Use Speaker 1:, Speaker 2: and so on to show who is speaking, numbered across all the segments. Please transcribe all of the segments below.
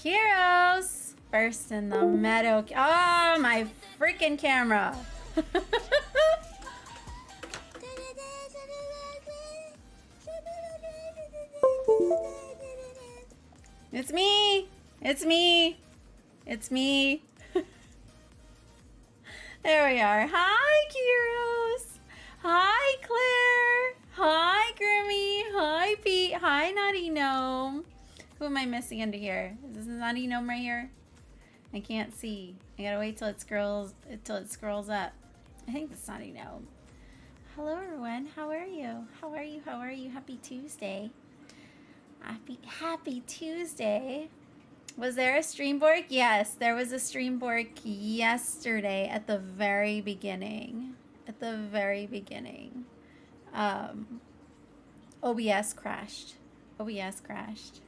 Speaker 1: Kiros! First in the meadow. Oh, my freaking camera. It's me. It's me. It's me. There we are. Hi, Kiros. Hi, Claire. Hi, Grimmy. Hi, Pete. Hi, Naughty Gnome. Who am I missing under here? Is this Naughty Gnome right here? I can't see. I gotta wait till it scrolls up. I think it's Naughty Gnome. Hello, everyone. How are you? How are you? How are you? Happy Tuesday. Happy Tuesday. Was there a stream bork? Yes, there was a stream bork yesterday at the very beginning. At the very beginning. OBS crashed. OBS crashed.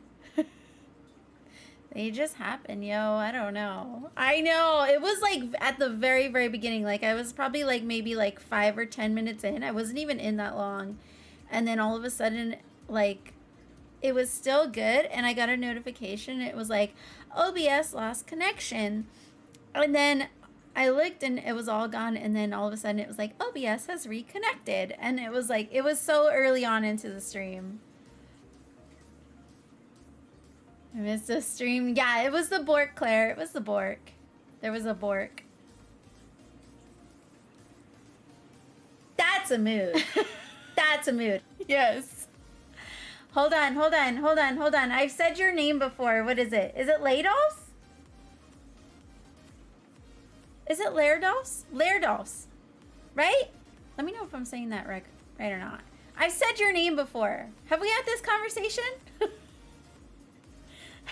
Speaker 1: They just happened, yo. I don't know. I know. It was like at the very, very beginning. Like I was probably like maybe like 5 or 10 minutes in. I wasn't even in that long. And then all of a sudden, like, it was still good. And I got a notification. It was like, OBS lost connection. And then I looked and it was all gone. And then all of a sudden it was like, OBS has reconnected. And it was like, it was so early on into the stream. I missed the stream. Yeah, it was the Bork, Claire. It was the Bork. There was a Bork. That's a mood. That's a mood. Yes. Hold on, hold on, hold on, hold on. I've said your name before. What is it? Is it Lados? Is it Lairdos? Lairdos. Right? Let me know if I'm saying that right or not. I've said your name before. Have we had this conversation?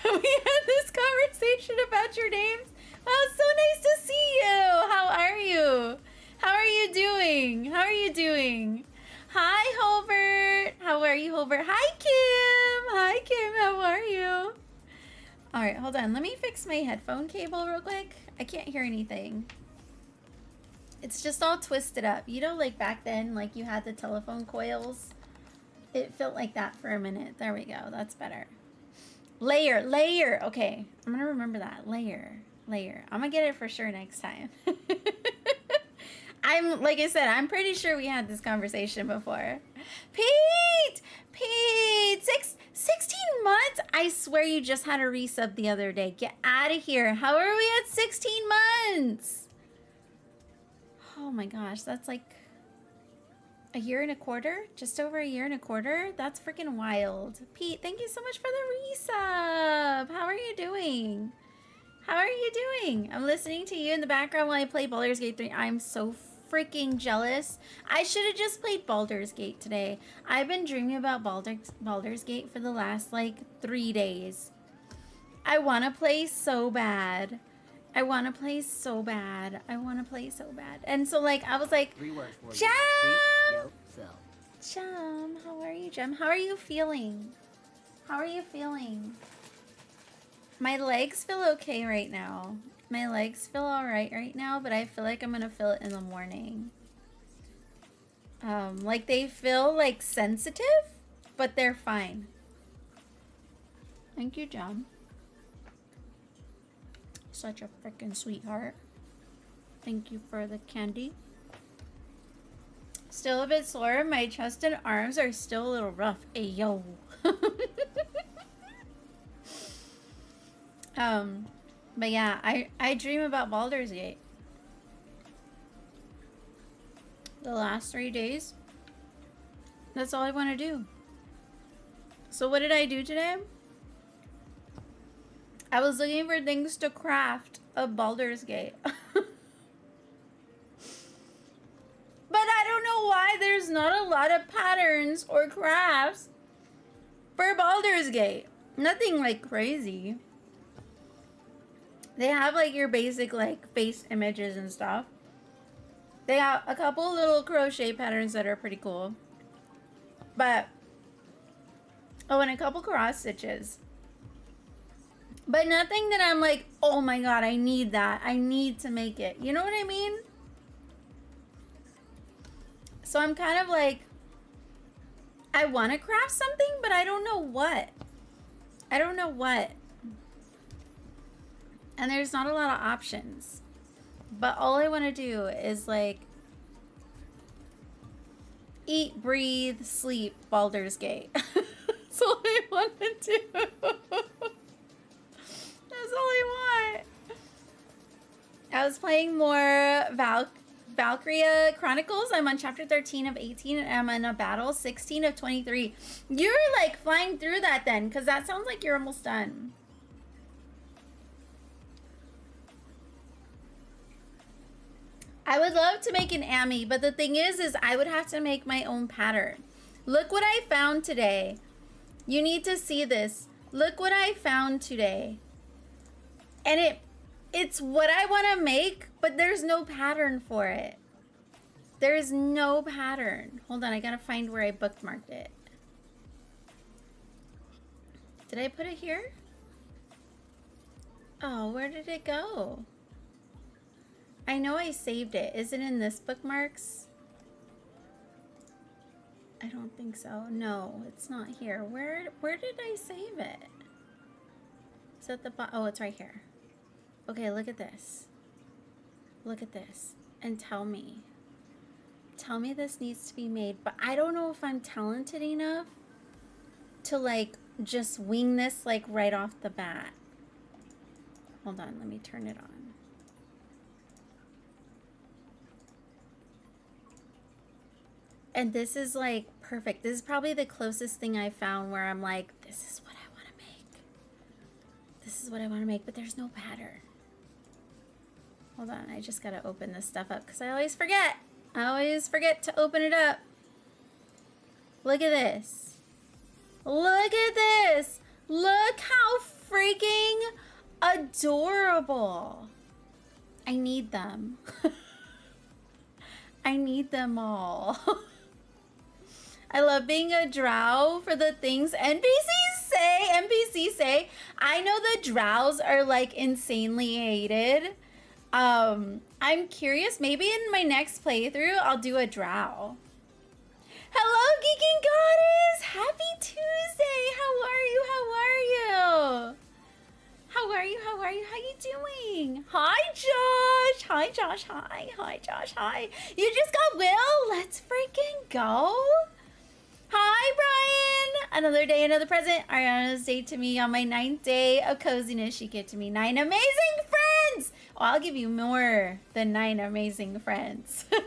Speaker 1: Have we had this conversation about your names? Oh, it's so nice to see you. How are you? How are you doing? How are you doing? Hi, Holbert. How are you, Holbert? Hi, Kim. Hi, Kim. How are you? All right, hold on. Let me fix my headphone cable real quick. I can't hear anything. It's just all twisted up. You know, like back then, like you had the telephone coils. It felt like that for a minute. There we go. That's better. Layer. Okay, I'm gonna remember that. Layer. I'm gonna get it for sure next time. Like I said, I'm pretty sure we had this conversation before. Pete! 16 months? I swear you just had a resub the other day. Get out of here. How are we at 16 months? Oh my gosh, that's like a year and a quarter? Just over a year and a quarter? That's freaking wild. Pete, thank you so much for the resub. How are you doing? How are you doing? I'm listening to you in the background while I play Baldur's Gate 3. I'm so freaking jealous. I should have just played Baldur's Gate today. I've been dreaming about Baldur's Gate for the last like 3 days. I want to play so bad. I want to play so bad. And so like I was like, Gem! Gem, how are you, Gem? How are you feeling? How are you feeling? My legs feel okay right now. My legs feel alright right now, but I feel like I'm gonna feel it in the morning. Like they feel like sensitive, but they're fine. Thank you, John. Such a freaking sweetheart. Thank you for the candy. Still a bit sore. My chest and arms are still a little rough. Ayo. But yeah, I dream about Baldur's Gate. The last 3 days. That's all I want to do. So what did I do today? I was looking for things to craft a Baldur's Gate. But I don't know why there's not a lot of patterns or crafts for Baldur's Gate. Nothing like crazy. They have like your basic like face images and stuff. They have a couple little crochet patterns that are pretty cool. But, oh, and a couple cross stitches. But nothing that I'm like, oh my god, I need that. I need to make it. You know what I mean? So I'm kind of like, I want to craft something, but I don't know what. I don't know what. And there's not a lot of options. But all I want to do is like eat, breathe, sleep, Baldur's Gate. That's all I want to do. That's all I want. I was playing more Valkyria Chronicles. I'm on chapter 13 of 18 and I'm in a battle 16 of 23. You're like flying through that then, because that sounds like you're almost done. I would love to make an Ami, but the thing is I would have to make my own pattern. Look what I found today. You need to see this. Look what I found today. And it's what I want to make, but there's no pattern for it. There's no pattern. Hold on, I gotta find where I bookmarked it. Did I put it here? Oh, where did it go? I know I saved it. Is it in this bookmarks? I don't think so. No, it's not here. Where did I save it? Is it the oh, it's right here. Okay, look at this. Look at this. And tell me. Tell me this needs to be made. But I don't know if I'm talented enough to like just wing this like right off the bat. Hold on, let me turn it on. And this is like perfect. This is probably the closest thing I found where I'm like, this is what I want to make. This is what I want to make, but there's no pattern. Hold on, I just gotta open this stuff up because I always forget. I always forget to open it up. Look at this. Look at this. Look how freaking adorable. I need them. I need them all. I love being a drow for the things NPCs say. I know the drows are like insanely hated. I'm curious, maybe in my next playthrough, I'll do a drow. Hello, Geeking Goddess! Happy Tuesday! How are you? How are you? How are you? How are you? How you doing? Hi, Josh! Hi, Josh. Hi. Hi, Josh. Hi. You just got Will? Let's freaking go! Hi, Brian! Another day, another present. Ariana's day to me on my 9th day of coziness. She gave to me 9 amazing friends! Oh, I'll give you more than 9 amazing friends. Thank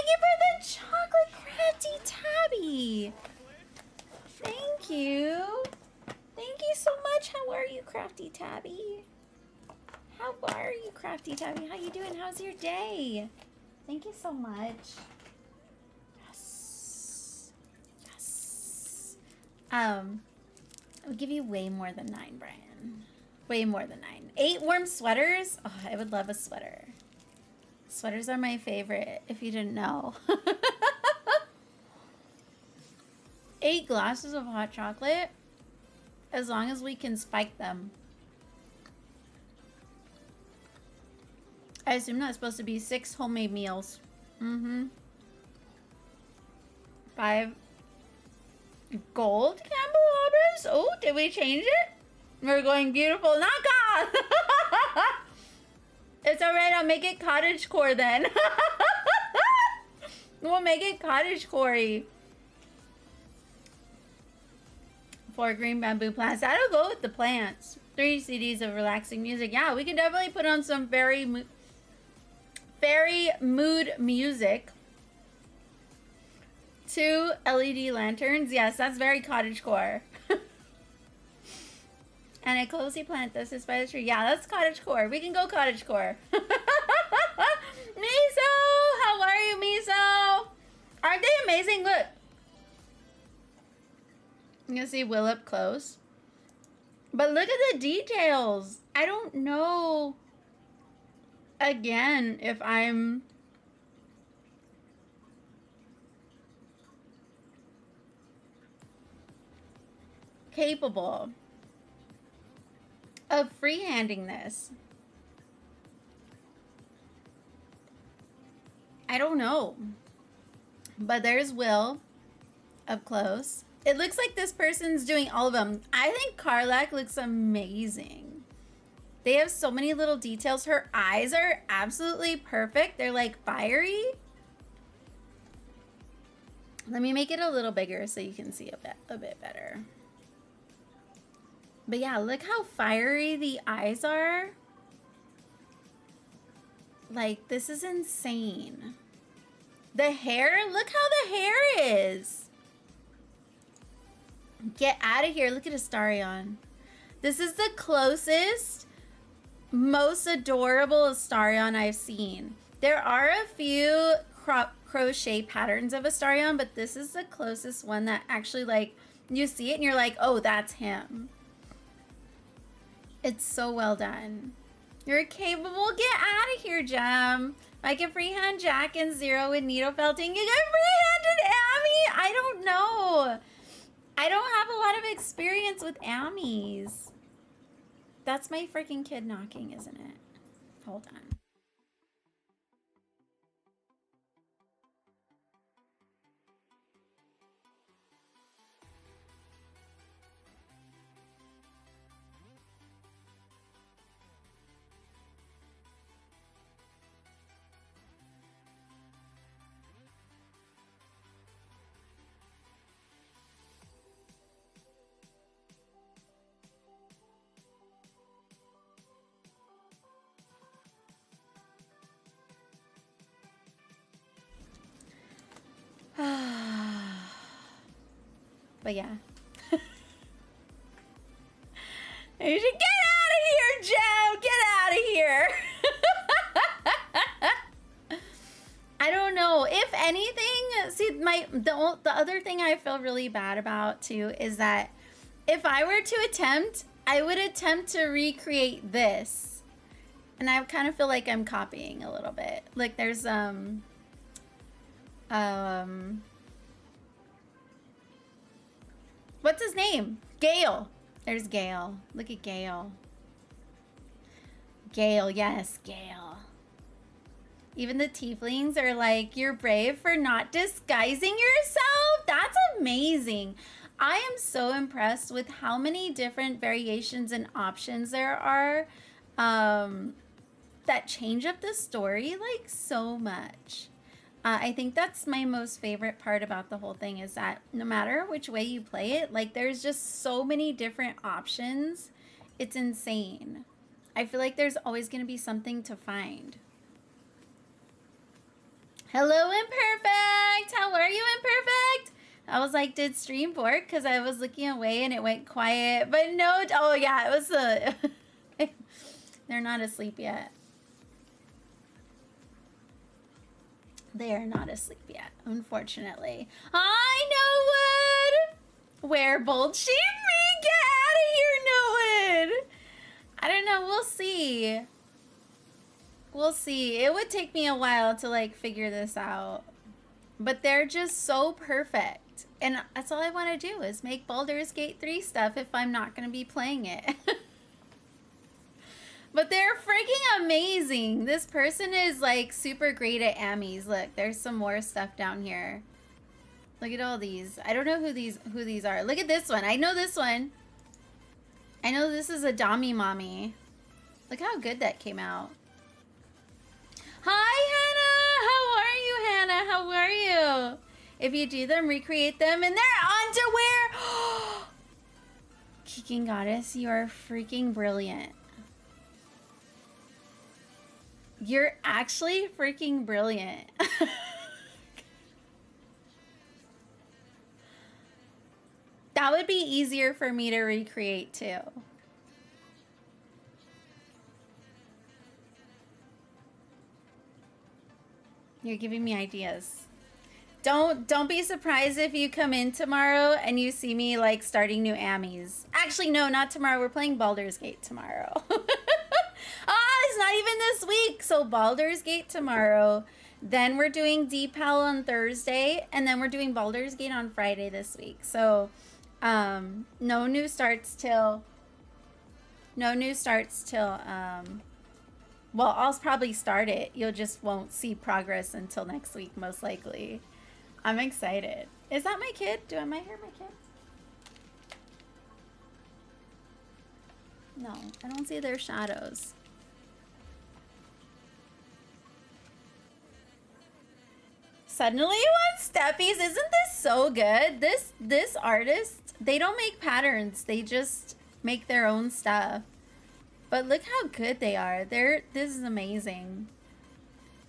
Speaker 1: you for the chocolate crafty tabby. Thank you. Thank you so much. How are you, crafty tabby? How are you, crafty tabby? How you doing? How's your day? Thank you so much. Yes. Yes. I'll give you way more than 9, Brian. Way more than 9. 8 warm sweaters? Oh, I would love a sweater. Sweaters are my favorite, if you didn't know. 8 glasses of hot chocolate? As long as we can spike them. I assume that's supposed to be 6 homemade meals. 5 gold candelabras? Oh, did we change it? We're going beautiful knockoff! It's alright, I'll make it cottagecore then. We'll make it cottagecore-y. 4 green bamboo plants. That'll go with the plants. 3 CDs of relaxing music. Yeah, we can definitely put on some very mood music. 2 LED lanterns. Yes, that's very cottagecore. And a cozy plant. This is by the tree. Yeah, that's cottagecore. We can go cottagecore. Miso! How are you, Miso? Aren't they amazing? Look. You can see Will up close. But look at the details. I don't know, again, if I'm capable of freehanding this. I don't know. But there's Will up close. It looks like this person's doing all of them. I think Karlak looks amazing. They have so many little details. Her eyes are absolutely perfect. They're like fiery. Let me make it a little bigger so you can see a bit better. But yeah, look how fiery the eyes are. Like, this is insane. The hair, look how the hair is. Get out of here. Look at Astarion. This is the closest, most adorable Astarion I've seen. There are a few crochet patterns of Astarion, but this is the closest one that actually, like, you see it and you're like, oh, that's him. It's so well done. You're capable. Get out of here, Gem. I can freehand Jack and Zero with needle felting. You got freehanded Amy? I don't know. I don't have a lot of experience with Amis. That's my freaking kid knocking, isn't it? Hold on. But yeah. You should get out of here, Joe! Get out of here! I don't know. If anything, see, the other thing I feel really bad about too is that if I were to attempt, I would attempt to recreate this. And I kind of feel like I'm copying a little bit. Like there's what's his name? Gale. There's Gale. Look at Gale. Gale, yes, Gale. Even the tieflings are like, you're brave for not disguising yourself? That's amazing. I am so impressed with how many different variations and options there are that change up the story like so much. I think that's my most favorite part about the whole thing is that no matter which way you play it, like there's just so many different options. It's insane. I feel like there's always going to be something to find. Hello, Imperfect. How are you, Imperfect? I was like, did stream work? Because I was looking away and it went quiet. But no, oh yeah, it was the... They're not asleep yet. They are not asleep yet, unfortunately. Hi, Nowood! Where bold sheep me? Get out of here, Nowood! I don't know, we'll see. We'll see. It would take me a while to like figure this out. But they're just so perfect. And that's all I want to do is make Baldur's Gate 3 stuff if I'm not going to be playing it. But they're freaking amazing. This person is like super great at Amis. Look, there's some more stuff down here. Look at all these. I don't know who these are. Look at this one. I know this one. I know this is a Dami Mommy. Look how good that came out. Hi, Hannah. How are you, Hannah? How are you? If you do them, recreate them in their underwear. Kicking Goddess, you are freaking brilliant. You're actually freaking brilliant. That would be easier for me to recreate too. You're giving me ideas. Don't be surprised if you come in tomorrow and you see me like starting new Amis. Actually, no, not tomorrow. We're playing Baldur's Gate tomorrow. It's not even this week. So Baldur's Gate tomorrow. Then we're doing dpal on Thursday. And then we're doing Baldur's Gate on Friday this week. So no new starts till... well, I'll probably start it. You'll just won't see progress until next week, most likely. I'm excited. Is that my kid? Do I might hear my kid? No, I don't see their shadows. Suddenly you want steppies? Isn't this so good? This artist, they don't make patterns. They just make their own stuff. But look how good they are. This is amazing.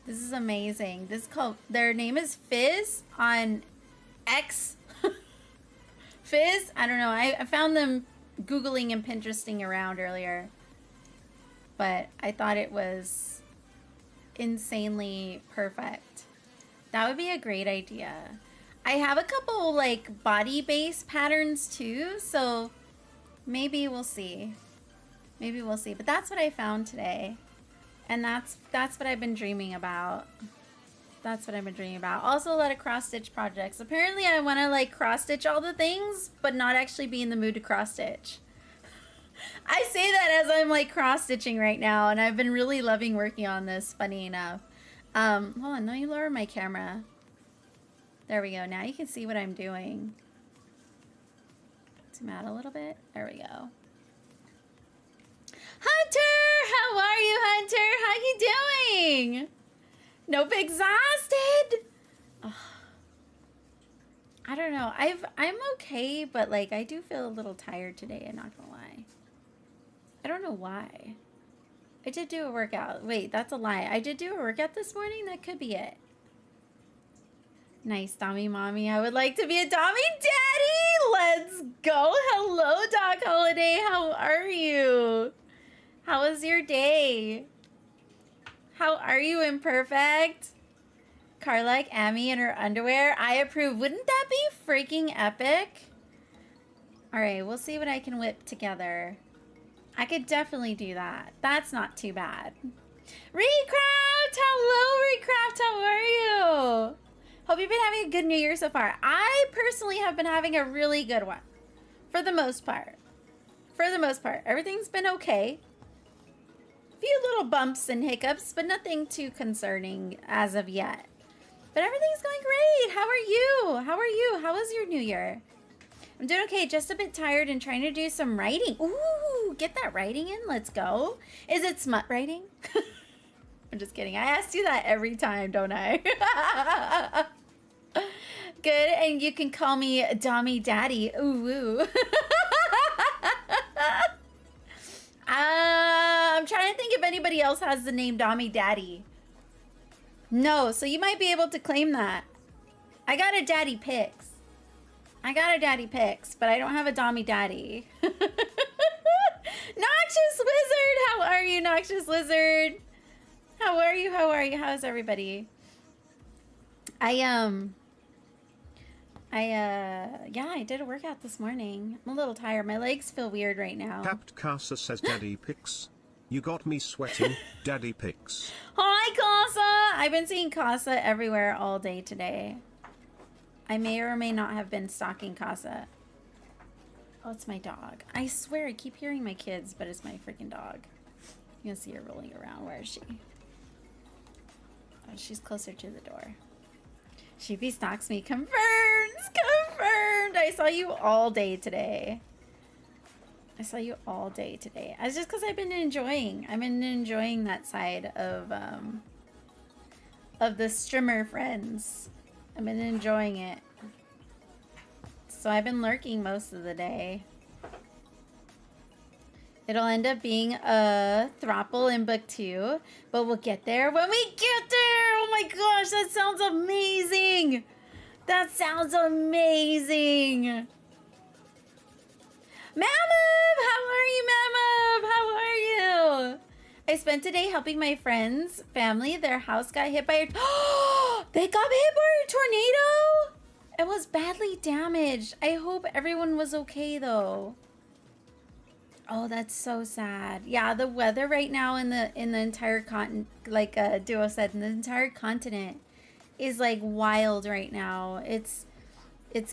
Speaker 1: This is amazing. This is called, their name is Fizz on X. Fizz? I don't know. I found them Googling and Pinteresting around earlier. But I thought it was insanely perfect. That would be a great idea. I have a couple like body base patterns too, so maybe we'll see. Maybe we'll see. But that's what I found today. And that's what I've been dreaming about. That's what I've been dreaming about. Also a lot of cross-stitch projects. Apparently I want to like cross-stitch all the things, but not actually be in the mood to cross-stitch. I say that as I'm like cross-stitching right now, and I've been really loving working on this, funny enough. Hold on, let me lower my camera. There we go. Now you can see what I'm doing. Zoom out a little bit. There we go. Hunter! How are you, Hunter? How you doing? Nope, exhausted? Ugh. I don't know. I'm okay, but like I do feel a little tired today, I'm not gonna lie. I don't know why. I did do a workout. Wait, that's a lie. I did do a workout this morning? That could be it. Nice, Dommy Mommy. I would like to be a Dommy Daddy. Let's go. Hello, Doc Holiday. How are you? How was your day? How are you, Imperfect? Carla, Amy in her underwear. I approve. Wouldn't that be freaking epic? All right, we'll see what I can whip together. I could definitely do that. That's not too bad. Recraft! Hello, Recraft. How are you? Hope you've been having a good New Year so far. I personally have been having a really good one. For the most part. For the most part. Everything's been okay. A few little bumps and hiccups, but nothing too concerning as of yet. But everything's going great. How are you? How are you? How was your New Year? I'm doing okay, just a bit tired and trying to do some writing. Ooh, get that writing in. Let's go. Is it smut writing? I'm just kidding. I ask you that every time, don't I? Good, and you can call me Dommy Daddy. Ooh, ooh. I'm trying to think if anybody else has the name Dommy Daddy. No, so you might be able to claim that. I got a Daddy Pix. I got a Daddy Pix, but I don't have a Dommy Daddy. Noxious Wizard! How are you, Noxious Wizard? How are you? How are you? How's everybody? Yeah, I did a workout this morning. I'm a little tired. My legs feel weird right now.
Speaker 2: Capt Casa says Daddy Pix. You got me sweating. Daddy Pix.
Speaker 1: Hi, Casa! I've been seeing Casa everywhere all day today. I may or may not have been stalking Casa. Oh, it's my dog. I swear I keep hearing my kids, but it's my freaking dog. You can see her rolling around. Where is she? Oh, she's closer to the door. Sheepy stalks me. Confirmed! Confirmed! I saw you all day today. I saw you all day today. It's just because I've been enjoying that side of the streamer friends. I've been enjoying it. So I've been lurking most of the day. It'll end up being a throuple in book 2, but we'll get there when we get there. Oh my gosh, that sounds amazing. That sounds amazing. Mammoth, how are you, Mammoth? How are you? I spent today helping my friends' family. Their house got hit by a... They got hit by a tornado? It was badly damaged. I hope everyone was okay, though. Oh, that's so sad. Yeah, the weather right now in the entire continent, like Duo said, in the entire continent is like wild right now. It's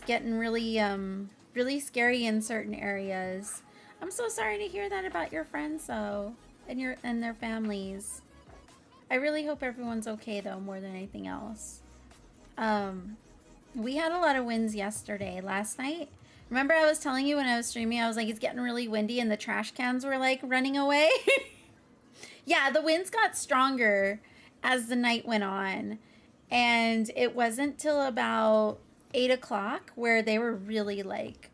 Speaker 1: getting really really scary in certain areas. I'm so sorry to hear that about your friends though, and their families. I really hope everyone's okay though, more than anything else. We had a lot of winds yesterday. Last night Remember I was telling you when I was streaming, I was like, it's getting really windy and the trash cans were like running away? Yeah, the winds got stronger as the night went on. And it wasn't till about 8 o'clock where they were really like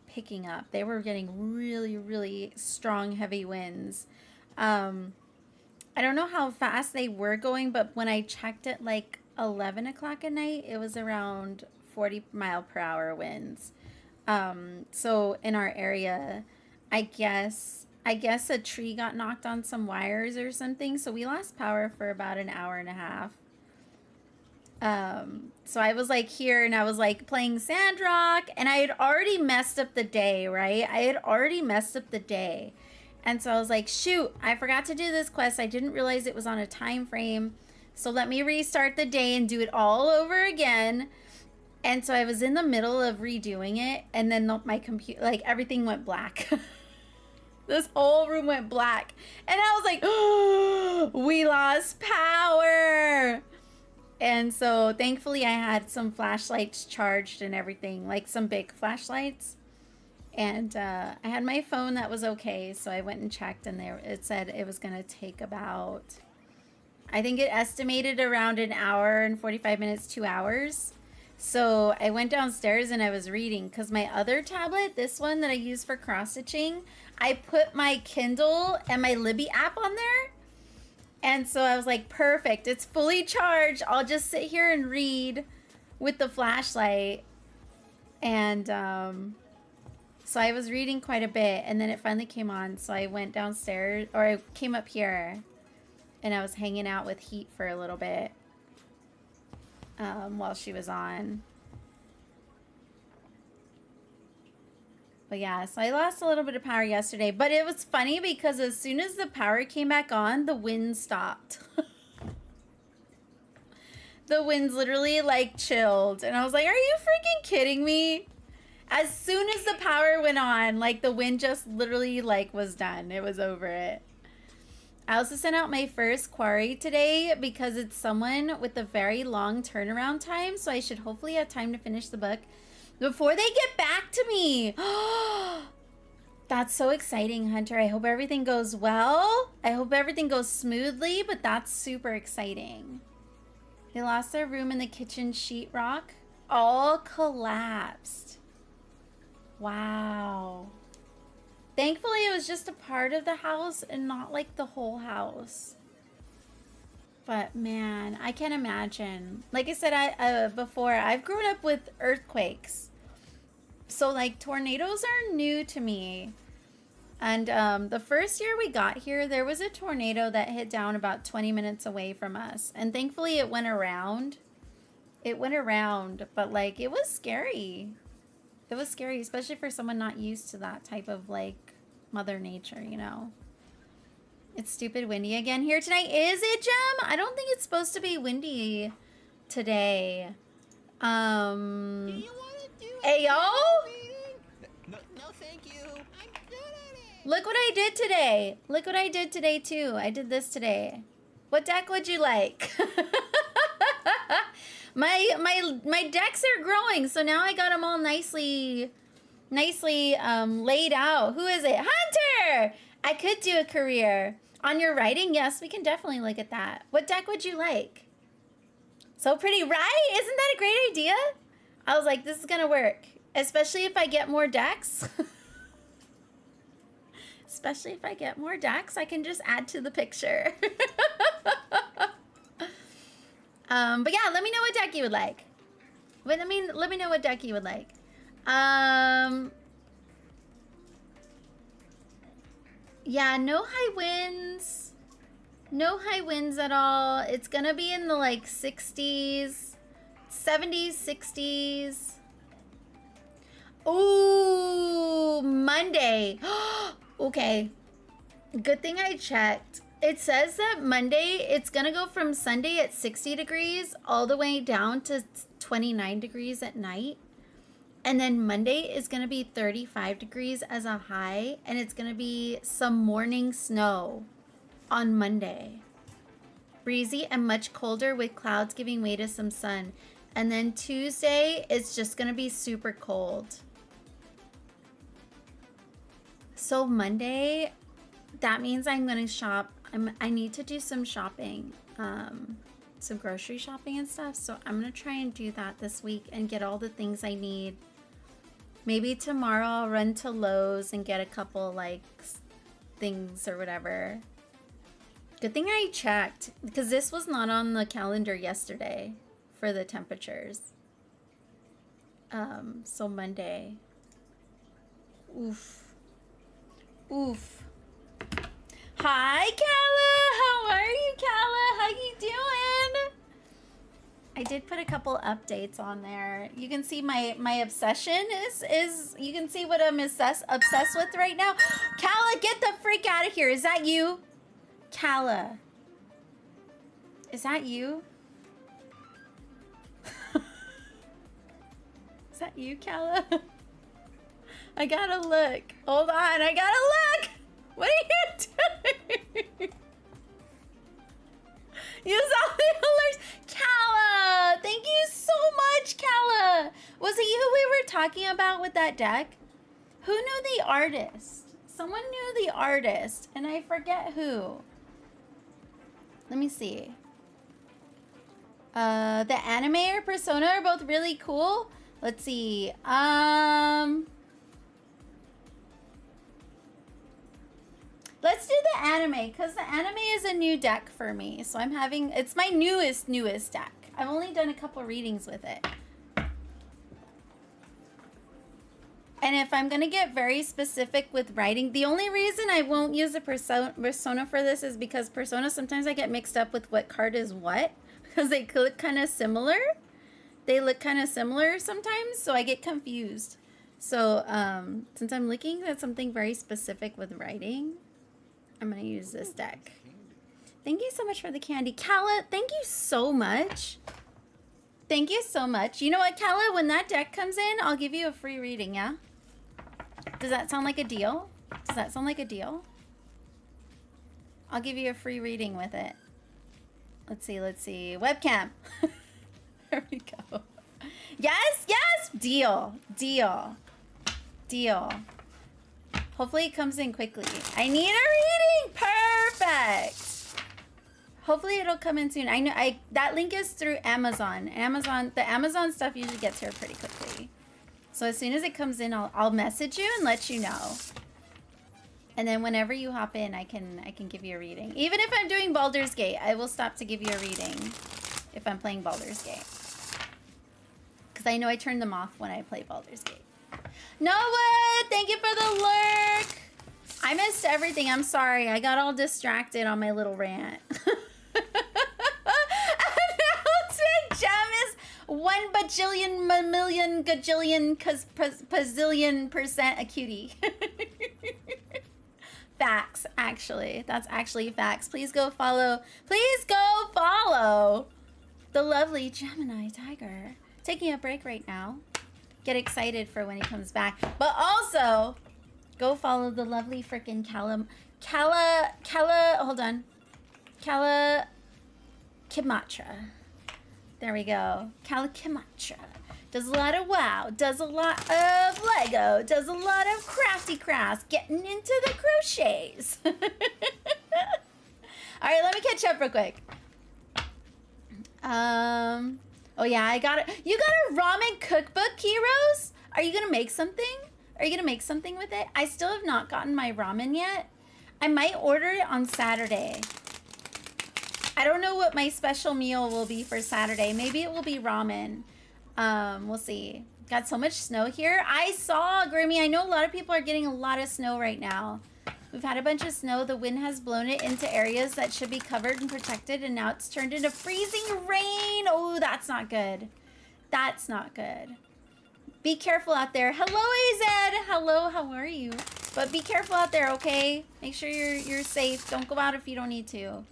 Speaker 1: picking up. They were getting really, really strong, heavy winds. I don't know how fast they were going, but when I checked at like 11 o'clock at night, it was around 40-mile-per-hour winds. So in our area, I guess a tree got knocked on some wires or something, so we lost power for about an hour and a half. So I was like here and I was like playing Sandrock, and I had already messed up the day, right? I had already messed up the day. And so I was like, shoot, I forgot to do this quest. I didn't realize it was on a time frame. So let me restart the day and do it all over again. And so I was in the middle of redoing it, and then my computer, like everything went black. This whole room went black. And I was like, oh, we lost power. And so thankfully I had some flashlights charged and everything, like some big flashlights. And I had my phone that was okay. So I went and checked, and there it said it was going to take about, I think it estimated around an hour and 45 minutes, 2 hours. So I went downstairs and I was reading, because my other tablet, this one that I use for cross-stitching, I put my Kindle and my Libby app on there. And so I was like, perfect, it's fully charged. I'll just sit here and read with the flashlight. And so I was reading quite a bit, and then it finally came on. So I went downstairs, or I came up here, and I was hanging out with Heat for a little bit while she was on. But yeah, so I lost a little bit of power yesterday, but it was funny because as soon as the power came back on, the wind stopped. The winds literally like chilled, and I was like, are you freaking kidding me? As soon as the power went on, like the wind just literally like was done. It was over it. I also sent out my first quarry today because it's someone with a very long turnaround time, so I should hopefully have time to finish the book before they get back to me. That's so exciting, Hunter. I hope everything goes well. I hope everything goes smoothly, but that's super exciting. They lost their room in the kitchen sheetrock. All collapsed. Wow. Thankfully, it was just a part of the house and not like the whole house. But man, I can't imagine. Like I said before, I've grown up with earthquakes. So like tornadoes are new to me. And the first year we got here, there was a tornado that hit down about 20 minutes away from us. And thankfully it went around. It went around, but like it was scary. It was scary, especially for someone not used to that type of like Mother Nature, you know. It's stupid windy again here tonight. Is it, Jem? I don't think it's supposed to be windy today.
Speaker 3: Do you want to do
Speaker 1: Ayo?
Speaker 3: No, thank you. I'm good at it.
Speaker 1: Look what I did today. Look what I did today too. I did this today. What deck would you like? My decks are growing, so now I got them all nicely laid out. Who is it? Hunter! I could do a career. On your writing, yes, we can definitely look at that. What deck would you like? So pretty, right? Isn't that a great idea? I was like, this is gonna work. Especially if I get more decks. Especially if I get more decks, I can just add to the picture. But yeah, let me know what deck you would like. Let me know what deck you would like. Yeah, no high winds. No high winds at all. It's gonna be in the like 60s, 70s, 60s. Ooh, Monday. Okay. Good thing I checked. It says that Monday, it's gonna go from Sunday at 60 degrees all the way down to 29 degrees at night. And then Monday is gonna be 35 degrees as a high, and it's gonna be some morning snow on Monday. Breezy and much colder with clouds giving way to some sun. And then Tuesday, it's just gonna be super cold. So Monday, that means I'm gonna shop. I need to do some shopping, some grocery shopping and stuff. So I'm gonna try and do that this week and get all the things I need. Maybe tomorrow I'll run to Lowe's and get a couple like things or whatever. Good thing I checked because this was not on the calendar yesterday for the temperatures. So Monday. Oof. Oof. Hi, Kala. How are you, Kala? How you doing? I did put a couple updates on there. You can see my obsession is you can see what I'm obsessed with right now. Kala, get the freak out of here. Is that you? Kala. Is that you? Is that you, Kala? I gotta look. Hold on, I gotta look. What are you doing? You saw the alerts. Kala, thank you so much, Kala. Was it you we were talking about with that deck? Who knew the artist? Someone knew the artist, and I forget who. Let me see. The anime or Persona are both really cool. Let's see. Let's do the anime, because the anime is a new deck for me. So I'm having, it's my newest deck. I've only done a couple readings with it. And if I'm going to get very specific with writing, the only reason I won't use a persona for this is because Persona, sometimes I get mixed up with what card is what. Because they look kind of similar. They look kind of similar sometimes, so I get confused. So since I'm looking at something very specific with writing, I'm going to use this deck. Thank you so much for the candy. Kala, thank you so much. Thank you so much. You know what, Kala? When that deck comes in, I'll give you a free reading, yeah? Does that sound like a deal? Does that sound like a deal? I'll give you a free reading with it. Let's see, let's see. Webcam. There we go. Yes, yes! Deal. Deal. Deal. Hopefully it comes in quickly. I need a reading! Perfect! Hopefully it'll come in soon. I know that link is through Amazon. The Amazon stuff usually gets here pretty quickly. So as soon as it comes in, I'll message you and let you know. And then whenever you hop in, I can give you a reading. Even if I'm doing Baldur's Gate, I will stop to give you a reading if I'm playing Baldur's Gate. Because I know I turn them off when I play Baldur's Gate. Noah, thank you for the lurk. I missed everything. I'm sorry. I got all distracted on my little rant. Announcement gem is 1 bajillion million gajillion pazillion % a cutie. Facts, actually. That's actually facts. Please go follow. Please go follow the lovely Gemini Tiger. Taking a break right now. Get excited for when he comes back. But also, go follow the lovely freaking hold on. Kala Kimatra. There we go. Kala Kimatra. Does a lot of WoW, does a lot of Lego, does a lot of crafty crafts, getting into the crochets. All right, let me catch up real quick. Oh yeah, I got it. You got a ramen cookbook, Heroes? Are you gonna make something? Are you gonna make something with it? I still have not gotten my ramen yet. I might order it on Saturday. I don't know what my special meal will be for Saturday. Maybe it will be ramen. We'll see. Got so much snow here. I saw, Grimmy, I know a lot of people are getting a lot of snow right now. We've had a bunch of snow. The wind has blown it into areas that should be covered and protected, and now it's turned into freezing rain. Oh, that's not good. That's not good. Be careful out there. Hello, AZ. Hello, how are you? But be careful out there, okay? Make sure you're safe. Don't go out if you don't need to.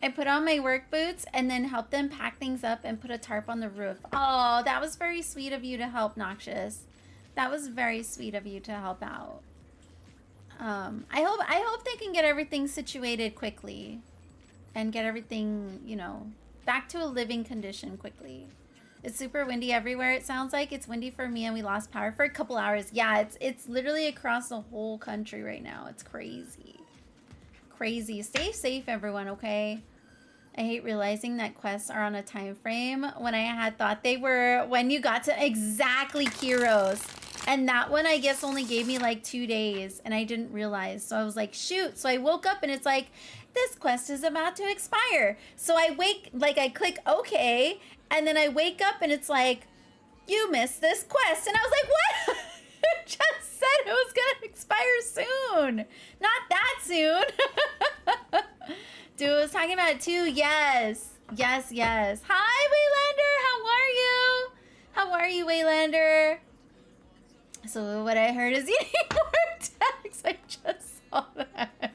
Speaker 1: I put on my work boots and then help them pack things up and put a tarp on the roof. Oh, that was very sweet of you to help, Noxious. That was very sweet of you to help out. I hope they can get everything situated quickly and get everything, you know, back to a living condition quickly. It's super windy everywhere. It sounds like it's windy for me, and we lost power for a couple hours. Yeah, it's literally across the whole country right now. It's crazy. Crazy. Stay safe, everyone, okay? I hate realizing that quests are on a time frame when I had thought they were when you got to exactly Kiros. And that one, I guess, only gave me like 2 days, and I didn't realize. So I was like, shoot. So I woke up, and it's like, this quest is about to expire. So I I click OK, and then I wake up, and it's like, you missed this quest. And I was like, what? It just said it was going to expire soon. Not that soon. Dude was talking about it too. Yes. Yes, yes. Hi, Waylander. How are you? How are you, Waylander? So what I heard is you need more text. I just saw that.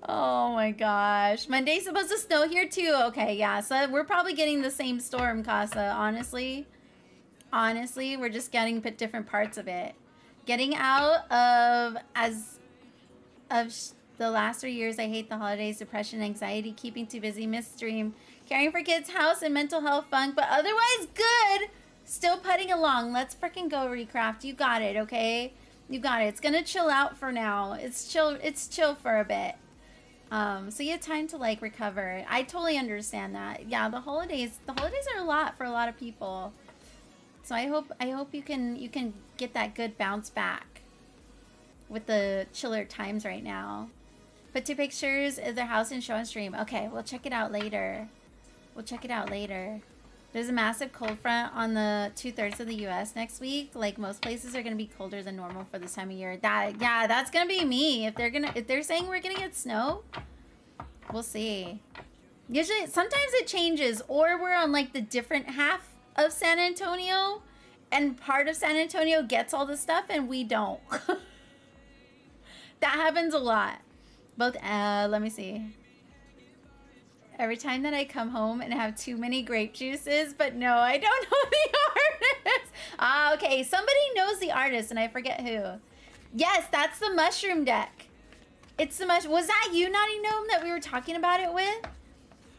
Speaker 1: Oh my gosh. Monday's supposed to snow here too. Okay, yeah. So we're probably getting the same storm, Casa, honestly. Honestly, we're just getting different parts of it. Getting out of the last 3 years, I hate the holidays, depression, anxiety, keeping too busy, midstream, caring for kids, house, and mental health funk, but otherwise good. Still putting along. Let's freaking go, Recraft. You got it, okay? You got it. It's gonna chill out for now. It's chill for a bit. So you have time to like recover. I totally understand that. Yeah, the holidays are a lot for a lot of people. So I hope you can get that good bounce back with the chiller times right now. Put 2 pictures of their house and show on stream. Okay, we'll check it out later. We'll check it out later. There's a massive cold front on the 2/3 of the U.S. next week. Like most places are gonna be colder than normal for this time of year. Yeah, that's gonna be me. If they're saying we're gonna get snow, we'll see. Usually, sometimes it changes, or we're on like the different half of San Antonio, and part of San Antonio gets all the stuff, and we don't. That happens a lot. Both. Let me see. Every time that I come home and have too many grape juices, but no, I don't know the artist. Ah, okay. Somebody knows the artist, and I forget who. Yes, that's the mushroom deck. It's the mushroom. Was that you, Naughty Gnome, that we were talking about it with?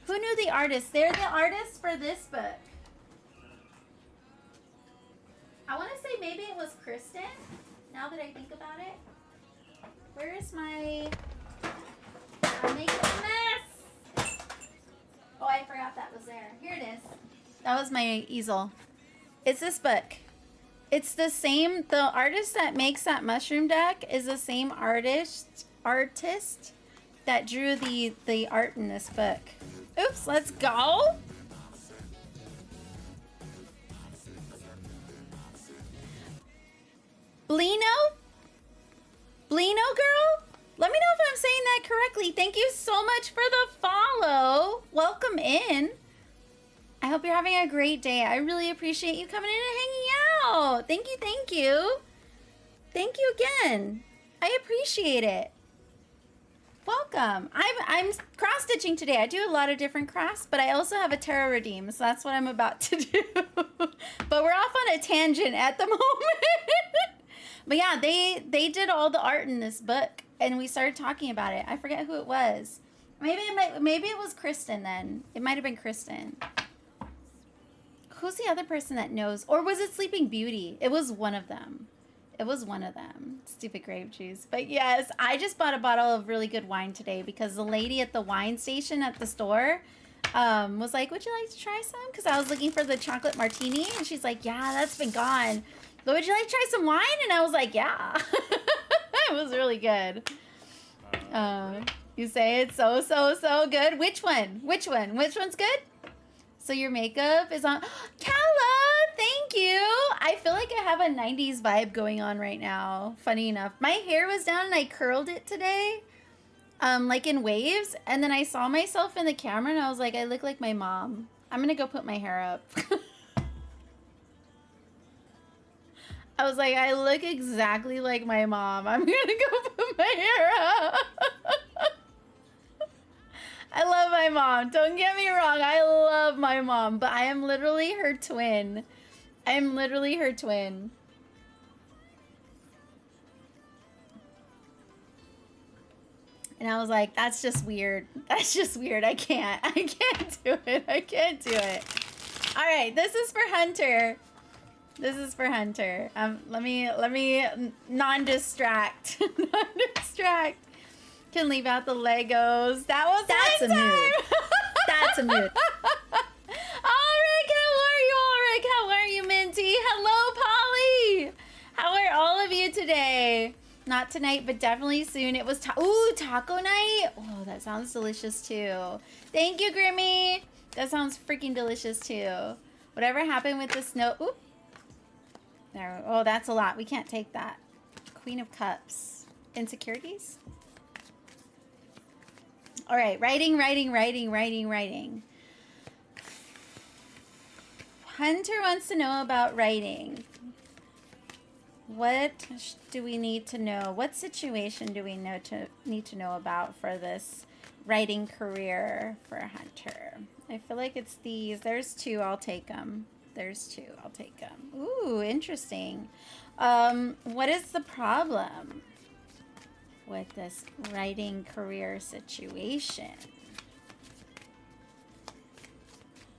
Speaker 1: Who knew the artist? They're the artist for this book. I want to say maybe it was Kristen, now that I think about it. Where is my... I'm making a mess! Oh, I forgot that was there. Here it is. That was my easel. It's this book. It's the same... The artist that makes that mushroom deck is the same artist that drew the art in this book. Oops, let's go! Blino? Blino girl? Let me know if I'm saying that correctly. Thank you so much for the follow. Welcome in. I hope you're having a great day. I really appreciate you coming in and hanging out. Thank you, thank you. Thank you again. I appreciate it. Welcome. I'm cross-stitching today. I do a lot of different crafts, but I also have a tarot redeem, so that's what I'm about to do. But we're off on a tangent at the moment. But yeah, they did all the art in this book, and we started talking about it. I forget who it was. Maybe it was Kristen then. It might have been Kristen. Who's the other person that knows? Or was it Sleeping Beauty? It was one of them. It was one of them. Stupid grape juice. But yes, I just bought a bottle of really good wine today because the lady at the wine station at the store was like, would you like to try some? Because I was looking for the chocolate martini, and she's like, yeah, that's been gone. But would you like to try some wine? And I was like, yeah. It was really good. You say it's so good. Which one? Which one's good? So your makeup is on. Kala, thank you. I feel like I have a 90s vibe going on right now. Funny enough. My hair was down and I curled it today. Like in waves. And then I saw myself in the camera and I was like, I look like my mom. I'm going to go put my hair up. I was like, I look exactly like my mom. I'm going to go put my hair up. I love my mom. Don't get me wrong. I love my mom. But I am literally her twin. I'm literally her twin. And I was like, that's just weird. That's just weird. I can't do it. I can't do it. All right, this is for Hunter. This is for Hunter. Let me non-distract. Non-distract. Can leave out the Legos. That's a mood. That's a mood. Ulrich, how are you, Ulrich? How are you, Minty? Hello, Polly. How are all of you today? Not tonight, but definitely soon. It was taco night. Oh, that sounds delicious too. Thank you, Grimmy. That sounds freaking delicious too. Whatever happened with the snow? Oop. There. Oh, that's a lot. We can't take that. Queen of Cups. Insecurities? All right. Writing. Hunter wants to know about writing. What do we need to know? What situation do we need to know about for this writing career for Hunter? I feel like it's these. There's two. I'll take them. There's two. I'll take them. Ooh, interesting. What is the problem with this writing career situation?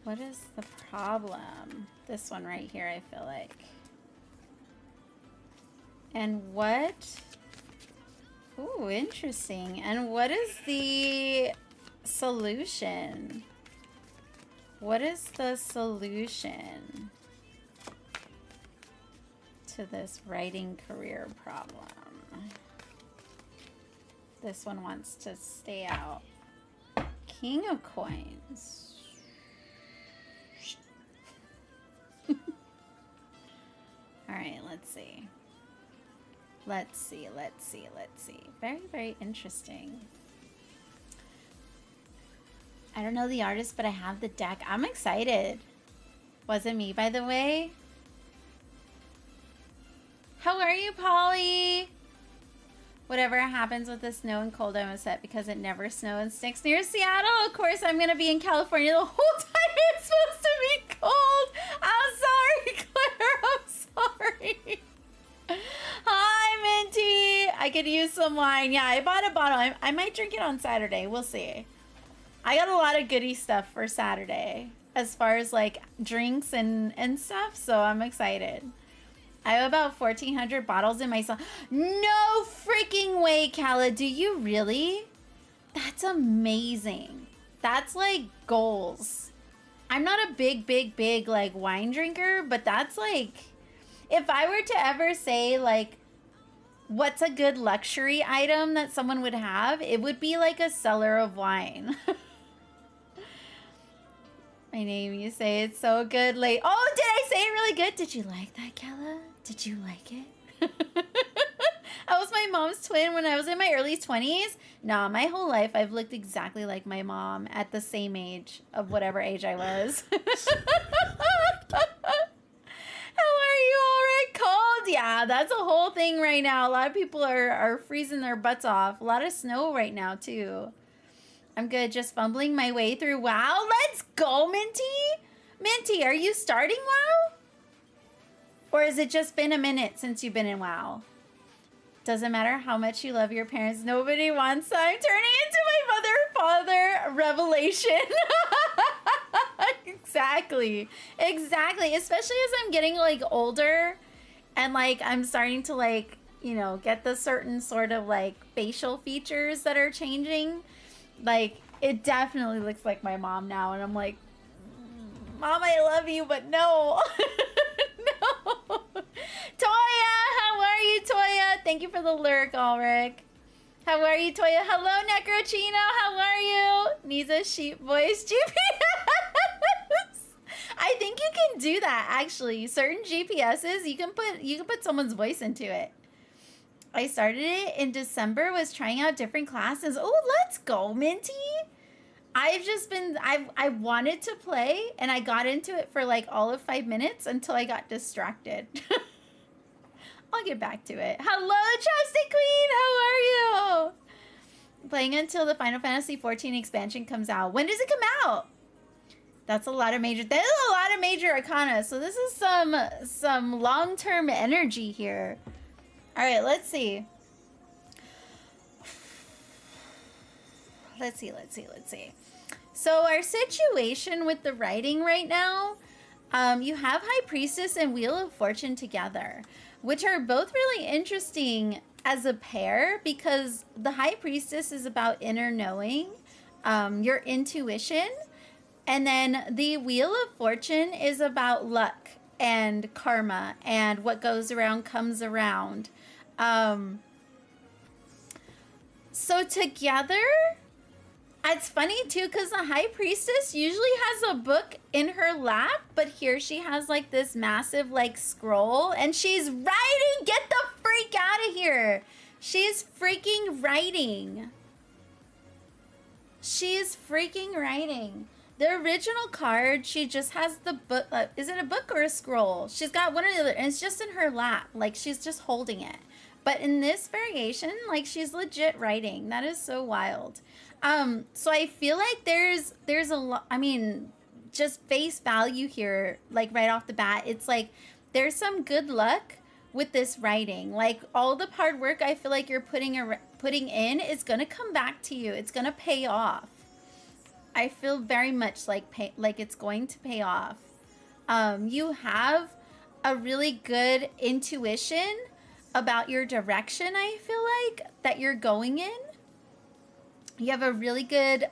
Speaker 1: What is the problem? This one right here, I feel like. And what? Ooh, interesting. And what is the solution? What is the solution to this writing career problem? This one wants to stay out. King of Coins. All right, let's see. Let's see. Very, very interesting. I don't know the artist, but I have the deck. I'm excited. Wasn't me, by the way. How are you, Polly? Whatever happens with the snow and cold, I'm upset because it never snows and sticks near Seattle. Of course, I'm going to be in California the whole time it's supposed to be cold. I'm sorry, Claire. I'm sorry. Hi, Minty. I could use some wine. Yeah, I bought a bottle. I might drink it on Saturday. We'll see. I got a lot of goodie stuff for Saturday as far as like drinks and stuff. So I'm excited. I have about 1,400 bottles in my cell. No freaking way, Kala. Do you really? That's amazing. That's like goals. I'm not a big like wine drinker, but that's like, if I were to ever say like, what's a good luxury item that someone would have, it would be like a cellar of wine. My name, you say it's so good late. Oh, did I say it really good? Did you like that, Kella? Did you like it? I was my mom's twin when I was in my early 20s. Nah, my whole life I've looked exactly like my mom at the same age of whatever age I was. How are you, already cold? Yeah, that's a whole thing right now. A lot of people are freezing their butts off. A lot of snow right now, too. I'm good, just fumbling my way through WoW. Let's go, Minty! Minty, are you starting WoW? Or has it just been a minute since you've been in WoW? Doesn't matter how much you love your parents. Nobody wants. I'm turning into my mother-father revelation. Exactly. Exactly. Especially as I'm getting like older and like I'm starting to like, you know, get the certain sort of like facial features that are changing. Like, it definitely looks like my mom now. And I'm like, Mom, I love you, but no. No. Toya, how are you, Toya? Thank you for the lurk, Ulrich. How are you, Toya? Hello, Necrochino. How are you? Needs a sheep voice GPS. I think you can do that, actually. Certain GPSs, you can put someone's voice into it. I started it in December, was trying out different classes. Oh, let's go, Minty. I wanted to play, and I got into it for like all of 5 minutes until I got distracted. I'll get back to it. Hello, Chastity Queen. How are you? Playing until the Final Fantasy 14 expansion comes out. When does it come out? That's a lot of major. That is a lot of major arcana. So this is some long-term energy here. All right, let's see. Let's see. So our situation with the writing right now, You have High Priestess and Wheel of Fortune together, which are both really interesting as a pair because the High Priestess is about inner knowing, your intuition, and then the Wheel of Fortune is about luck and karma and what goes around comes around. So together, it's funny too because the High Priestess usually has a book in her lap, but here she has like this massive like scroll and she's writing. Get the freak out of here. She's freaking writing. She's freaking writing. The original card, she just has the book. Is it a book or a scroll? She's got one or the other, and it's just in her lap. Like, she's just holding it. But in this variation, like, she's legit writing. That is so wild. So I feel like there's a lot, I mean, just face value here, like, right off the bat. It's like, there's some good luck with this writing. Like, all the hard work I feel like you're putting in is going to come back to you. It's going to pay off. I feel very much like it's going to pay off. You have a really good intuition about your direction, I feel like, that you're going in. You have a really good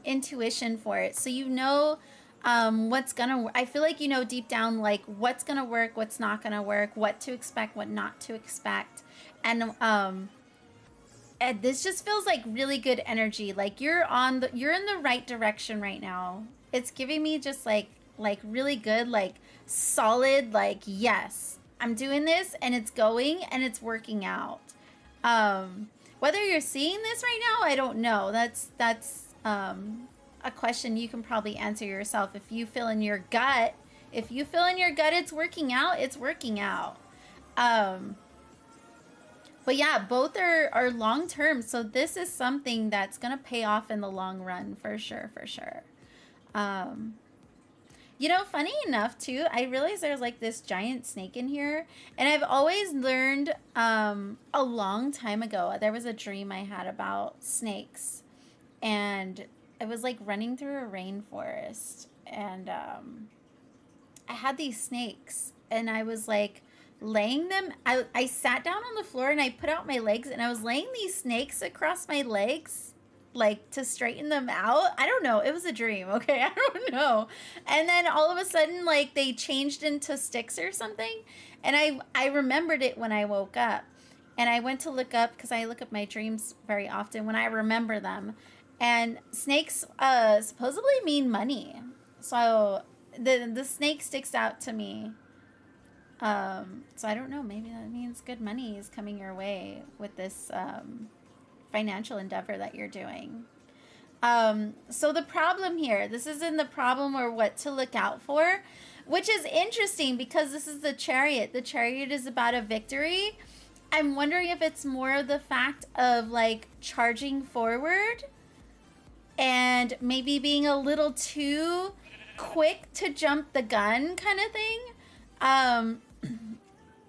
Speaker 1: intuition for it. So you know what's gonna work. I feel like you know deep down like what's gonna work, what's not gonna work, what to expect, what not to expect. And this just feels like really good energy. Like you're in the right direction right now. It's giving me just like really good, like solid, like, yes, I'm doing this and it's going and it's working out. Whether you're seeing this right now, I don't know. That's a question you can probably answer yourself. If you feel in your gut, it's working out, it's working out. But yeah, both are long term. So this is something that's going to pay off in the long run for sure, for sure. You know, funny enough too, I realized there's like this giant snake in here. And I've always learned a long time ago, there was a dream I had about snakes. And it was like running through a rainforest. And I had these snakes and I was like, laying them, I sat down on the floor and I put out my legs and I was laying these snakes across my legs like to straighten them out. I don't know, it was a dream, okay? I don't know. And then all of a sudden like they changed into sticks or something, and I remembered it when I woke up, and I went to look up because I look up my dreams very often when I remember them, and snakes supposedly mean money. So the snake sticks out to me. So I don't know, maybe that means good money is coming your way with this financial endeavor that you're doing. So the problem here, this is in the problem or what to look out for, which is interesting because this is the Chariot. The Chariot is about a victory. I'm wondering if it's more of the fact of like charging forward and maybe being a little too quick to jump the gun kind of thing.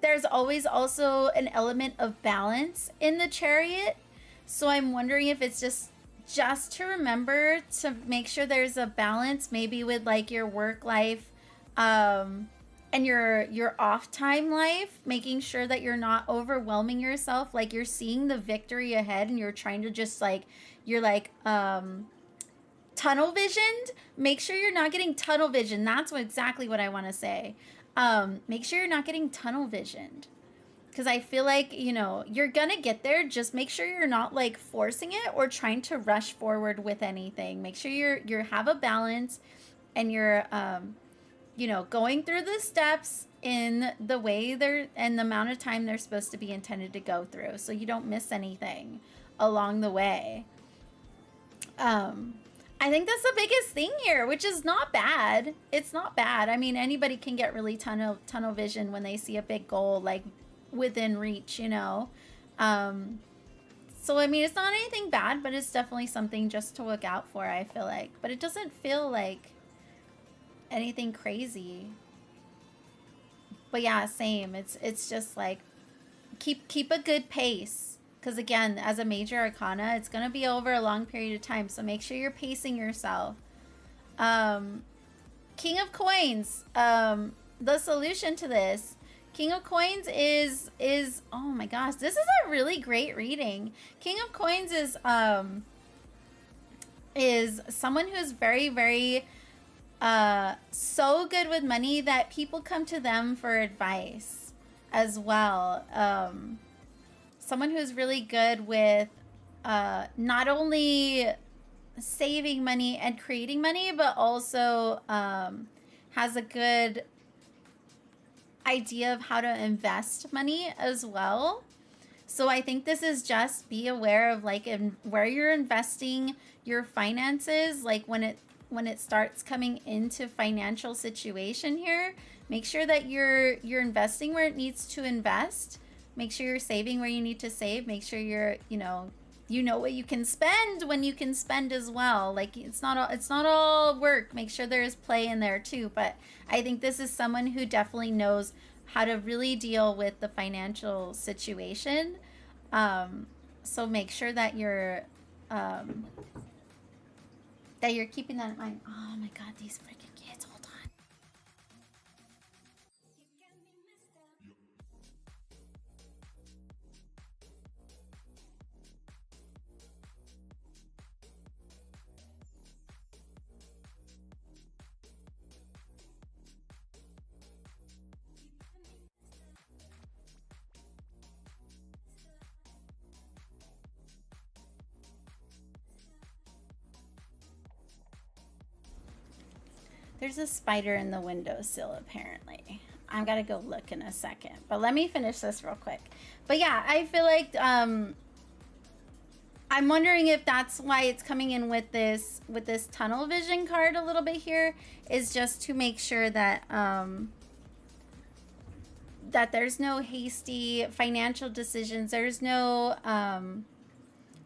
Speaker 1: There's always also an element of balance in the Chariot. So I'm wondering if it's just to remember to make sure there's a balance maybe with like your work life and your off time life, making sure that you're not overwhelming yourself, like you're seeing the victory ahead and you're trying to just like you're like tunnel visioned. Make sure you're not getting tunnel vision. That's exactly what I want to say. Make sure you're not getting tunnel visioned, because I feel like, you know, you're gonna get there. Just make sure you're not like forcing it or trying to rush forward with anything. Make sure you have a balance and you're you know, going through the steps in the way they're and the amount of time they're supposed to be intended to go through, so you don't miss anything along the way. I think that's the biggest thing here, which is not bad. It's not bad. I mean, anybody can get really tunnel vision when they see a big goal like within reach, you know. So I mean, it's not anything bad, but it's definitely something just to look out for, I feel like. But it doesn't feel like anything crazy. But yeah, same. It's just like keep a good pace. Because again, as a major arcana, it's going to be over a long period of time. So make sure you're pacing yourself. King of Coins. The solution to this, King of Coins is oh my gosh, this is a really great reading. King of Coins is someone who's very, very so good with money that people come to them for advice as well. Someone who's really good with not only saving money and creating money, but also has a good idea of how to invest money as well. So I think this is just be aware of like where you're investing your finances, like when it starts coming into financial situation here. Make sure that you're investing where it needs to invest. Make sure you're saving where you need to save. Make sure you're, you know what you can spend when you can spend as well. Like it's not all work. Make sure there's play in there too. But I think this is someone who definitely knows how to really deal with the financial situation. So make sure that you're keeping that in mind. Oh my God, these freaking kids! Hold on. There's a spider in the windowsill, apparently. I've got to go look in a second. But let me finish this real quick. But yeah, I feel like I'm wondering if that's why it's coming in with this tunnel vision card a little bit here, is just to make sure that that there's no hasty financial decisions. There's no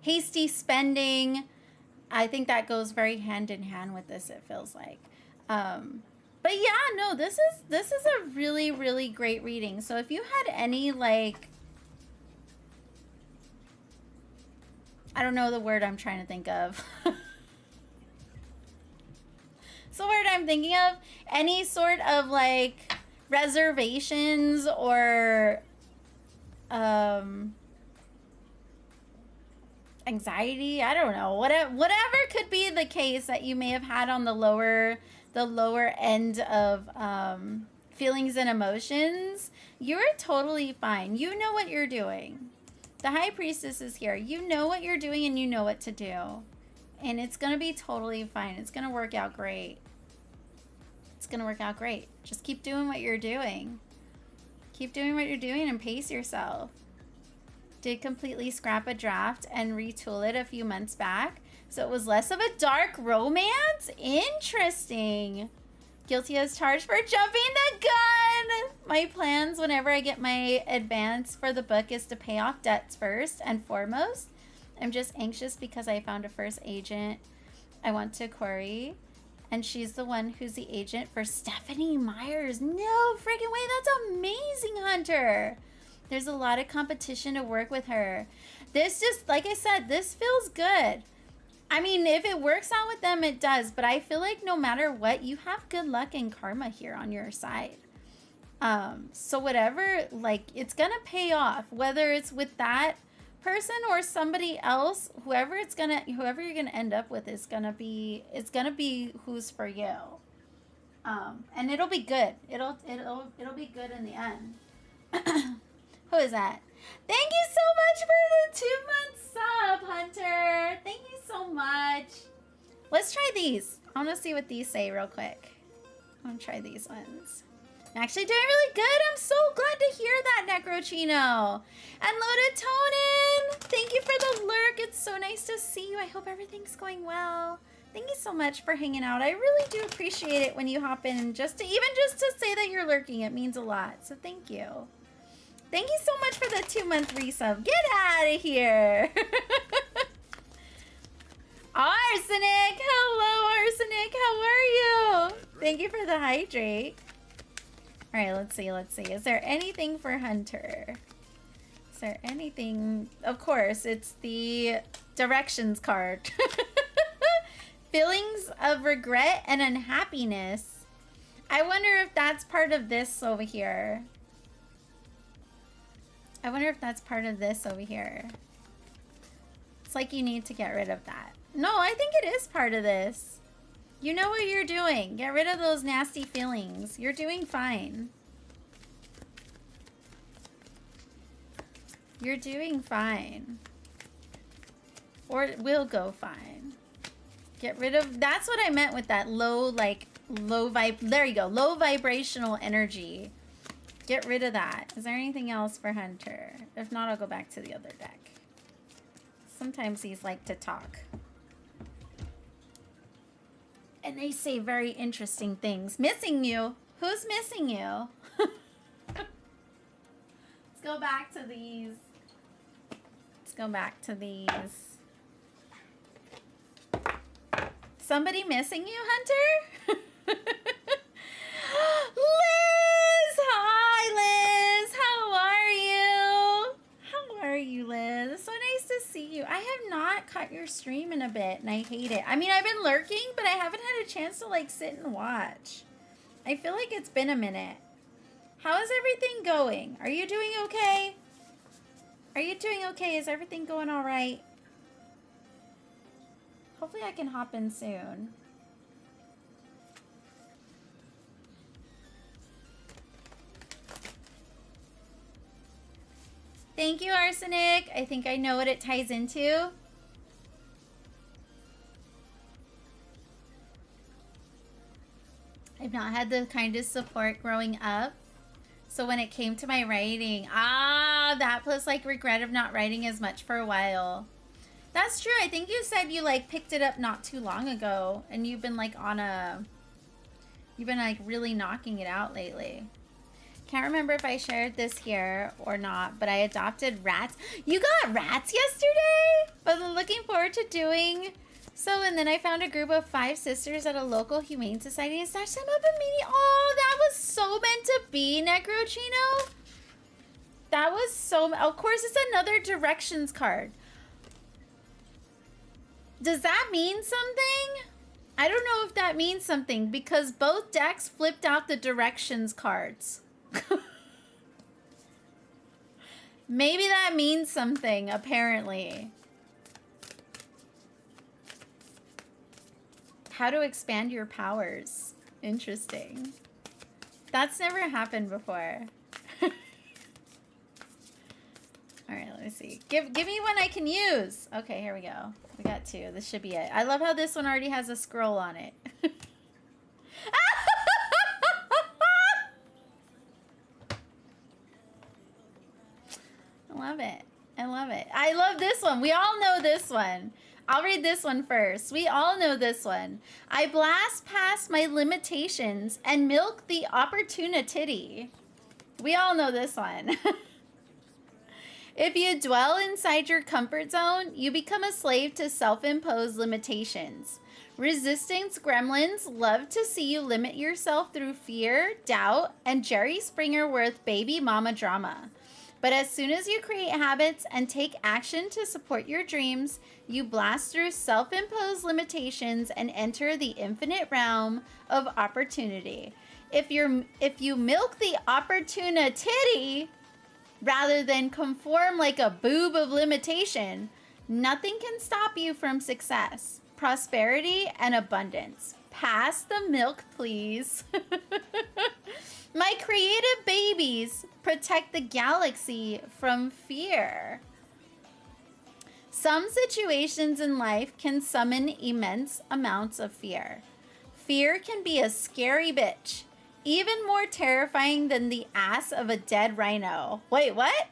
Speaker 1: hasty spending. I think that goes very hand in hand with this, it feels like. But yeah, no, this is a really, really great reading. So if you had any, like, I don't know the word I'm trying to think of. It's the word I'm thinking of. Any sort of like reservations or anxiety, I don't know, whatever could be the case that you may have had on the lower end of feelings and emotions, you're totally fine. You know what you're doing. The High Priestess is here. You know what you're doing and you know what to do. And it's going to be totally fine. It's going to work out great. It's going to work out great. Just keep doing what you're doing. Keep doing what you're doing and pace yourself. Did completely scrap a draft and retool it a few months back. So it was less of a dark romance? Interesting. Guilty as charged for jumping the gun. My plans whenever I get my advance for the book is to pay off debts first and foremost. I'm just anxious because I found a first agent I want to query. And she's the one who's the agent for Stephanie Myers. No freaking way. That's amazing, Hunter. There's a lot of competition to work with her. This just, like I said, this feels good. I mean, if it works out with them, it does. But I feel like no matter what, you have good luck and karma here on your side. So whatever, like, it's going to pay off. Whether it's with that person or somebody else, whoever you're going to end up with is going to be, it's going to be who's for you. And it'll be good. It'll be good in the end. Who is that? Thank you so much for the 2-month sub, Hunter. Thank you so much. Let's try these. I want to see what these say real quick. I want to try these ones. I'm actually doing really good. I'm so glad to hear that, Necrochino. And Lodatonin, thank you for the lurk. It's so nice to see you. I hope everything's going well. Thank you so much for hanging out. I really do appreciate it when you hop in and just to say that you're lurking. It means a lot. So thank you. Thank you so much for the 2-month resub. Get out of here. Arsenic. Hello, Arsenic. How are you? Thank you for the hydrate. All right, let's see. Is there anything for Hunter? Is there anything? Of course, it's the directions card. Feelings of regret and unhappiness. I wonder if that's part of this over here. I wonder if that's part of this over here. It's like you need to get rid of that. No, I think it is part of this. You know what you're doing. Get rid of those nasty feelings. You're doing fine. You're doing fine. Or it will go fine. Get rid of... That's what I meant with that low, like, low vibe... There you go. Low vibrational energy. Get rid of that. Is there anything else for Hunter? If not, I'll go back to the other deck. Sometimes these like to talk. And they say very interesting things. Missing you? Who's missing you? Let's go back to these. Let's go back to these. Somebody missing you, Hunter? Liz! Hi, Liz! How are you? How are you, Liz? It's so nice to see you. I have not caught your stream in a bit, and I hate it. I mean, I've been lurking, but I haven't had a chance to, like, sit and watch. I feel like it's been a minute. How is everything going? Are you doing okay? Are you doing okay? Is everything going all right? Hopefully I can hop in soon. Thank you, Arsenic. I think I know what it ties into. I've not had the kindest support growing up. So when it came to my writing, that plus like regret of not writing as much for a while. That's true. I think you said you like picked it up not too long ago and you've been like you've been like really knocking it out lately. Can't remember if I shared this here or not, but I adopted rats. You got rats yesterday? I was looking forward to doing so, and then I found a group of 5 sisters at a local humane society and snatched them up immediately. Oh, that was so meant to be, Necrochino. That was so... Of course, it's another directions card. Does that mean something? I don't know if that means something because both decks flipped out the directions cards. Maybe that means something, apparently. How to expand your powers. Interesting. That's never happened before. Alright, let me see. Give me one I can use. Okay, here we go. We got 2. This should be it. I love how this one already has a scroll on it. I love it. I love it. I love this one. We all know this one. I'll read this one first. We all know this one. I blast past my limitations and milk the opportunity. We all know this one. If you dwell inside your comfort zone, you become a slave to self-imposed limitations. Resistance gremlins love to see you limit yourself through fear, doubt, and Jerry Springer-worth baby mama drama. But as soon as you create habits and take action to support your dreams, you blast through self-imposed limitations and enter the infinite realm of opportunity. If you milk the opportunity rather than conform like a boob of limitation, nothing can stop you from success, prosperity, and abundance. Pass the milk, please. My creative babies protect the galaxy from fear. Some situations in life can summon immense amounts of fear. Fear can be a scary bitch, even more terrifying than the ass of a dead rhino. Wait, what?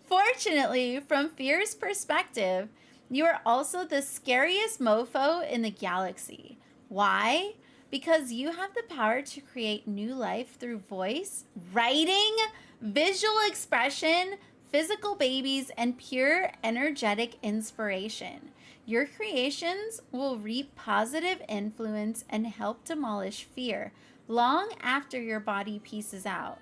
Speaker 1: Fortunately, from fear's perspective, you are also the scariest mofo in the galaxy. Why? Because you have the power to create new life through voice, writing, visual expression, physical babies, and pure energetic inspiration. Your creations will reap positive influence and help demolish fear long after your body pieces out.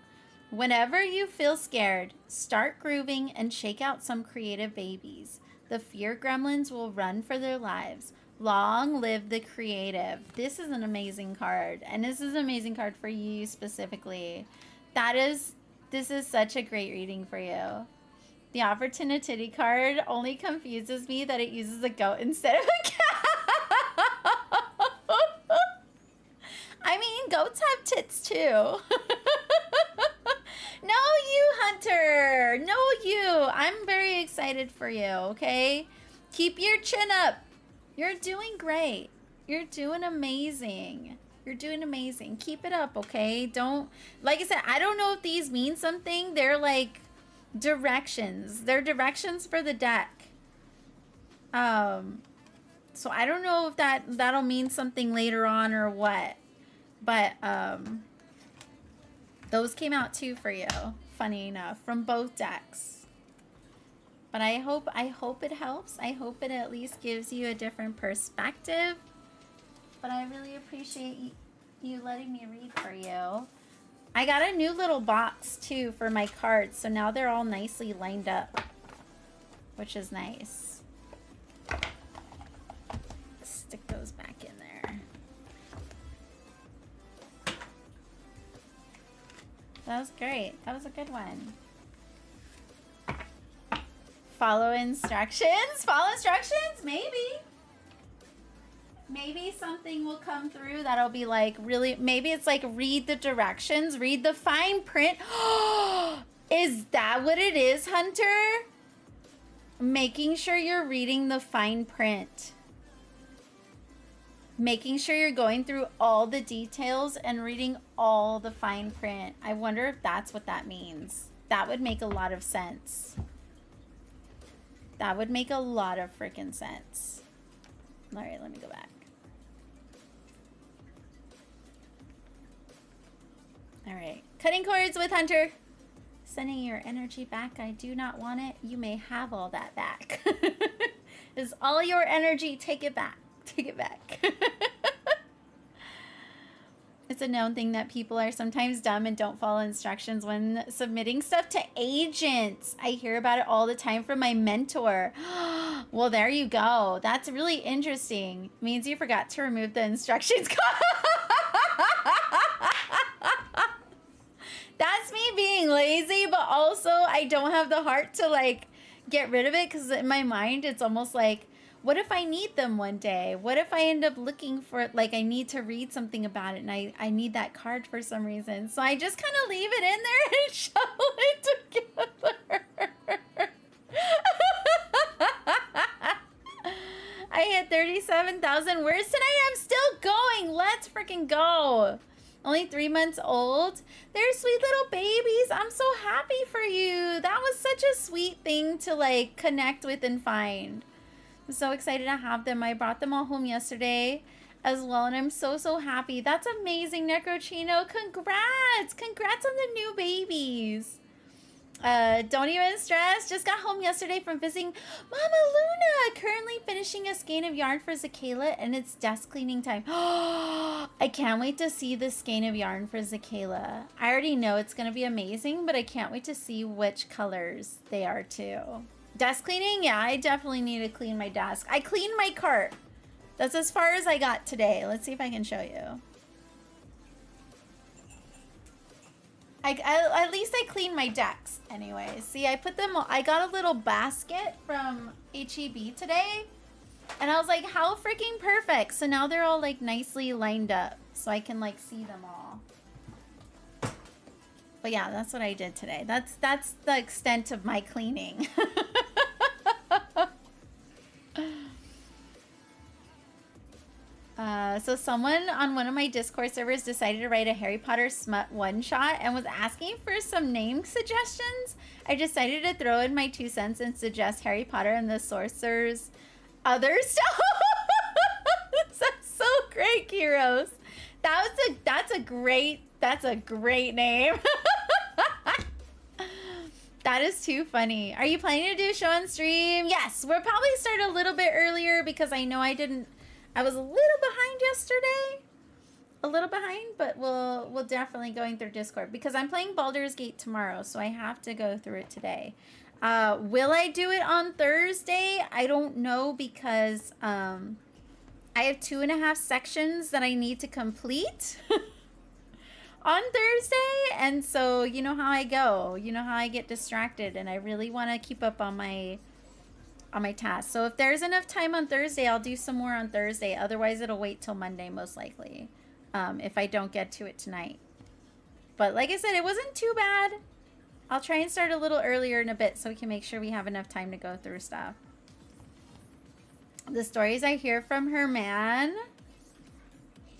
Speaker 1: Whenever you feel scared, start grooving and shake out some creative babies. The fear gremlins will run for their lives. Long live the creative. This is an amazing card. And this is an amazing card for you specifically. This is such a great reading for you. The opportunity card only confuses me that it uses a goat instead of a cat. I mean, goats have tits too. No, you, Hunter. No, you. I'm very excited for you, okay? Keep your chin up. You're doing great. You're doing amazing. You're doing amazing. Keep it up, okay? Don't, like I said, I don't know if these mean something. They're like directions. They're directions for the deck. So I don't know if that'll mean something later on or what. But those came out too for you, funny enough, from both decks. But I hope it helps. I hope it at least gives you a different perspective. But I really appreciate you letting me read for you. I got a new little box too for my cards, so now they're all nicely lined up, which is nice. Stick those back in there. That was great. That was a good one. Follow instructions? Follow instructions? Maybe. Maybe something will come through that'll be like really, maybe it's like read the directions, read the fine print. Is that what it is, Hunter? Making sure you're reading the fine print. Making sure you're going through all the details and reading all the fine print. I wonder if that's what that means. That would make a lot of sense. That would make a lot of freaking sense. All right, let me go back. All right, cutting cords with Hunter. Sending your energy back. I do not want it. You may have all that back. It's all your energy. Take it back. Take it back. It's a known thing that people are sometimes dumb and don't follow instructions when submitting stuff to agents. I hear about it all the time from my mentor. Well, there you go. That's really interesting. Means you forgot to remove the instructions. That's me being lazy, but also I don't have the heart to like get rid of it, because in my mind it's almost like, what if I need them one day? What if I end up looking for, like, I need to read something about it and I need that card for some reason. So I just kind of leave it in there and shuffle it together. I hit 37,000 words tonight. I'm still going. Let's freaking go. Only 3 months old. They're sweet little babies. I'm so happy for you. That was such a sweet thing to like connect with and find. I'm so excited to have them. I brought them all home yesterday as well, and I'm so happy. That's amazing, Necrochino. Congrats! Congrats on the new babies. Don't even stress. Just got home yesterday from visiting Mama Luna. Currently finishing a skein of yarn for Zakayla, and it's desk cleaning time. I can't wait to see the skein of yarn for Zakayla. I already know it's going to be amazing, but I can't wait to see which colors they are too. Desk cleaning? Yeah, I definitely need to clean my desk. I cleaned my cart. That's as far as I got today. Let's see if I can show you. At least I cleaned my decks anyway. See, I put them, I got a little basket from HEB today. And I was like, how freaking perfect. So now they're all like nicely lined up so I can like see them all. But yeah, that's what I did today. That's the extent of my cleaning. So someone on one of my Discord servers decided to write a Harry Potter smut one-shot and was asking for some name suggestions. I decided to throw in my 2 cents and suggest Harry Potter and the Sorcerer's other stuff. That's so great, Kiros. That's a great name. That is too funny. Are you planning to do a show on stream? Yes, we'll probably start a little bit earlier because I know I was a little behind yesterday. A little behind, but we'll definitely going through Discord because I'm playing Baldur's Gate tomorrow, so I have to go through it today. Will I do it on Thursday? I don't know because I have 2.5 sections that I need to complete on Thursday. And so you know how I go. You know how I get distracted, and I really want to keep up on my tasks. So if there's enough time on Thursday, I'll do some more on Thursday. Otherwise, it'll wait till Monday, most likely, if I don't get to it tonight. But like I said, it wasn't too bad. I'll try and start a little earlier in a bit so we can make sure we have enough time to go through stuff. The stories I hear from her man,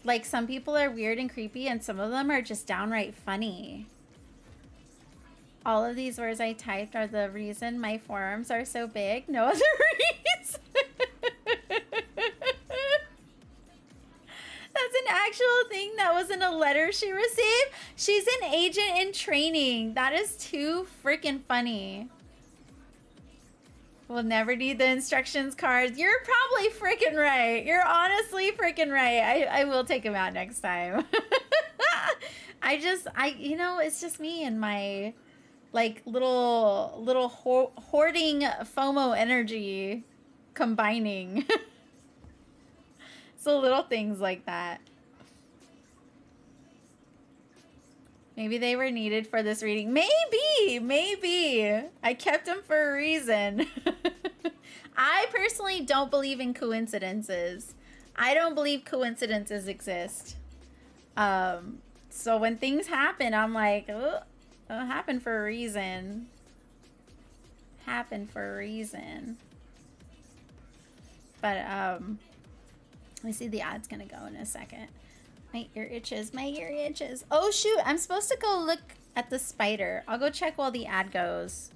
Speaker 1: like, some people are weird and creepy, and some of them are just downright funny. All of these words I typed are the reason my forearms are so big. No other reason. That's an actual thing. That wasn't a letter she received. She's an agent in training. That is too freaking funny. We'll never need the instructions cards. You're probably freaking right. You're honestly freaking right. I will take them out next time. You know, it's just me and my, like, little hoarding FOMO energy combining. So little things like that. Maybe they were needed for this reading. Maybe. I kept them for a reason. I personally don't believe in coincidences. I don't believe coincidences exist. So when things happen, I'm like, oh, it'll happen for a reason. Happen for a reason. But, let me see, the ad's gonna go in a second. My ear itches. My ear itches. Oh, shoot. I'm supposed to go look at the spider. I'll go check while the ad goes.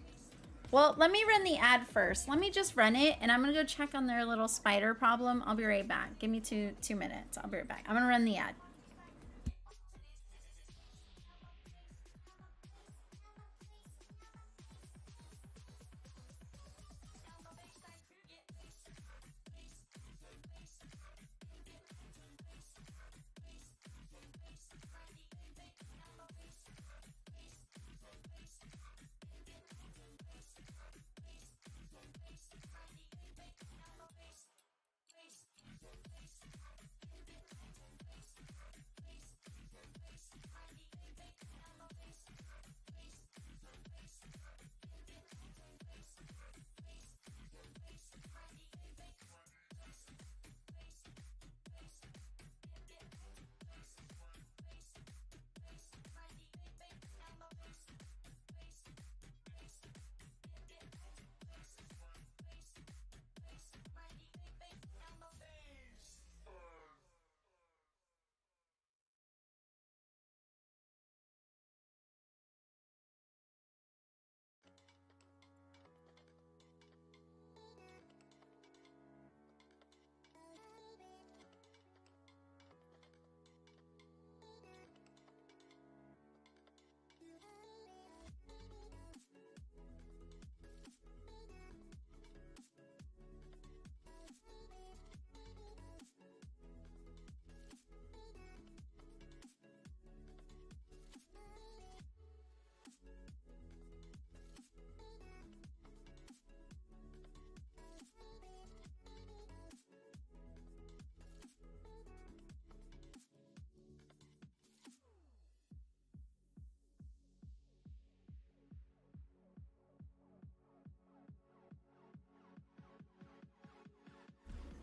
Speaker 1: Well, let me run the ad first. Let me just run it, and I'm going to go check on their little spider problem. I'll be right back. Give me two minutes. I'll be right back. I'm going to run the ad.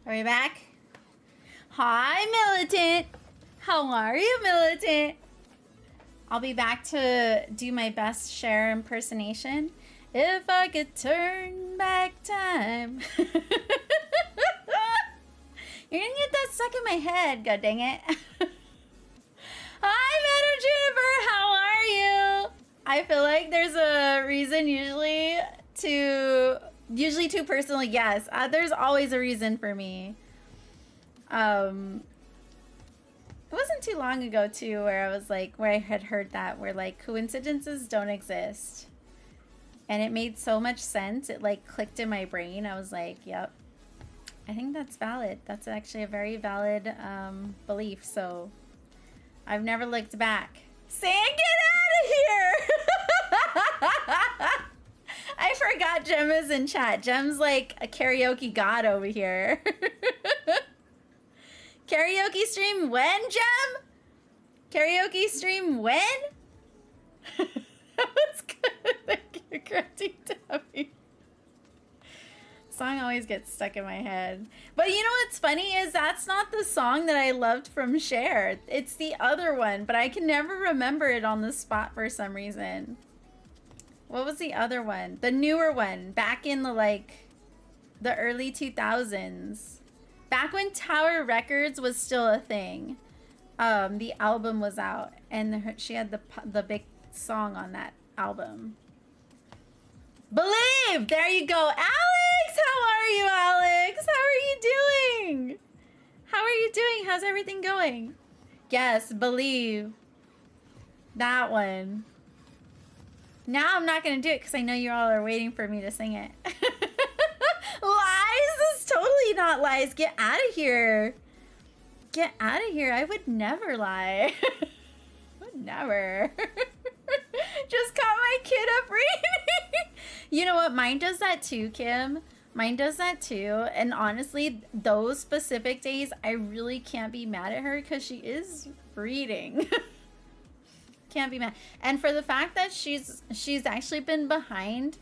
Speaker 1: Are we back? Hi, Militant. How are you, Militant? I'll be back to do my best Cher impersonation. If I could turn back time. You're gonna get that stuck in my head, god dang it. Hi, Madam Juniper, how are you? I feel like there's a reason usually too personally, yes. There's always a reason for me. It wasn't too long ago too where I was like, where I had heard that, where like coincidences don't exist. And it made so much sense. It like clicked in my brain. I was like, yep, I think that's valid. That's actually a very valid belief. So I've never looked back. Sam, get out of here! I forgot Gem is in chat. Gem's like a karaoke god over here. Karaoke stream when, Gem? Karaoke stream when? That was good. Thank you, Grunty Tabby. Song always gets stuck in my head. But you know what's funny is that's not the song that I loved from Cher. It's the other one, but I can never remember it on the spot for some reason. What was the other one? The newer one, back in the early 2000s. Back when Tower Records was still a thing. The album was out, and she had the big song on that album. Believe! There you go. Alex! How are you, Alex? How are you doing? How are you doing? How's everything going? Yes, Believe. That one. Now I'm not going to do it because I know you all are waiting for me to sing it. Lies? This is totally not lies. Get out of here. Get out of here. I would never lie. Would never. Just caught my kid up reading. You know what? Mine does that too, Kim. Mine does that too. And honestly, those specific days, I really can't be mad at her because she is reading. Can't be mad. And for the fact that she's actually been behind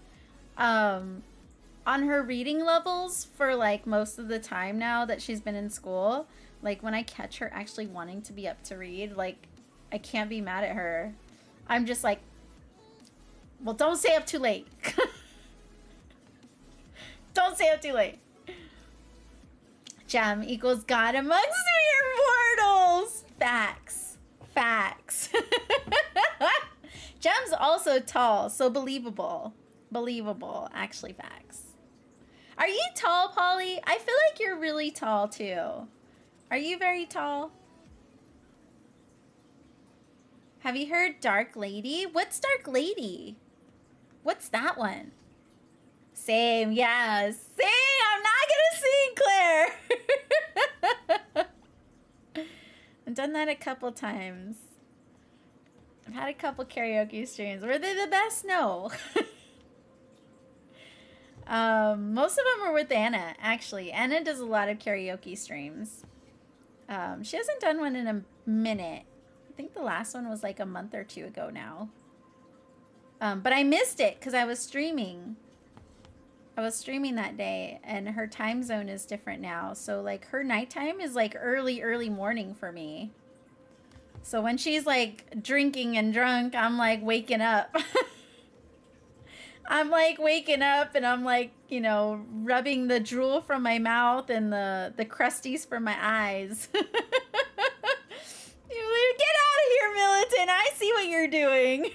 Speaker 1: on her reading levels for like most of the time now that she's been in school. Like when I catch her actually wanting to be up to read, like I can't be mad at her. I'm just like, well, don't stay up too late. Don't stay up too late. Gem equals God amongst mere mortals. Facts. Facts. Gem's also tall, so believable. Believable. Actually, facts. Are you tall, Polly? I feel like you're really tall, too. Are you very tall? Have you heard Dark Lady? What's Dark Lady? What's that one? Same, yeah. Sing! I'm not gonna sing, Claire! I've done that a couple times. I've had a couple karaoke streams. Were they the best? No. Most of them are with Anna, actually. Anna does a lot of karaoke streams. She hasn't done one in a minute. I think the last one was like a month or two ago now. But I missed it because I was streaming. I was streaming that day, and her time zone is different now. So, like, her nighttime is, like, early morning for me. So when she's, like, drinking and drunk, I'm, like, waking up. I'm, like, waking up, and I'm, like, you know, rubbing the drool from my mouth and the crusties from my eyes. Get out of here, Militant. I see what you're doing.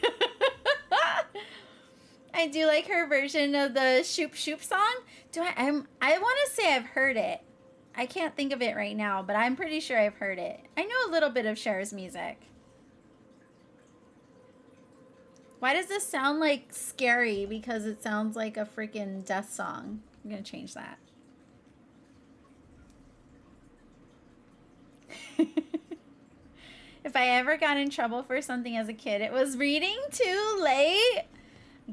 Speaker 1: I do like her version of the Shoop Shoop song. I want to say I've heard it. I can't think of it right now, but I'm pretty sure I've heard it. I know a little bit of Cher's music. Why does this sound like scary? Because it sounds like a freaking death song. I'm going to change that. If I ever got in trouble for something as a kid, it was reading too late.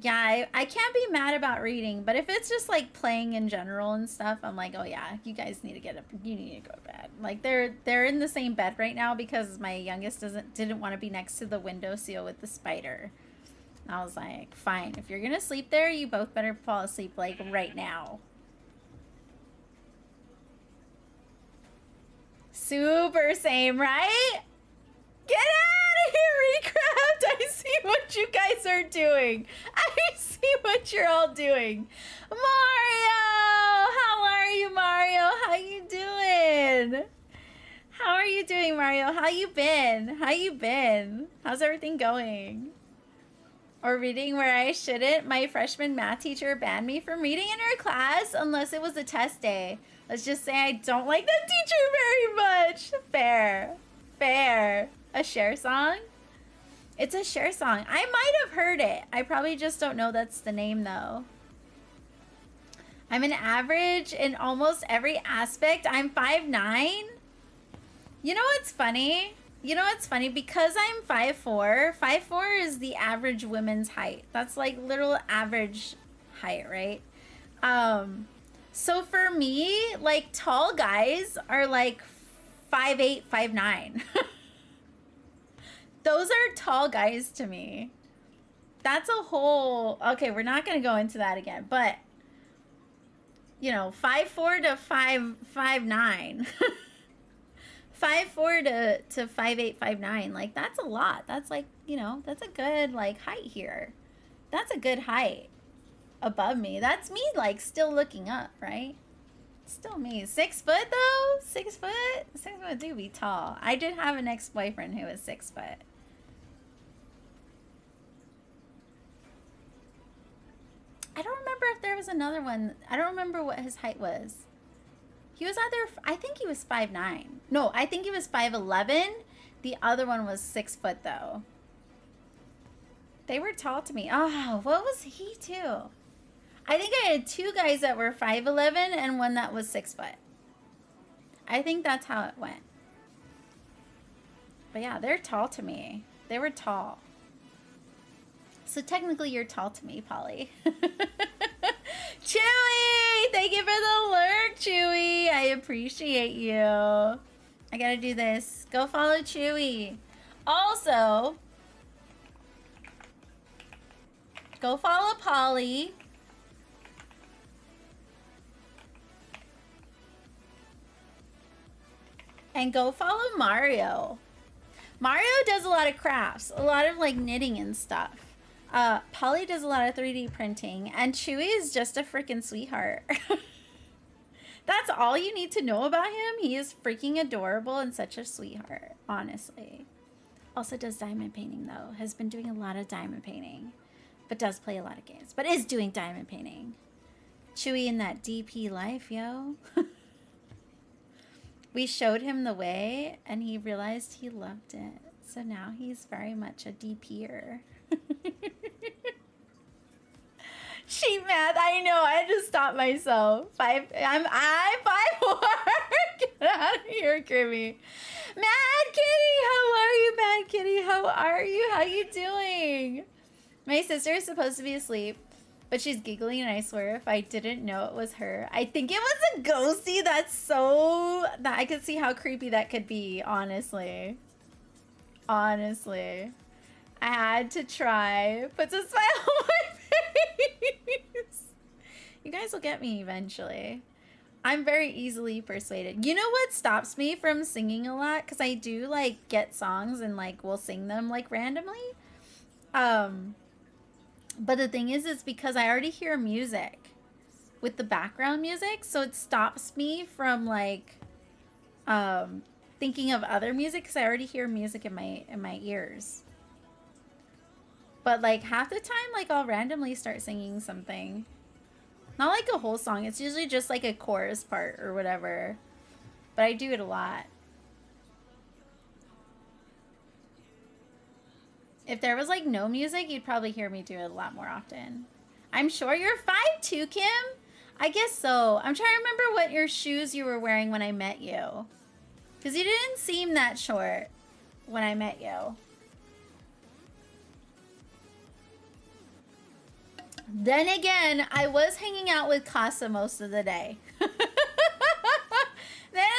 Speaker 1: Yeah, I can't be mad about reading, but if it's just like playing in general and stuff, I'm like, oh yeah, you guys need to get up. You need to go to bed. Like they're in the same bed right now because my youngest didn't want to be next to the windowsill with the spider. I was like, fine, if you're gonna sleep there, you both better fall asleep like right now. Super same, right? Get out of here, Recraft! I see what you guys are doing. I see what you're all doing. Mario! How are you, Mario? How you doing? How are you doing, Mario? How you been? How you been? How's everything going? Or reading where I shouldn't. My freshman math teacher banned me from reading in her class unless it was a test day. Let's just say I don't like that teacher very much. Fair. Fair. A Cher song? It's a Cher song. I might have heard it. I probably just don't know that's the name, though. I'm an average in almost every aspect. I'm 5'9". You know what's funny? You know what's funny? Because I'm 5'4", 5'4" is the average women's height. That's like literal average height, right? So for me, like tall guys are like 5'8", 5'9". Those are tall guys to me. That's a whole... Okay, we're not going to go into that again. But, you know, 5'4" to 5'9". 5'4" to 5'8", 5'9". Like, that's a lot. That's like, you know, that's a good, like, height here. That's a good height above me. That's me, like, still looking up, right? Still me. 6 foot, though? 6 foot? 6 foot do be tall. I did have an ex-boyfriend who was 6 foot. I don't remember if there was another one. I don't remember what his height was. He was either, I think he was 5'9". No, I think he was 5'11". The other one was 6 foot, though. They were tall to me. Oh, what was he, too? I think I had 2 guys that were 5'11" and one that was 6 foot. I think that's how it went. But yeah, they're tall to me. They were tall. So technically you're tall to me, Polly. Chewy! Thank you for the lurk, Chewy. I appreciate you. I gotta do this. Go follow Chewy. Also, go follow Polly. And go follow Mario. Mario does a lot of crafts, a lot of like knitting and stuff. Polly does a lot of 3D printing, and Chewy is just a freaking sweetheart. That's all you need to know about him. He is freaking adorable and such a sweetheart, honestly. Also does diamond painting, though. Has been doing a lot of diamond painting, but does play a lot of games, but is doing diamond painting. Chewy in that DP life, yo. We showed him the way, and he realized he loved it. So now he's very much a DPer. Sheet math, I know. I just stopped myself. I'm 5'4". Get out of here, Grimmy. Mad Kitty, how are you, Mad Kitty? How are you? How you doing? My sister is supposed to be asleep, but she's giggling, and I swear if I didn't know it was her, I think it was a ghosty. That's so... that I could see how creepy that could be, honestly. Honestly. I had to try. Puts a smile on my face. You guys will get me eventually. I'm very easily persuaded. You know what stops me from singing a lot? Because I do, like, get songs and, like, will sing them, like, randomly. But the thing is, it's because I already hear music with the background music. So it stops me from, like, thinking of other music because I already hear music in my ears. But, like, half the time, like, I'll randomly start singing something. Not, like, a whole song. It's usually just, like, a chorus part or whatever. But I do it a lot. If there was, like, no music, you'd probably hear me do it a lot more often. I'm sure you're 5'2", Kim? I guess so. I'm trying to remember what your shoes you were wearing when I met you. Because you didn't seem that short when I met you. Then again, I was hanging out with Casa most of the day. Then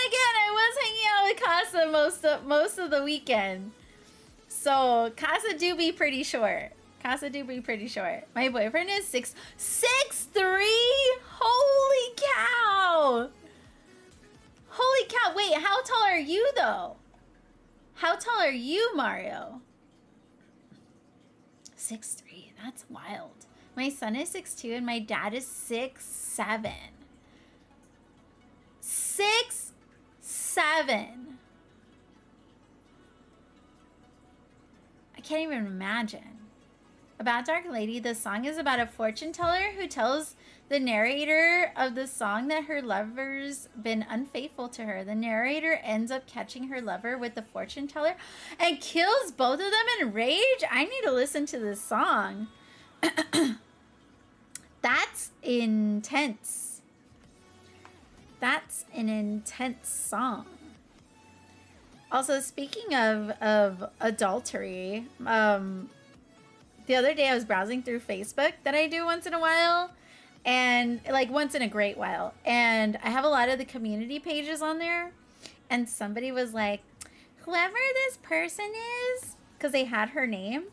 Speaker 1: again, I was hanging out with Casa most of the weekend. So Casa do be pretty short. Casa do be pretty short. My boyfriend is 6'3". Holy cow! Holy cow! Wait, how tall are you though? How tall are you, Mario? 6'3". That's wild. My son is 6'2" and my dad is 6'7". 6'7". I can't even imagine. About Dark Lady, the song is about a fortune teller who tells the narrator of the song that her lover's been unfaithful to her. The narrator ends up catching her lover with the fortune teller and kills both of them in rage. I need to listen to this song. That's intense. That's an intense song. Also, speaking of adultery, the other day I was browsing through Facebook that I do once in a while, and like once in a great while, and I have a lot of the community pages on there, and somebody was like, whoever this person is, because they had her name,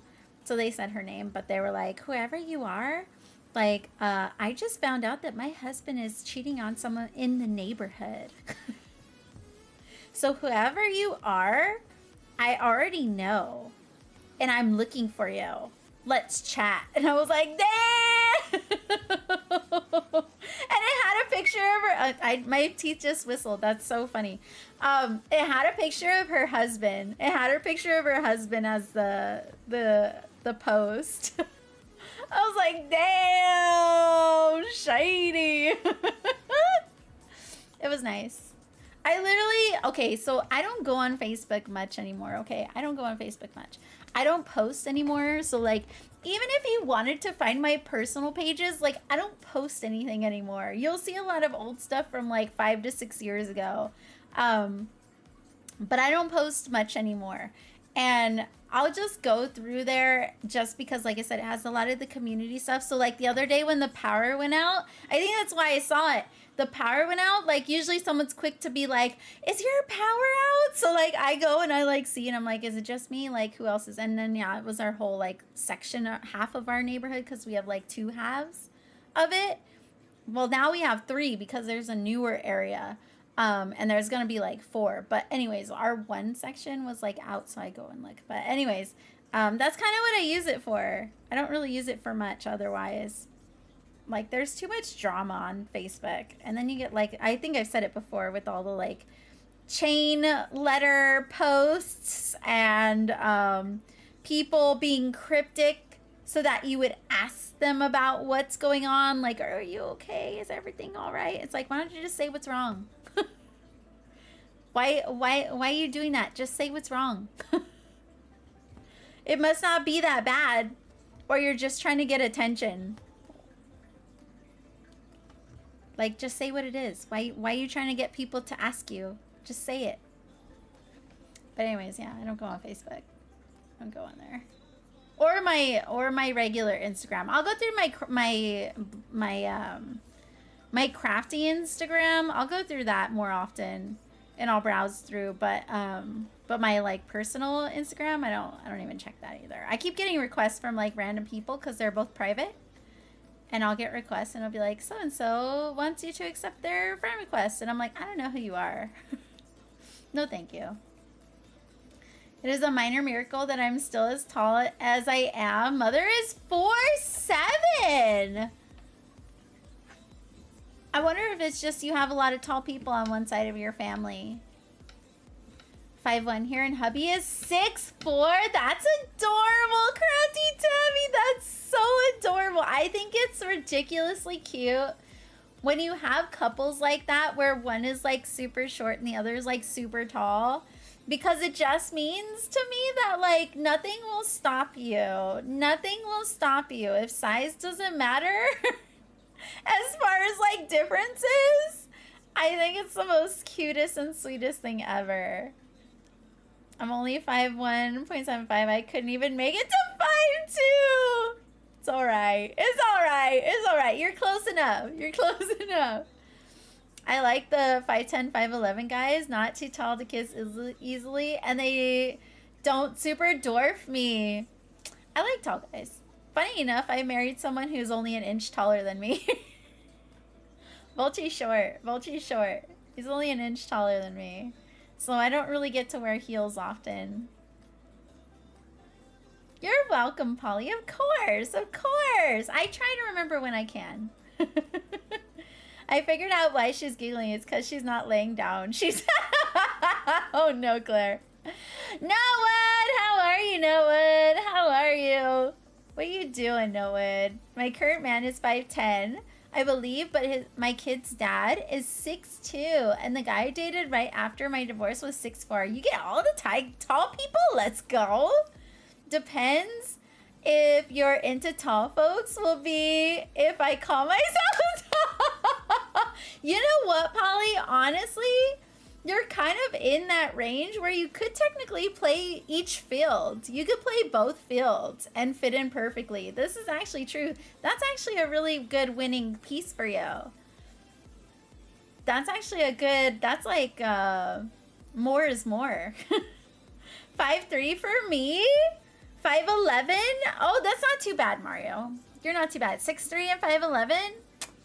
Speaker 1: so they said her name, but they were like, whoever you are, like, I just found out that my husband is cheating on someone in the neighborhood. So whoever you are, I already know, and I'm looking for you. Let's chat. And I was like, damn! And it had a picture of her. My teeth just whistled. That's so funny. It had a picture of her husband. It had her picture of her husband as the post. I was like, damn, shady. It was nice. I literally, okay, so I don't go on Facebook much anymore, okay? I don't go on Facebook much. I don't post anymore, so like, even if you wanted to find my personal pages, like, I don't post anything anymore. You'll see a lot of old stuff from like 5 to 6 years ago. But I don't post much anymore. And I'll just go through there just because, like I said, it has a lot of the community stuff. So like the other day when the power went out, I think that's why I saw it. The power went out, like usually someone's quick to be like, is your power out? So like I go and I like see and I'm like, is it just me? Like who else is? And then yeah, it was our whole like section, half of our neighborhood, because we have like 2 halves of it. Well, now we have 3 because there's a newer area. And there's gonna be like 4, but anyways, our one section was like out, so I go and look. But anyways, that's kind of what I use it for. I don't really use it for much otherwise. Like there's too much drama on Facebook, and then you get like, I think I've said it before, with all the like chain letter posts and people being cryptic so that you would ask them about what's going on, like, are you okay, is everything all right? It's like, why don't you just say what's wrong? Why are you doing that? Just say what's wrong. It must not be that bad, or you're just trying to get attention. Like, just say what it is. Why are you trying to get people to ask you? Just say it. But anyways, yeah, I don't go on Facebook. I don't go on there. Or my regular Instagram. I'll go through my crafty Instagram. I'll go through that more often, and I'll browse through. But my like personal Instagram, I don't even check that either. I keep getting requests from like random people because they're both private, and I'll get requests and I'll be like, so and so wants you to accept their friend request, and I'm like, I don't know who you are. No, thank you. It is a minor miracle that I'm still as tall as I am. Mother is 4'7". I wonder if it's just you have a lot of tall people on one side of your family. 5'1" here, and hubby is 6'4". That's adorable, Crafty Tabby. That's so adorable. I think it's ridiculously cute when you have couples like that where one is like super short and the other is like super tall. Because it just means to me that, like, nothing will stop you. Nothing will stop you. If size doesn't matter, as far as, like, differences, I think it's the most cutest and sweetest thing ever. I'm only 5'1.75". I couldn't even make it to 5'2". It's alright. It's alright. It's alright. You're close enough. You're close enough. I like the 5'10", 5'11" guys, not too tall to kiss easily, and they don't super dwarf me. I like tall guys. Funny enough, I married someone who's only an inch taller than me. Volchie's short. Volchie's short. He's only an inch taller than me. So I don't really get to wear heels often. You're welcome, Polly. Of course. Of course. I try to remember when I can. I figured out why she's giggling. It's because she's not laying down. She's... Oh, no, Claire. Nowood! How are you, Nowood? How are you? What are you doing, Nowood? My current man is 5'10", I believe, but my kid's dad is 6'2", and the guy I dated right after my divorce was 6'4". You get all the tall people? Let's go. Depends. If you're into tall folks, will be if I call myself tall. You know what, Polly? Honestly, you're kind of in that range where you could technically play each field. You could play both fields and fit in perfectly. This is actually true. That's actually a really good winning piece for you. That's actually a good, that's like More is more. 5'3" for me? 5'11"? Oh, that's not too bad, Mario. You're not too bad. 6'3" and 5'11"?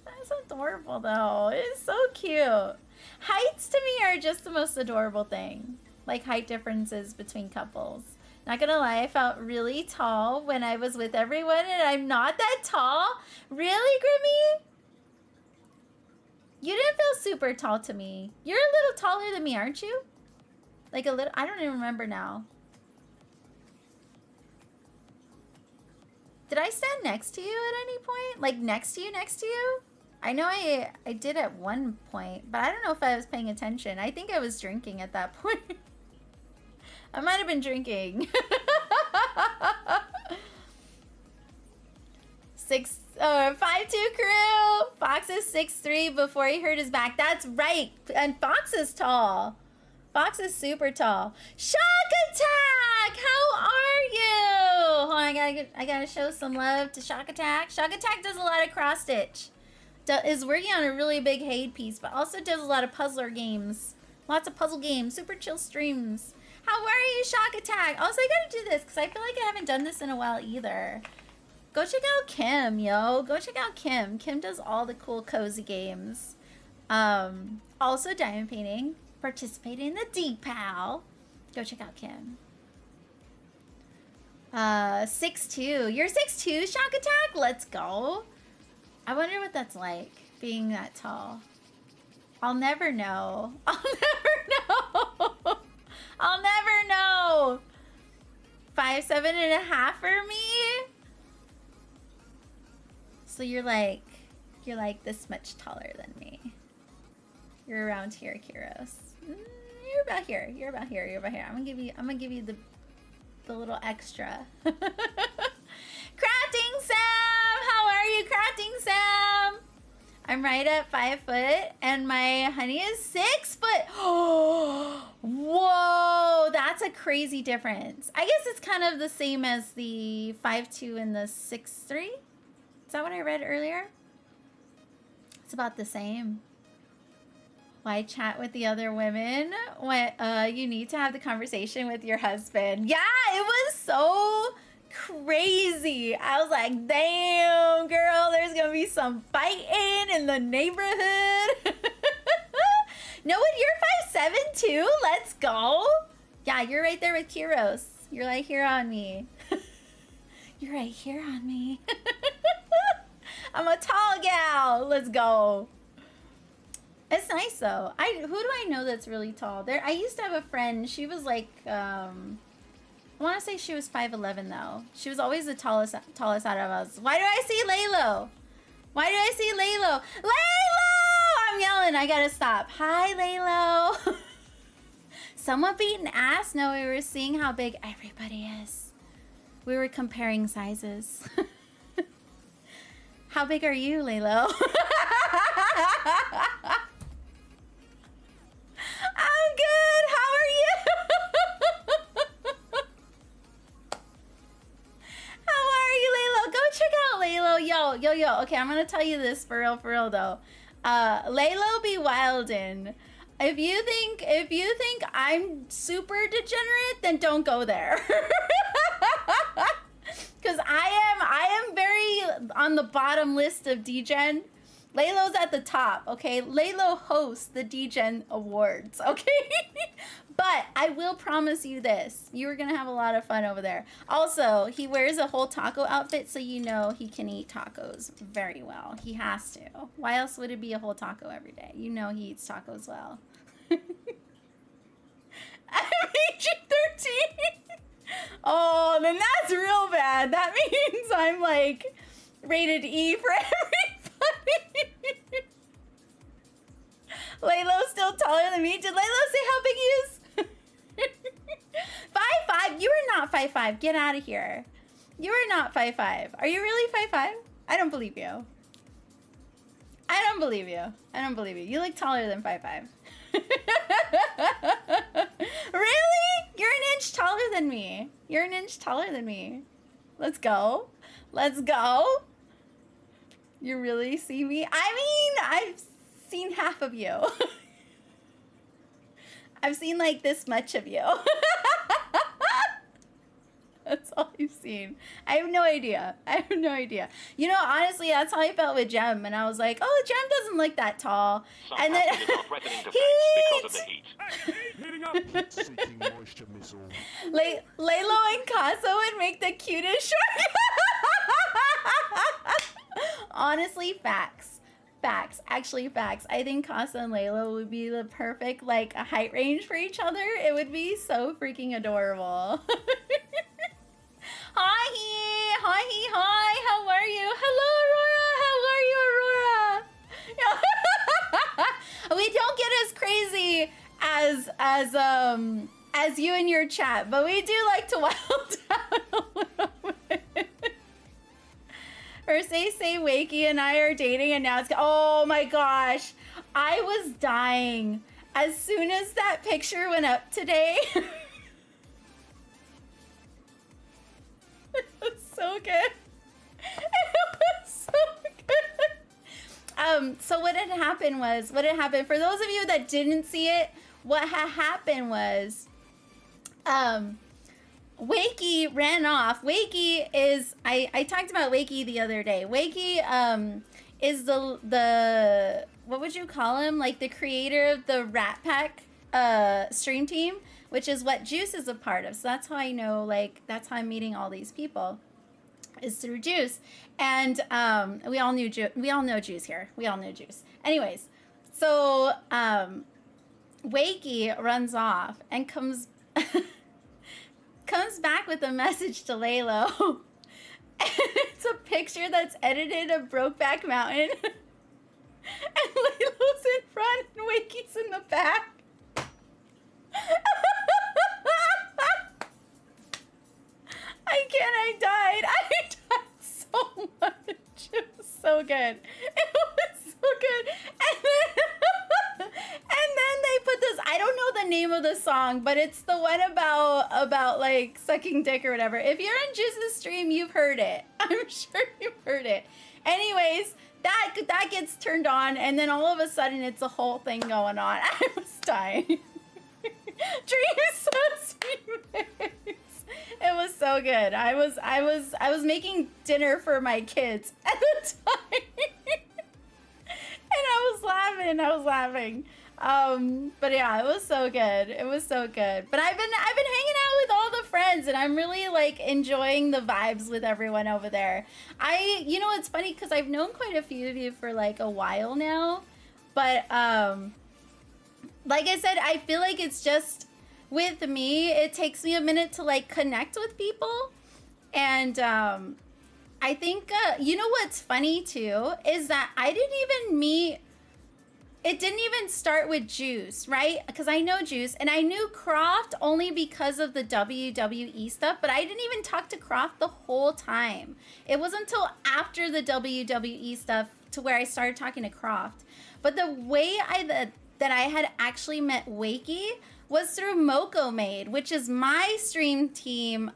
Speaker 1: That's adorable, though. It's so cute. Heights to me are just the most adorable thing. Like height differences between couples. Not gonna lie, I felt really tall when I was with everyone, and I'm not that tall. Really, Grimmy? You didn't feel super tall to me. You're a little taller than me, aren't you? Like a little, I don't even remember now. Did I stand next to you at any point? Like next to you? I know I did at one point, but I don't know if I was paying attention. I think I was drinking at that point. I might have been drinking. 5'2" crew. Fox is 6'3" before he hurt his back. That's right. And Fox is tall. Fox is super tall. Shock Attack! How are you? Hold on, I gotta show some love to Shock Attack. Shock Attack does a lot of cross stitch. Is working on a really big Hade piece, but also does a lot of puzzler games. Lots of puzzle games. Super chill streams. How are you, Shock Attack? Also, I gotta do this because I feel like I haven't done this in a while either. Go check out Kim, yo. Go check out Kim. Kim does all the cool cozy games. Also diamond painting. Participating in the dpal. Go check out Kim. 6'2". You're 6'2", Shock Attack? Let's go. I wonder what that's like, being that tall. I'll never know. I'll never know. I'll never know. 5'7.5" for me? So you're like this much taller than me. You're around here, Kiros. You're about here. You're about here. You're about here. I'm gonna give you the little extra. Crafting Sam! How are you, Crafting Sam? I'm right at 5 foot, and my honey is 6 foot. Whoa, that's a crazy difference. I guess it's kind of the same as the 5'2" and the 6'3". Is that what I read earlier? It's about the same. Why chat with the other women when you need to have the conversation with your husband? Yeah, it was so crazy. I was like, damn, girl, there's gonna be some fighting in the neighborhood. No, what, you're 5'7" too? Let's go. Yeah, you're right there with Kiros. You're right here on me. You're right here on me. I'm a tall gal. Let's go. It's nice though. Who do I know that's really tall? I used to have a friend. She was like, I want to say she was 5'11" though. She was always the tallest out of us. Why do I see Laylo? Why do I see Laylo? Laylo! I'm yelling. I gotta stop. Hi, Laylo. Someone beating ass? No, we were seeing how big everybody is. We were comparing sizes. How big are you, Laylo? I'm good. How are you? How are you, Laylo? Go check out Laylo. Yo. Okay, I'm gonna tell you this for real though. Laylo be wildin'. If you think I'm super degenerate, then don't go there. Cause I am very on the bottom list of degen. Laylo's at the top, okay? Laylo hosts the degen awards, okay? But I will promise you this. You're gonna have a lot of fun over there. Also, he wears a whole taco outfit, so you know he can eat tacos very well. He has to. Why else would it be a whole taco every day? You know he eats tacos well. I'm PG-13. Oh, then that's real bad. That means I'm like rated E for everybody. Laylo's still taller than me. Did Laylo say how big he is? 5'5"? You are not 5'5". Get out of here. You are not 5'5". Are you really 5'5"? I don't believe you. I don't believe you. I don't believe you. You look taller than 5'5". Really? You're an inch taller than me. You're an inch taller than me. Let's go. Let's go. You really see me? I mean, I've seen half of you. I've seen like this much of you. That's all you've seen. I have no idea. I have no idea. You know, honestly, that's how I felt with Jem. And I was like, oh, Jem doesn't look that tall.
Speaker 4: Some
Speaker 1: And then
Speaker 4: passengers are threatening to faint because of the heat.
Speaker 5: Seeking moisture missile.
Speaker 1: Lalo and Caso would make the cutest short. Honestly, facts. Facts. Actually, facts. I think Casa and Layla would be the perfect, like, height range for each other. It would be so freaking adorable. Hi. How are you? Hello, Aurora. How are you, Aurora? We don't get as crazy as you in your chat, but we do like to wild out a little bit. Or say Wakey and I are dating, and now it's oh my gosh, I was dying as soon as that picture went up today. It was so good. It was so good. So what had happened for those of you that didn't see it, what had happened was Wakey ran off. Wakey is I talked about Wakey the other day. Wakey is the what would you call him? Like the creator of the Rat Pack stream team, which is what Juice is a part of. So that's how I know, like, that's how I'm meeting all these people, is through Juice. And we all know Juice here. We all know Juice. Anyways, so Wakey runs off and comes back with a message to Lalo. And it's a picture that's edited of Brokeback Mountain. And Lalo's in front and Wakey's in the back. I died. I died so much. It was so good. It was so good. And then they put this, I don't know the name of the song, but it's the one about like sucking dick or whatever. If you're in Juice's stream, you've heard it. I'm sure you've heard it. Anyways, that gets turned on, and then all of a sudden it's a whole thing going on. I was dying. Dream so sweet. It was so good. I was making dinner for my kids at the time. And I was laughing. But yeah, it was so good. It was so good. But I've been hanging out with all the friends, and I'm really like enjoying the vibes with everyone over there. You know, it's funny because I've known quite a few of you for like a while now, but like I said, I feel like it's just with me, it takes me a minute to like connect with people. And I think you know what's funny too is that it didn't even start with Juice, right? Because I know Juice, and I knew Croft only because of the WWE stuff, but I didn't even talk to Croft the whole time. It wasn't until after the WWE stuff to where I started talking to Croft. But the way that I had actually met Wakey was through Moko Made, which is my stream team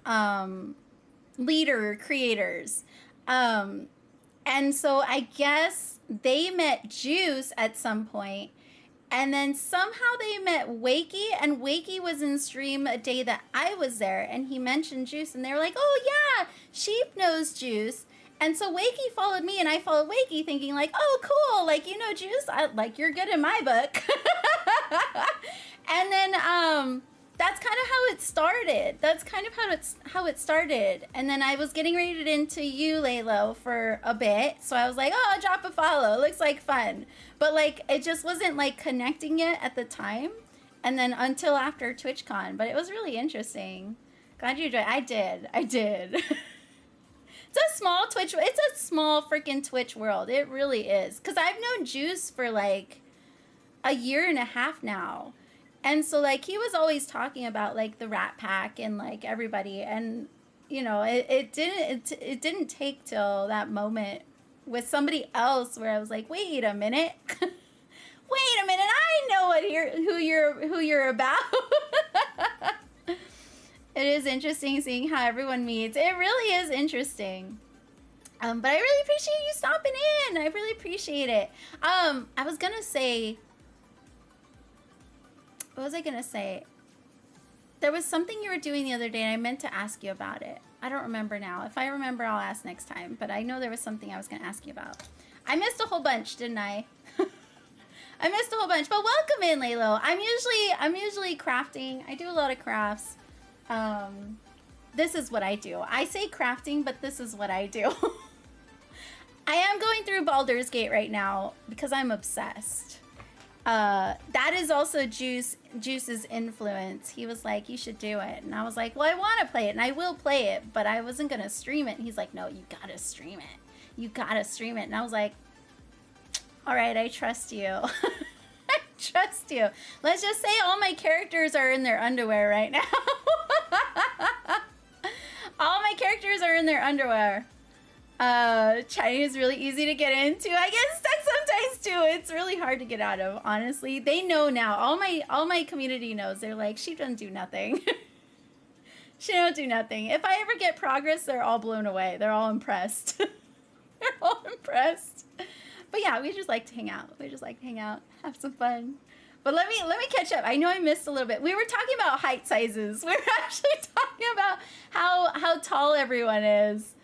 Speaker 1: creators. And so I guess they met Juice at some point, and then somehow they met Wakey, and Wakey was in stream a day that I was there, and he mentioned Juice, and they were like, oh yeah, Sheep knows Juice. And so Wakey followed me, and I followed Wakey, thinking like, oh cool, like, you know Juice, like you're good in my book. And then that's kind of how it started. That's kind of how it started. And then I was getting ready to get into you, Lalo, for a bit. So I was like, oh, I'll drop a follow. It looks like fun. But like, it just wasn't like connecting yet at the time. And then until after TwitchCon. But it was really interesting. Glad you enjoyed. I did. It's a small Twitch. It's a small freaking Twitch world. It really is. Because I've known Juice for like a year and a half now. And so, like, he was always talking about, like, the Rat Pack and, like, everybody. And, you know, it didn't take till that moment with somebody else where I was like, wait a minute. Wait a minute. I know who you're about. It is interesting seeing how everyone meets. It really is interesting. But I really appreciate you stopping in. I really appreciate it. I was going to say... was I gonna say? There was something you were doing the other day and I meant to ask you about it. I don't remember now. If I remember, I'll ask next time. But I know there was something I was gonna ask you about. I missed a whole bunch, didn't I? I missed a whole bunch. But welcome in, Laylo. I'm usually crafting. I do a lot of crafts. This is what I do. I say crafting, but this is what I do. I am going through Baldur's Gate right now because I'm obsessed. That is also Juice's influence. He was like, you should do it. And I was like, well, I want to play it and I will play it, but I wasn't going to stream it. And he's like, no, you got to stream it. You got to stream it. And I was like, all right, I trust you. I trust you. Let's just say all my characters are in their underwear right now. All my characters are in their underwear. Chinese is really easy to get into. I get stuck sometimes too. It's really hard to get out of, honestly. They know now. All my community knows. They're like, she doesn't do nothing. She don't do nothing. If I ever get progress, they're all blown away. They're all impressed. They're all impressed. But yeah, we just like to hang out. We just like to hang out, have some fun. But let me catch up. I know I missed a little bit. We were talking about height sizes. We were actually talking about how tall everyone is.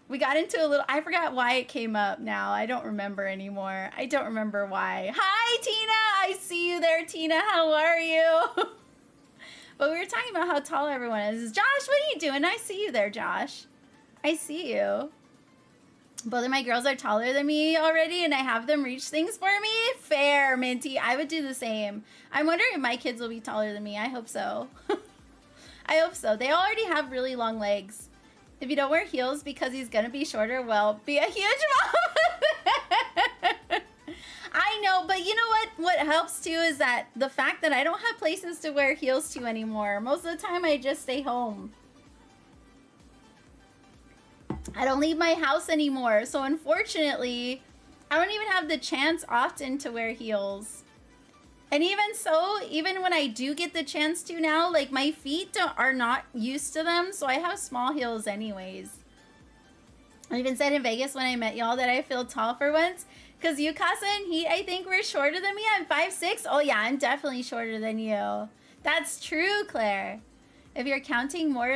Speaker 1: We got into a little, I forgot why it came up now. I don't remember anymore. I don't remember why. Hi, Tina. I see you there, Tina. How are you? But we were talking about how tall everyone is. Josh, what are you doing? I see you there, Josh. I see you. Both of my girls are taller than me already, and I have them reach things for me. Fair, Minty. I would do the same. I'm wondering if my kids will be taller than me. I hope so. I hope so. They already have really long legs. If you don't wear heels because he's going to be shorter, well, be a huge mom. I know, but you know what? What helps too is that the fact that I don't have places to wear heels to anymore. Most of the time, I just stay home. I don't leave my house anymore. So unfortunately, I don't even have the chance often to wear heels. And even so, even when I do get the chance to now, like my feet are not used to them. So I have small heels anyways. I even said in Vegas when I met y'all that I feel tall for once. Because you, Casa and Heat, I think we're shorter than me. I'm 5'6". Oh yeah, I'm definitely shorter than you. That's true, Claire. If you're counting more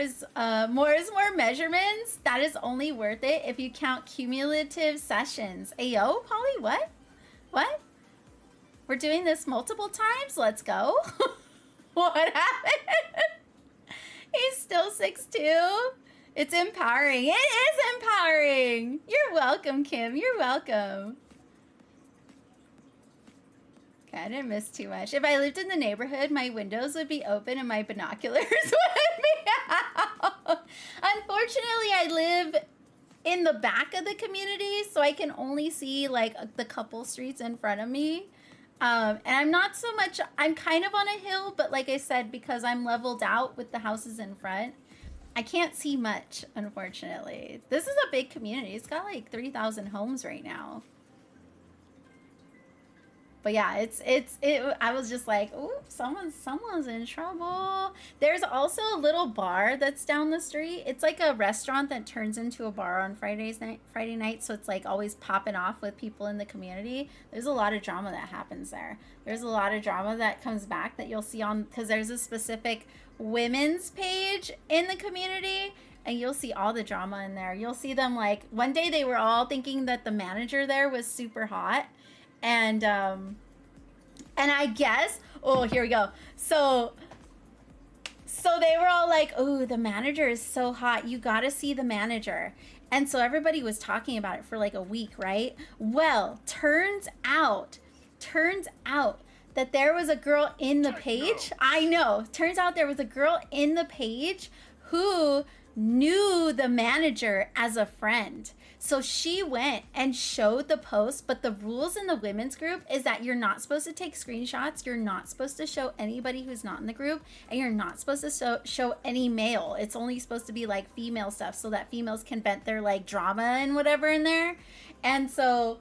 Speaker 1: measurements, that is only worth it if you count cumulative sessions. Ayo, Polly, what? What? We're doing this multiple times? Let's go. What happened? He's still 6'2". It's empowering. It is empowering. You're welcome, Kim. You're welcome. Okay, I didn't miss too much. If I lived in the neighborhood, my windows would be open and my binoculars would be out. Unfortunately, I live in the back of the community, so I can only see like the couple streets in front of me. And I'm not so much, I'm kind of on a hill, but like I said, because I'm leveled out with the houses in front, I can't see much, unfortunately. This is a big community. It's got like 3,000 homes right now. But yeah, I was just like, ooh, someone's in trouble. There's also a little bar that's down the street. It's like a restaurant that turns into a bar on Friday night, so it's like always popping off with people in the community. There's a lot of drama that happens there. There's a lot of drama that comes back that you'll see on, because there's a specific women's page in the community, and you'll see all the drama in there. You'll see them like, one day they were all thinking that the manager there was super hot. And I guess, oh, here we go. So they were all like, oh, the manager is so hot. You got to see the manager. And so everybody was talking about it for like a week, right? Well, turns out that there was a girl in the page. I know. Turns out there was a girl in the page who knew the manager as a friend. So she went and showed the post, but the rules in the women's group is that you're not supposed to take screenshots, you're not supposed to show anybody who's not in the group, and you're not supposed to show any male. It's only supposed to be like female stuff so that females can vent their like drama and whatever in there. And so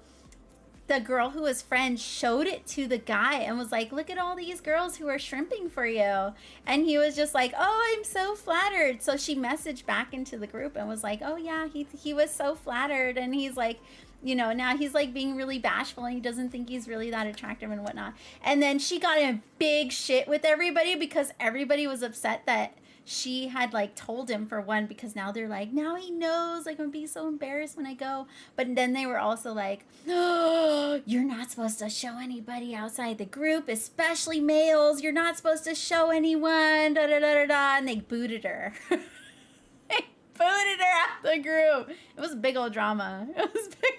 Speaker 1: the girl who was friend showed it to the guy and was like, look at all these girls who are shrimping for you. And he was just like, oh, I'm so flattered. So she messaged back into the group and was like, oh yeah, he was so flattered. And he's like, You know, now he's like being really bashful and he doesn't think he's really that attractive and whatnot. And then she got in big shit with everybody because everybody was upset that she had like told him, for one, because now they're like, now he knows, like, I'm gonna be so embarrassed when I go. But then they were also like, oh, you're not supposed to show anybody outside the group, especially males. You're not supposed to show anyone, da da da da da. And they booted her. They booted her out the group. It was a big old drama. It was big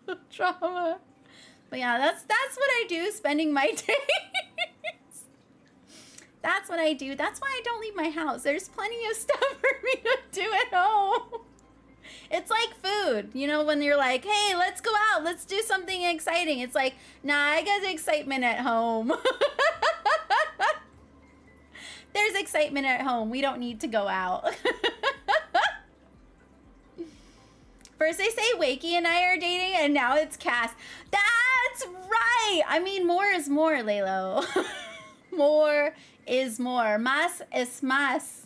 Speaker 1: old drama. But yeah, that's what I do, spending my days. That's what I do. That's why I don't leave my house. There's plenty of stuff for me to do at home. It's like food. You know, when you're like, hey, let's go out. Let's do something exciting. It's like, nah, I got excitement at home. There's excitement at home. We don't need to go out. First they say Wakey and I are dating, and now it's Cass. That's right. I mean, more is more, Lalo. More is more. Más es más.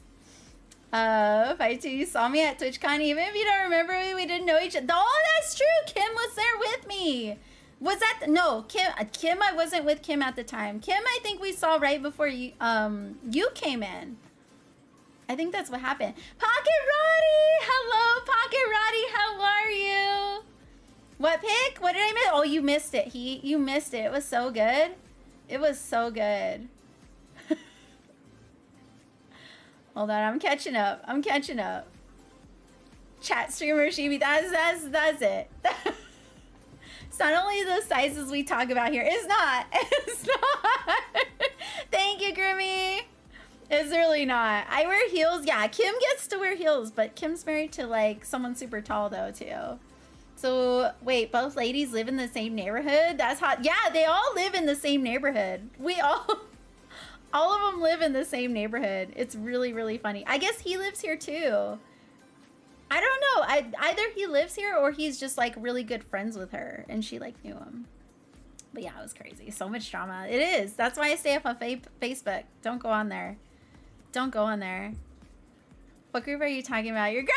Speaker 1: Fight 2, you saw me at TwitchCon. Even if you don't remember me, we didn't know each other. Oh, that's true. Kim was there with me. Was that no Kim? I wasn't with Kim at the time. Kim, I think we saw right before you you came in. I think that's what happened. Pocket Roddy, hello, Pocket Roddy. How are you? What pick? What did I miss? Oh, you missed it. You missed it. It was so good. It was so good. Hold on, I'm catching up. I'm catching up. Chat streamer Shibi, that's it. It's not only the sizes we talk about here. It's not. It's not. Thank you, Grimmy. It's really not. I wear heels. Yeah, Kim gets to wear heels, but Kim's married to like someone super tall though too. So wait, both ladies live in the same neighborhood? That's hot. Yeah, they all live in the same neighborhood. We all of them live in the same neighborhood. It's really, really funny. I guess he lives here too. I don't know. Either he lives here or he's just like really good friends with her and she like knew him. But yeah, it was crazy. So much drama. It is. That's why I stay up on Facebook. Don't go on there. Don't go on there. What group are you talking about? Your girl.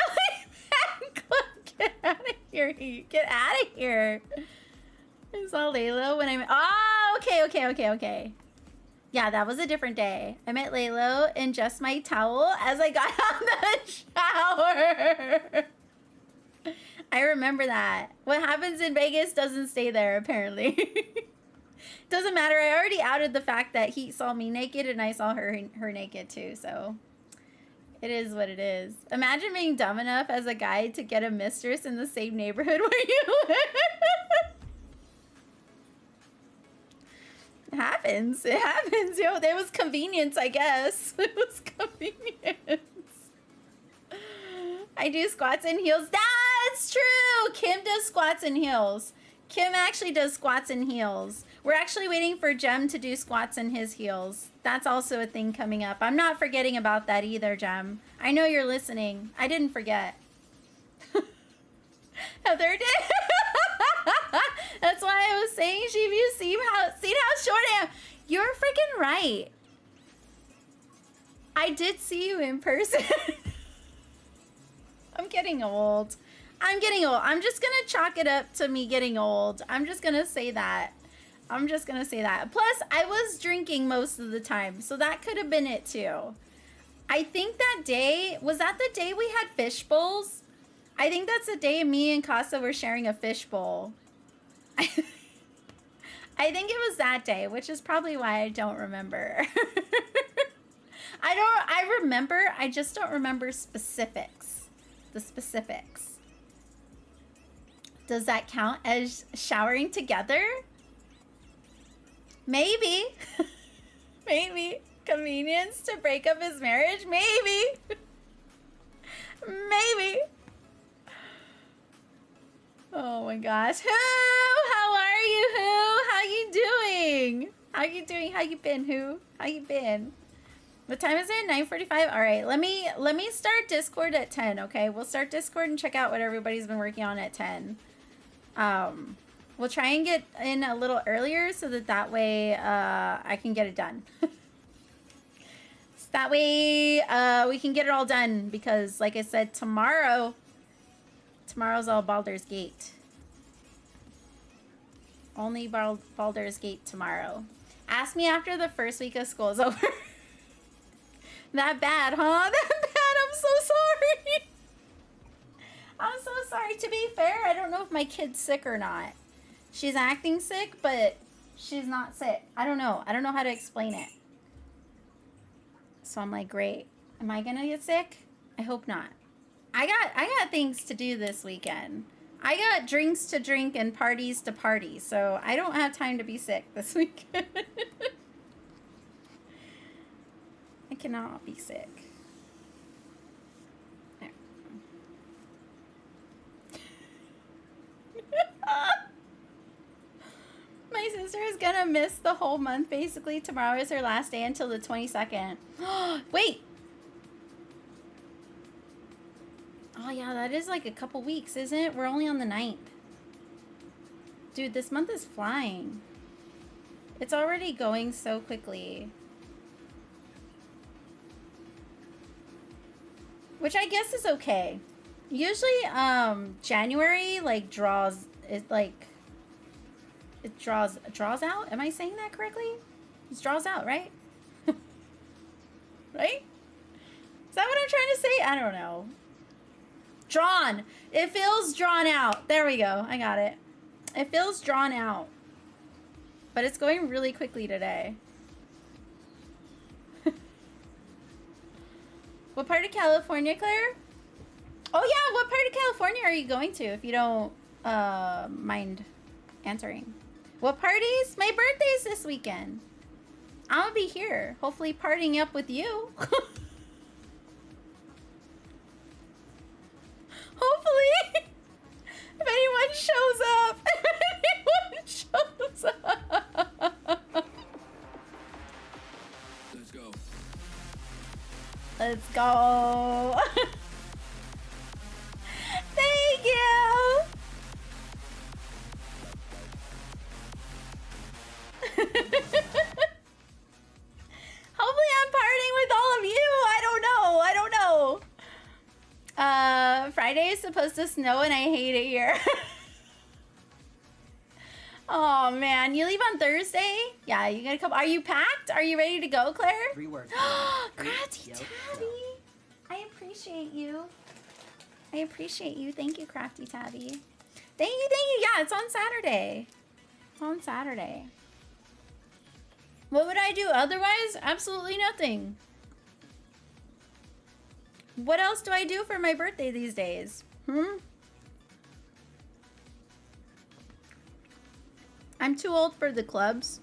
Speaker 1: Get out of here. Get out of here. I saw Laylo when I met. Oh, okay. Yeah, that was a different day. I met Laylo in just my towel as I got out of the shower. I remember that. What happens in Vegas doesn't stay there, apparently. Doesn't matter. I already outed the fact that he saw me naked and I saw her naked too, so it is what it is. Imagine being dumb enough as a guy to get a mistress in the same neighborhood where you live. It happens. It happens. Yo, there was convenience, I guess. It was convenience. I do squats and heels. That's true. Kim does squats and heels. Kim actually does squats and heels. We're actually waiting for Jem to do squats in his heels. That's also a thing coming up. I'm not forgetting about that either, Jem. I know you're listening. I didn't forget. Heather did. That's why I was saying, Sheep, you see how short I am. You're freaking right. I did see you in person. I'm getting old. I'm getting old. I'm just gonna chalk it up to me getting old. I'm just gonna say that. Plus, I was drinking most of the time, so that could have been it too. I think that day, was that the day we had fish bowls? I think that's the day me and Casa were sharing a fish bowl. I think it was that day, which is probably why I don't remember. I remember, I just don't remember specifics. The specifics. Does that count as showering together? Maybe. Maybe. Convenience to break up his marriage? Maybe. Maybe. Oh my gosh. Who? How are you, Who? How you doing? How you doing? How you been, Who? How you been? What time is it? 9:45? All right, let me start Discord at 10, okay? We'll start Discord and check out what everybody's been working on at 10. We'll try and get in a little earlier so that way I can get it done. So that way we can get it all done because, like I said, tomorrow's all Baldur's Gate. Only Baldur's Gate tomorrow. Ask me after the first week of school is over. That bad, huh? That bad. I'm so sorry. I'm so sorry. To be fair, I don't know if my kid's sick or not. She's acting sick, but she's not sick. I don't know. I don't know how to explain it. So I'm like, great. Am I gonna get sick? I hope not. I got things to do this weekend. I got drinks to drink and parties to party, so I don't have time to be sick this weekend. I cannot be sick. There. My sister is gonna miss the whole month, basically. Tomorrow is her last day until the 22nd. Wait! Oh yeah, that is like a couple weeks, isn't it? We're only on the 9th. Dude, this month is flying. It's already going so quickly. Which I guess is okay. Usually, January, like, draws out? Am I saying that correctly? It draws out, right? Right? Is that what I'm trying to say? I don't know. Drawn. It feels drawn out. There we go. I got it. It feels drawn out. But it's going really quickly today. What part of California, Claire? Oh yeah, what part of California are you going to if you don't mind answering? What parties? My birthday's this weekend. I'm gonna be here, hopefully partying up with you. Hopefully. If anyone shows up. If anyone shows up.
Speaker 5: Let's go.
Speaker 1: Let's go. Thank you. Hopefully I'm partying with all of you. I don't know. I don't know. Friday is supposed to snow and I hate it here. Oh man, you leave on Thursday? Yeah, you gonna come? Are you packed? Are you ready to go, Claire?
Speaker 3: 3 words.
Speaker 1: Crafty Tabby. I appreciate you. I appreciate you. Thank you, Crafty Tabby. Thank you, thank you. Yeah, it's on Saturday. It's on Saturday. What would I do otherwise? Absolutely nothing. What else do I do for my birthday these days? I'm too old for the clubs.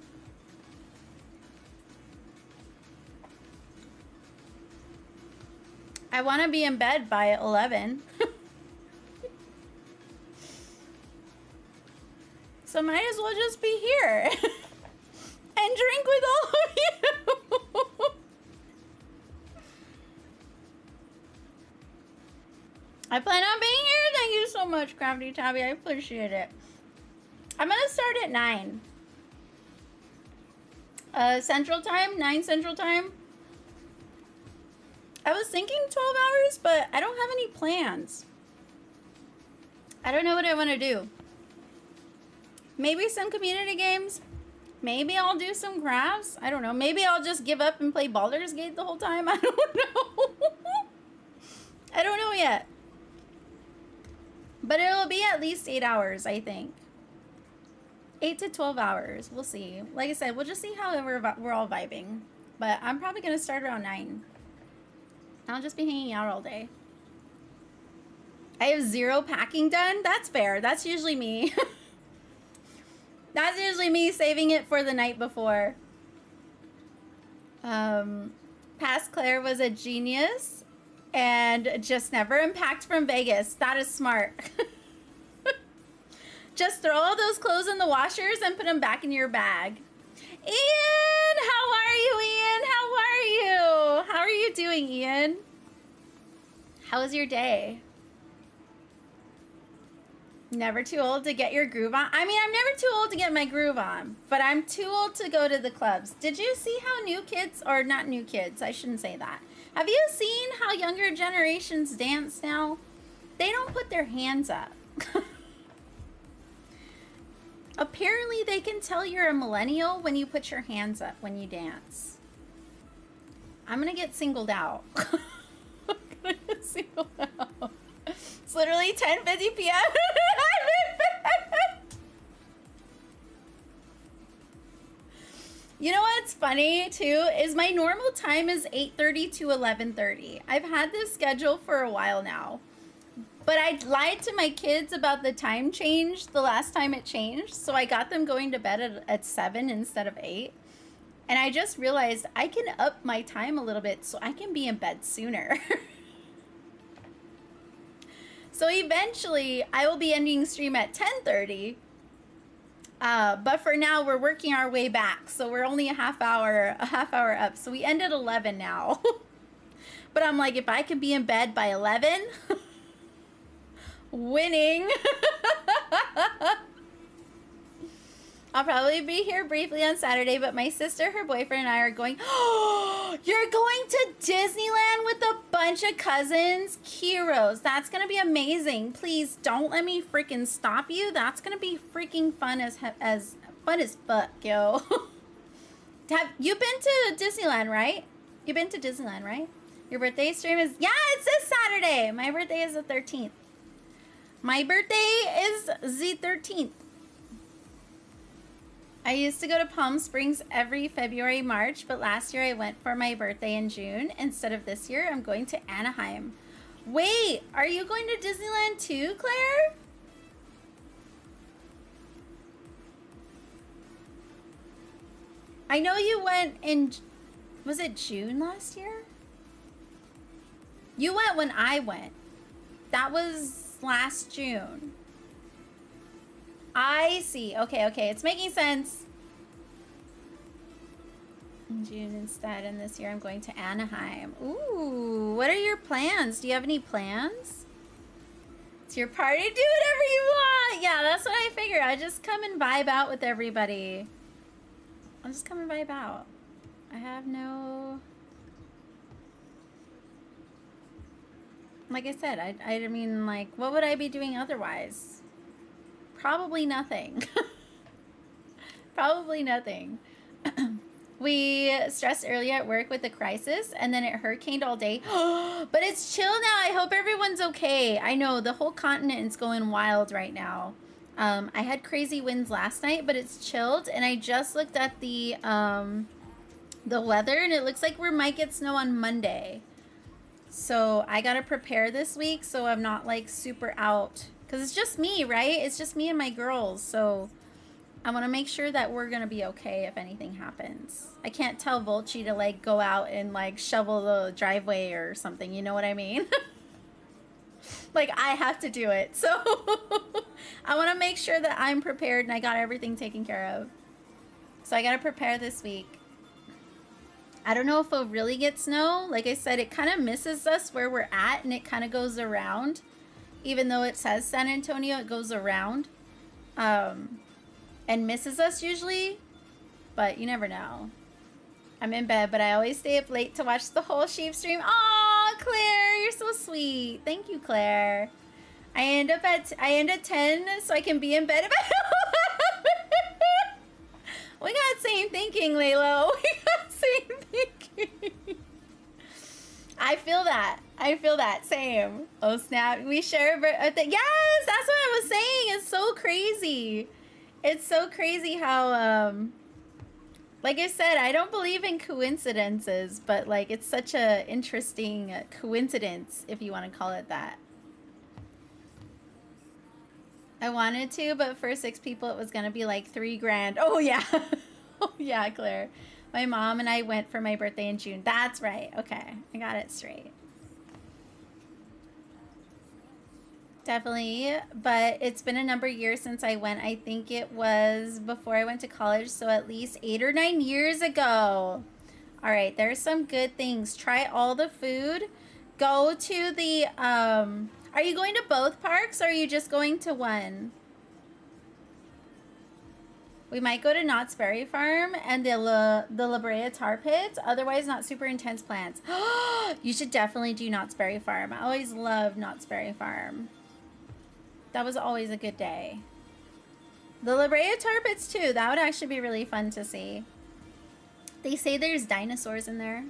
Speaker 1: I want to be in bed by 11. So might as well just be here and drink with all of you. I plan on being here. Thank you so much, Crafty Tabby. I appreciate it. I'm gonna start at 9. Central Time, 9 Central Time. I was thinking 12 hours, but I don't have any plans. I don't know what I want to do. Maybe some community games. Maybe I'll do some crafts. I don't know. Maybe I'll just give up and play Baldur's Gate the whole time. I don't know. I don't know yet. But it'll be at least 8 hours, I think. 8 to 12 hours. We'll see. Like I said, we'll just see how we're all vibing. But I'm probably going to start around 9. I'll just be hanging out all day. I have 0 packing done. That's fair. That's usually me. That's usually me saving it for the night before. Past Claire was a genius and just never unpacked from Vegas. That is smart. Just throw all those clothes in the washers and put them back in your bag. Ian, how are you, Ian? How are you? How are you doing, Ian? How was your day? Never too old to get your groove on? I mean, I'm never too old to get my groove on, but I'm too old to go to the clubs. Did you see how new kids, or not new kids, I shouldn't say that. Have you seen how younger generations dance now? They don't put their hands up. Apparently they can tell you're a millennial when you put your hands up when you dance. I'm gonna get singled out. I'm gonna get singled out. It's literally 10:50 p.m. You know what's funny too is my normal time is 8:30 to 11:30. I've had this schedule for a while now. But I lied to my kids about the time change the last time it changed. So I got them going to bed at 7 instead of 8. And I just realized I can up my time a little bit so I can be in bed sooner. So eventually I will be ending stream at 10:30. But for now we're working our way back. So we're only a half hour up. So we end at 11 now. But I'm like, if I can be in bed by 11... winning. I'll probably be here briefly on Saturday, but my sister, her boyfriend, and I are going. Oh, you're going to Disneyland with a bunch of cousins? Heroes. That's going to be amazing. Please don't let me freaking stop you. That's going to be freaking fun as fun as fuck, yo. Have you been to Disneyland, right? You've been to Disneyland, right? Your birthday stream is, yeah, it's this Saturday. My birthday is the 13th. My birthday is the 13th. I used to go to Palm Springs every February, March, but last year I went for my birthday in June. Instead of this year, I'm going to Anaheim. Wait, are you going to Disneyland too, Claire? I know you went in, was it June last year? You went when I went. That was last June. I see. Okay, it's making sense. In June instead, and this year I'm going to Anaheim. Ooh, what are your plans? Do you have any plans? It's your party. Do whatever you want. Yeah, that's what I figured. I just come and vibe out with everybody. I'll just come and vibe out. I have no... Like I said, I mean, like, what would I be doing otherwise? Probably nothing. Probably nothing. We stressed earlier at work with the crisis, and then it hurricaned all day. But it's chill now. I hope everyone's okay. I know, the whole continent is going wild right now. I had crazy winds last night, but it's chilled, and I just looked at the weather, and it looks like we might get snow on Monday. So I gotta prepare this week so I'm not like super out, because it's just me, right? It's just me and my girls, so I want to make sure that we're gonna be okay if anything happens. I can't tell Volchi to like go out and like shovel the driveway or something, you know what I mean? Like I have to do it, so I want to make sure that I'm prepared and I got everything taken care of. So I gotta prepare this week. I don't know if we'll really get snow. Like I said, it kind of misses us where we're at, and it kind of goes around. Even though it says San Antonio, it goes around. And misses us usually. But you never know. I'm in bed, but I always stay up late to watch the whole sheep stream. Aw, Claire, you're so sweet. Thank you, Claire. I end at 10 so I can be in bed about We got same thinking, Laylo. We got same thinking. I feel that. Same. Oh, snap. We share a thing. Yes, that's what I was saying. It's so crazy. It's so crazy how, like I said, I don't believe in coincidences, but, like, it's such a interesting coincidence, if you want to call it that. I wanted to, but for 6 people, it was going to be like $3,000. Oh, yeah. Oh, yeah, Claire. My mom and I went for my birthday in June. That's right. Okay. I got it straight. Definitely. But it's been a number of years since I went. I think it was before I went to college. So at least 8 or 9 years ago. All right. There's some good things. Try all the food. Go to the... Are you going to both parks, or are you just going to one? We might go to Knott's Berry Farm and the La Brea Tar Pits. Otherwise, not super intense plans. You should definitely do Knott's Berry Farm. I always loved Knott's Berry Farm. That was always a good day. The La Brea tar pits too. That would actually be really fun to see. They say there's dinosaurs in there.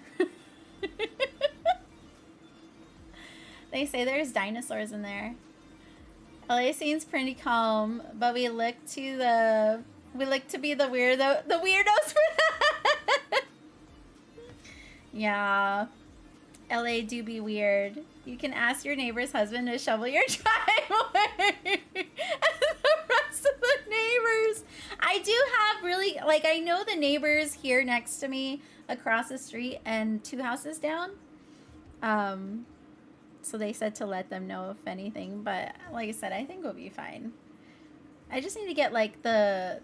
Speaker 1: They say there's dinosaurs in there. LA seems pretty calm, but we look to be the weirdos for that. Yeah. LA do be weird. You can ask your neighbor's husband to shovel your driveway. And the rest of the neighbors. I do have really, like, I know the neighbors here next to me across the street and 2 houses down. So they said to let them know if anything, but like I said, I think we'll be fine. I just need to get like the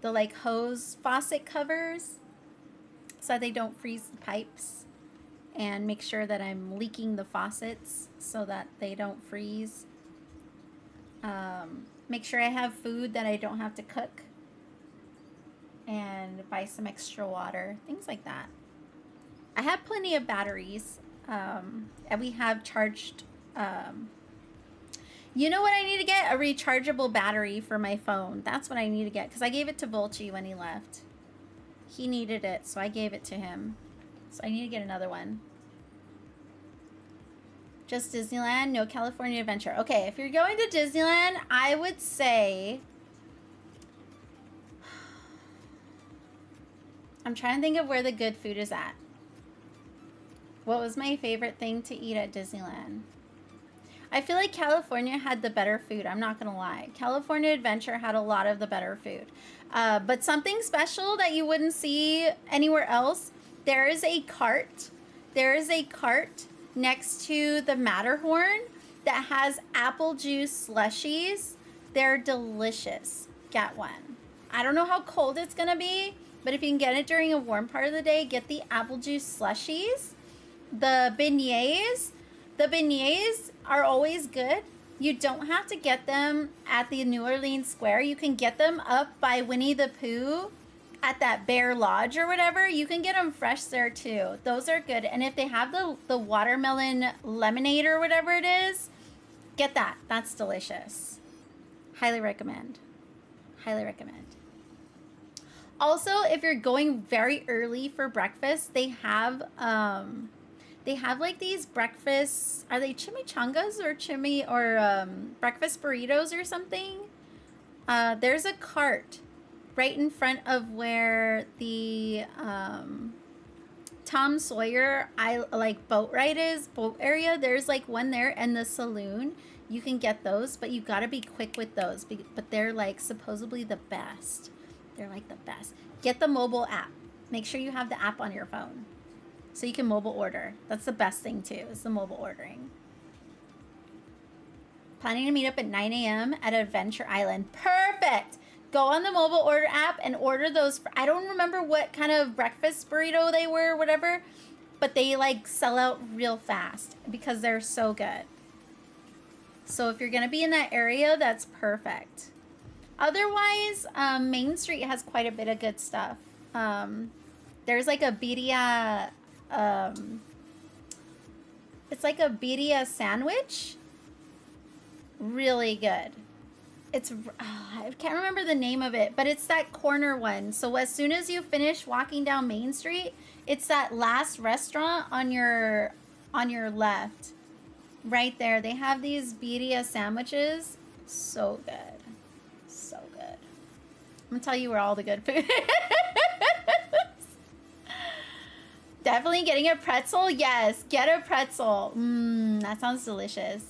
Speaker 1: like hose faucet covers so that they don't freeze the pipes, and make sure that I'm leaking the faucets so that they don't freeze. Make sure I have food that I don't have to cook, and buy some extra water, things like that. I have plenty of batteries. And we have charged, you know what I need to get? A rechargeable battery for my phone. That's what I need to get, because I gave it to Volchi when he left. He needed it, so I gave it to him. So I need to get another one. Just Disneyland, no California Adventure. Okay, if you're going to Disneyland, I would say... I'm trying to think of where the good food is at. What was my favorite thing to eat at Disneyland? I feel like California had the better food. I'm not going to lie. California Adventure had a lot of the better food. But something special that you wouldn't see anywhere else, there is a cart. There is a cart next to the Matterhorn that has apple juice slushies. They're delicious. Get one. I don't know how cold it's going to be, but if you can get it during a warm part of the day, get the apple juice slushies. The beignets are always good. You don't have to get them at the New Orleans Square. You can get them up by Winnie the Pooh at that Bear Lodge or whatever. You can get them fresh there too. Those are good. And if they have the watermelon lemonade or whatever it is, get that. That's delicious. Highly recommend. Highly recommend. Also, if you're going very early for breakfast, they have like these breakfasts. Are they chimichangas or breakfast burritos or something? There's a cart right in front of where the Tom Sawyer boat area. There's like one there, and the saloon. You can get those, but you gotta be quick with those. But they're like supposedly the best. They're like the best. Get the mobile app. Make sure you have the app on your phone, so you can mobile order. That's the best thing too, is the mobile ordering. Planning to meet up at 9 a.m. at Adventure Island. Perfect! Go on the mobile order app and order those. I don't remember what kind of breakfast burrito they were, whatever, but they like sell out real fast because they're so good. So if you're gonna be in that area, that's perfect. Otherwise, Main Street has quite a bit of good stuff. There's like a birria, it's like a birria sandwich. Really good. It's, I can't remember the name of it, but it's that corner one. So as soon as you finish walking down Main Street, it's that last restaurant on your left. Right there. They have these birria sandwiches. So good. So good. I'm gonna tell you where all the good food is. Definitely getting a pretzel. Yes, get a pretzel. That sounds delicious.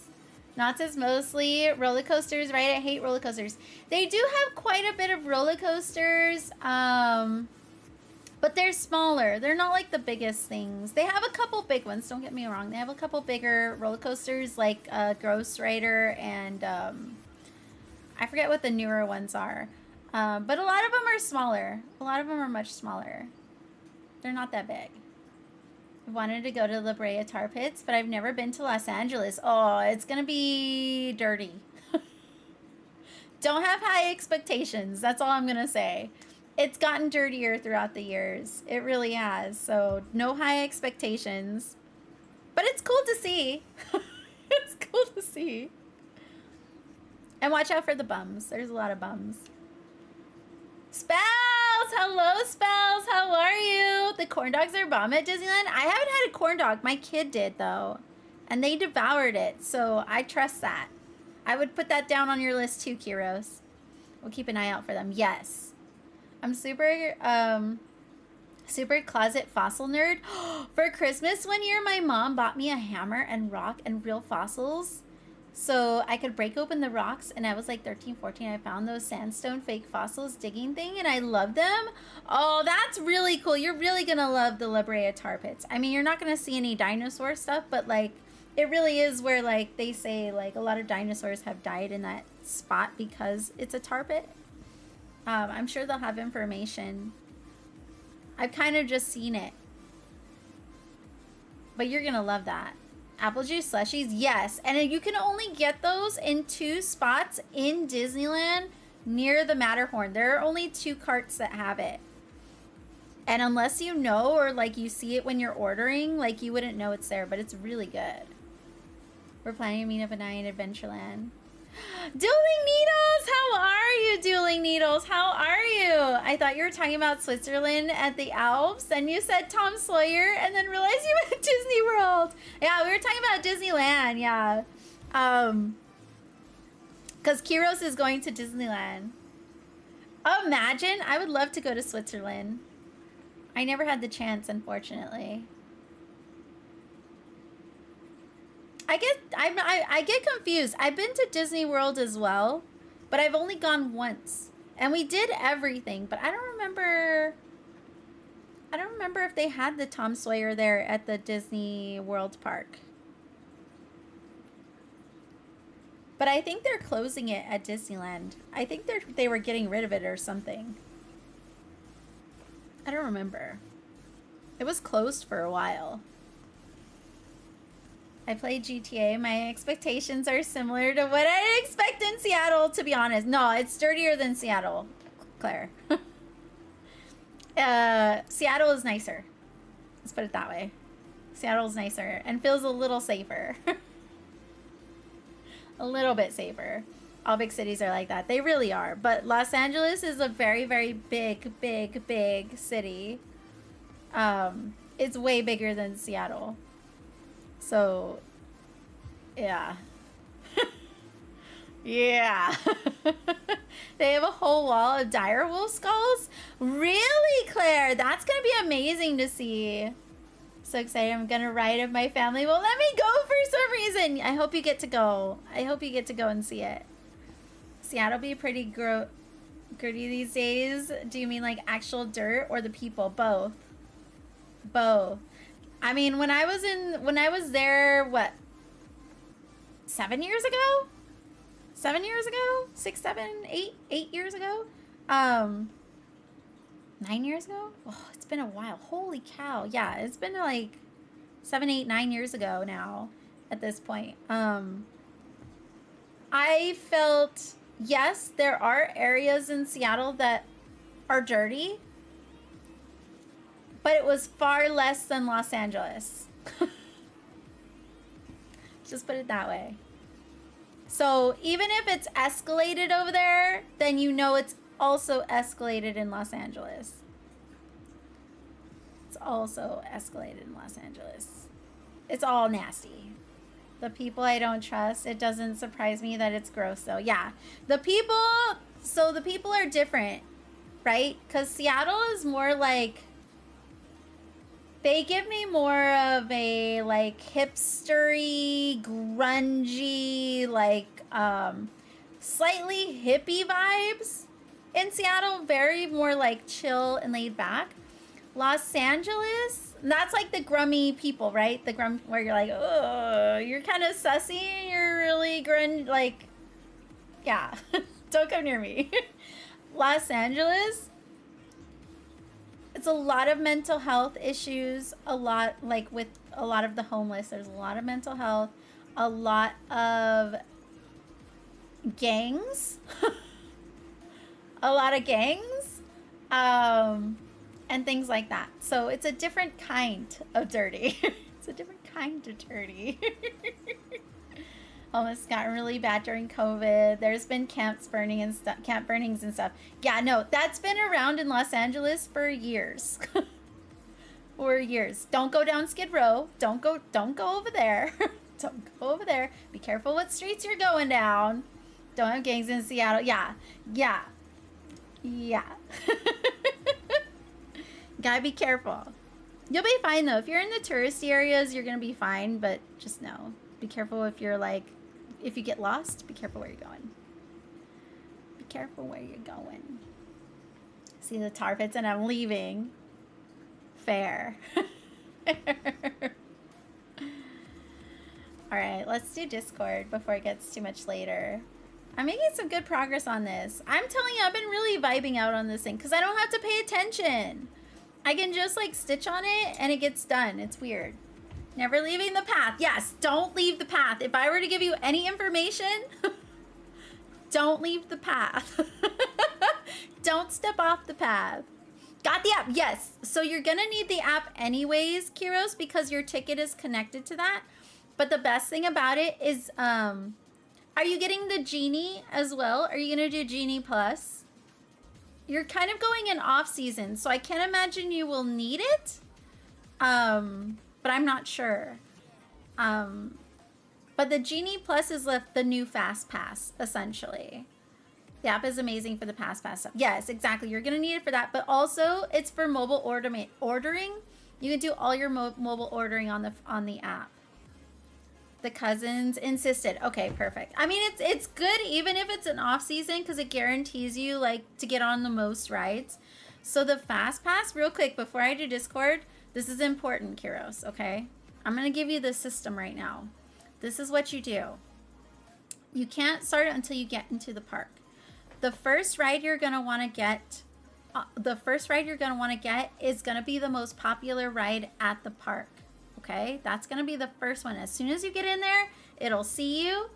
Speaker 1: Knott's is mostly roller coasters, right? I hate roller coasters. They do have quite a bit of roller coasters, but they're smaller. They're not like the biggest things. They have a couple big ones, don't get me wrong. They have a couple bigger roller coasters like Ghost Rider and I forget what the newer ones are. But a lot of them are smaller. A lot of them are much smaller. They're not that big. I wanted to go to La Brea Tar Pits, but I've never been to Los Angeles. Oh, it's going to be dirty. Don't have high expectations. That's all I'm going to say. It's gotten dirtier throughout the years. It really has. So no high expectations. But it's cool to see. It's cool to see. And watch out for the bums. There's a lot of bums. Spells! Hello, Spells! How are you? The corn dogs are bomb at Disneyland? I haven't had a corn dog. My kid did, though. And they devoured it, so I trust that. I would put that down on your list, too, Kiros. We'll keep an eye out for them. Yes. I'm super closet fossil nerd. For Christmas one year, my mom bought me a hammer and rock and real fossils so I could break open the rocks, and I was like 13, 14. I found those sandstone fake fossils digging thing, and I love them. Oh, that's really cool. You're really gonna love the La Brea tar pits. I mean, you're not gonna see any dinosaur stuff, but like it really is where like they say like a lot of dinosaurs have died in that spot because it's a tar pit. I'm sure they'll have information. I've kind of just seen it. But you're gonna love that. Apple juice slushies, yes. And you can only get those in 2 spots in Disneyland near the Matterhorn. There are only 2 carts that have it. And unless you know or like you see it when you're ordering, like you wouldn't know it's there, but it's really good. We're planning to meet up at night in Adventureland. Dueling Needles! How are you, Dueling Needles? How are you? I thought you were talking about Switzerland at the Alps, and you said Tom Sawyer, and then realized you meant Disney World. Yeah, we were talking about Disneyland, yeah. Because Kiros is going to Disneyland. Imagine! I would love to go to Switzerland. I never had the chance, unfortunately. I get confused. I've been to Disney World as well, but I've only gone once. And we did everything, but I don't remember if they had the Tom Sawyer there at the Disney World park. But I think they're closing it at Disneyland. I think they were getting rid of it or something. I don't remember. It was closed for a while. I played GTA. My expectations are similar to what I expect in Seattle, to be honest. No, it's dirtier than Seattle, Claire. Seattle is nicer. Let's put it that way. Seattle's nicer and feels a little safer. A little bit safer. All big cities are like that. They really are. But Los Angeles is a very, very big, big, big city. It's way bigger than Seattle. So, yeah. Yeah. They have a whole wall of direwolf skulls? Really, Claire? That's going to be amazing to see. So excited. I'm going to ride if my family will let me go for some reason. I hope you get to go. I hope you get to go and see it. Seattle be pretty gritty these days. Do you mean like actual dirt or the people? Both. Both. I mean, when I was there, what, 7 years ago? 7 years ago? 6, 7, 8 years ago? 9 years ago? Oh, it's been a while. Holy cow. Yeah, it's been like 7, 8, 9 years ago now at this point. I felt, yes, there are areas in Seattle that are dirty, but it was far less than Los Angeles. Just put it that way. So even if it's escalated over there, then you know it's also escalated in Los Angeles. It's also escalated in Los Angeles. It's all nasty. The people I don't trust. It doesn't surprise me that it's gross though. Yeah. The people are different, right? Because Seattle is more like, they give me more of a like hipstery, grungy, like slightly hippie vibes in Seattle. Very more like chill and laid back. Los Angeles, that's like the grummy people, right? The grum where you're like, oh, you're kind of sussy and you're really grunge, like, yeah, don't come near me. Los Angeles, it's a lot of mental health issues, a lot, like with a lot of the homeless, there's a lot of mental health, a lot of gangs, a lot of gangs, and things like that. So it's a different kind of dirty. It's a different kind of dirty. Almost gotten really bad during COVID. There's been camp burnings and stuff. Yeah, no, that's been around in Los Angeles for years. For years. Don't go down Skid Row. Don't go over there. Don't go over there. Be careful what streets you're going down. Don't have gangs in Seattle. Yeah. Gotta be careful. You'll be fine though. If you're in the touristy areas, you're gonna be fine, but just know. Be careful if you're like, if you get lost, be careful where you're going. Be careful where you're going. See the tar pits and I'm leaving. Fair. Alright, let's do Discord before it gets too much later. I'm making some good progress on this. I'm telling you, I've been really vibing out on this thing because I don't have to pay attention. I can just like stitch on it and it gets done. It's weird. Never leaving the path. Yes, don't leave the path. If I were to give you any information, don't leave the path. Don't step off the path. Got the app. Yes. So you're going to need the app anyways, Kiros, because your ticket is connected to that. But the best thing about it is, are you getting the Genie as well? Are you going to do Genie Plus? You're kind of going in off season, so I can't imagine you will need it. But I'm not sure. But the Genie Plus is the new Fast Pass, essentially. The app is amazing for the Pass stuff. Yes, exactly. You're going to need it for that. But also, it's for mobile ordering. You can do all your mobile ordering on the app. The cousins insisted. Okay, perfect. I mean, it's good even if it's an off season because it guarantees you like to get on the most rides. So the Fast Pass, real quick, before I do Discord, this is important, Kiros, okay? I'm going to give you the system right now. This is what you do. You can't start it until you get into the park. The first ride you're going to want to get, is going to be the most popular ride at the park. Okay, that's going to be the first one. As soon as you get in there, it'll see you.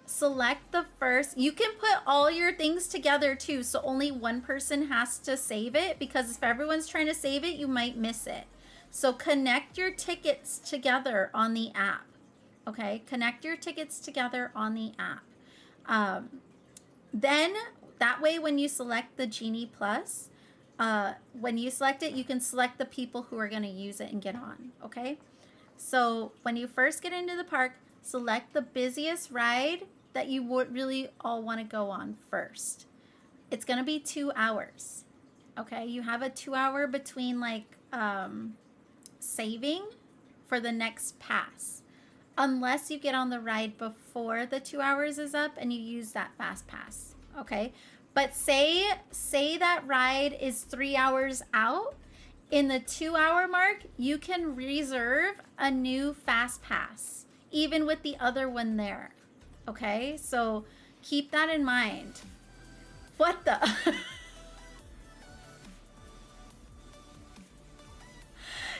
Speaker 1: Select the first. You can put all your things together too, so only one person has to save it, because if everyone's trying to save it, you might miss it. So connect your tickets together on the app. Okay, connect your tickets together on the app. Then that way when you select the Genie Plus, when you select it, you can select the people who are going to use it and get on, okay? So when you first get into the park, select the busiest ride that you would really all want to go on first. It's going to be 2 hours, okay? You have a 2 hour between like saving for the next pass, unless you get on the ride before the 2 hours is up and you use that Fast Pass, okay? But say that ride is 3 hours out, in the 2 hour mark, you can reserve a new Fast Pass, even with the other one there. Okay, so keep that in mind. What the?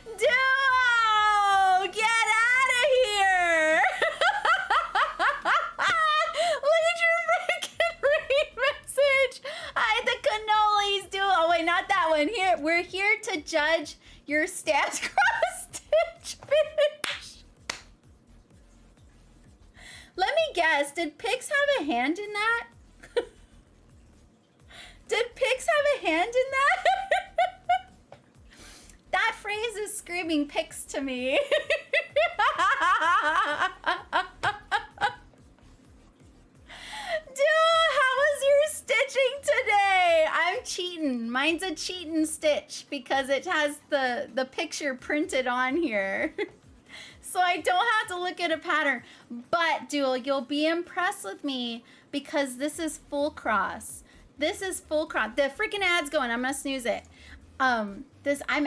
Speaker 1: Dude, get out of here! Look at your freaking read message. The cannolis, dude. Oh wait, not that one. Here, we're here to judge your stats cross stitch finish. Let me guess. Did Pix have a hand in that? Did Pix have a hand in that? That phrase is screaming Pix to me. Dude, how was your stitching today? I'm cheating. Mine's a cheating stitch because it has the picture printed on here. So I don't have to look at a pattern. But, dude, you'll be impressed with me because this is full cross. This is full cross. The freaking ad's going. I'm going to snooze it. I'm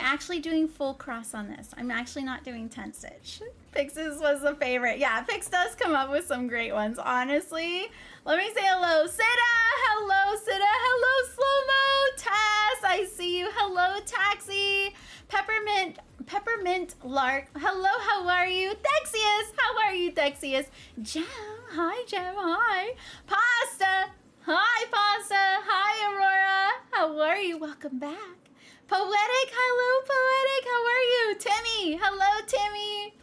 Speaker 1: actually doing full cross on this. I'm actually not doing 10 stitch. Pix's was the favorite. Yeah, Pix does come up with some great ones, honestly. Let me say hello, Sita. Hello, Sita. Hello, Slow-Mo. Tess, I see you. Hello, Taxi. Peppermint Lark. Hello, how are you? Thexius, how are you, Thexius? Gem, hi, Gem, hi. Pasta. Hi, Pasta. Hi, Aurora. How are you? Welcome back. Poetic, hello, Poetic. How are you? Timmy, hello, Timmy.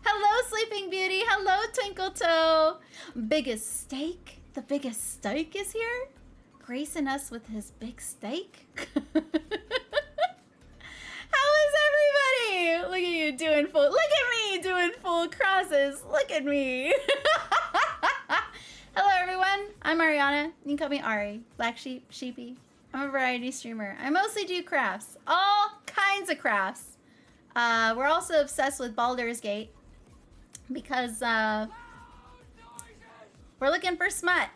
Speaker 1: Hello, Sleeping Beauty. Hello, Twinkle Toe. Biggest Steak. The Biggest Steak is here, gracing us with his big steak. How is everybody? Look at you doing full. Look at me doing full crosses. Look at me. Hello, everyone. I'm Ariana. You can call me Ari. Black Sheep, Sheepy. I'm a variety streamer. I mostly do crafts. All kinds of crafts. We're also obsessed with Baldur's Gate because we're looking for smut.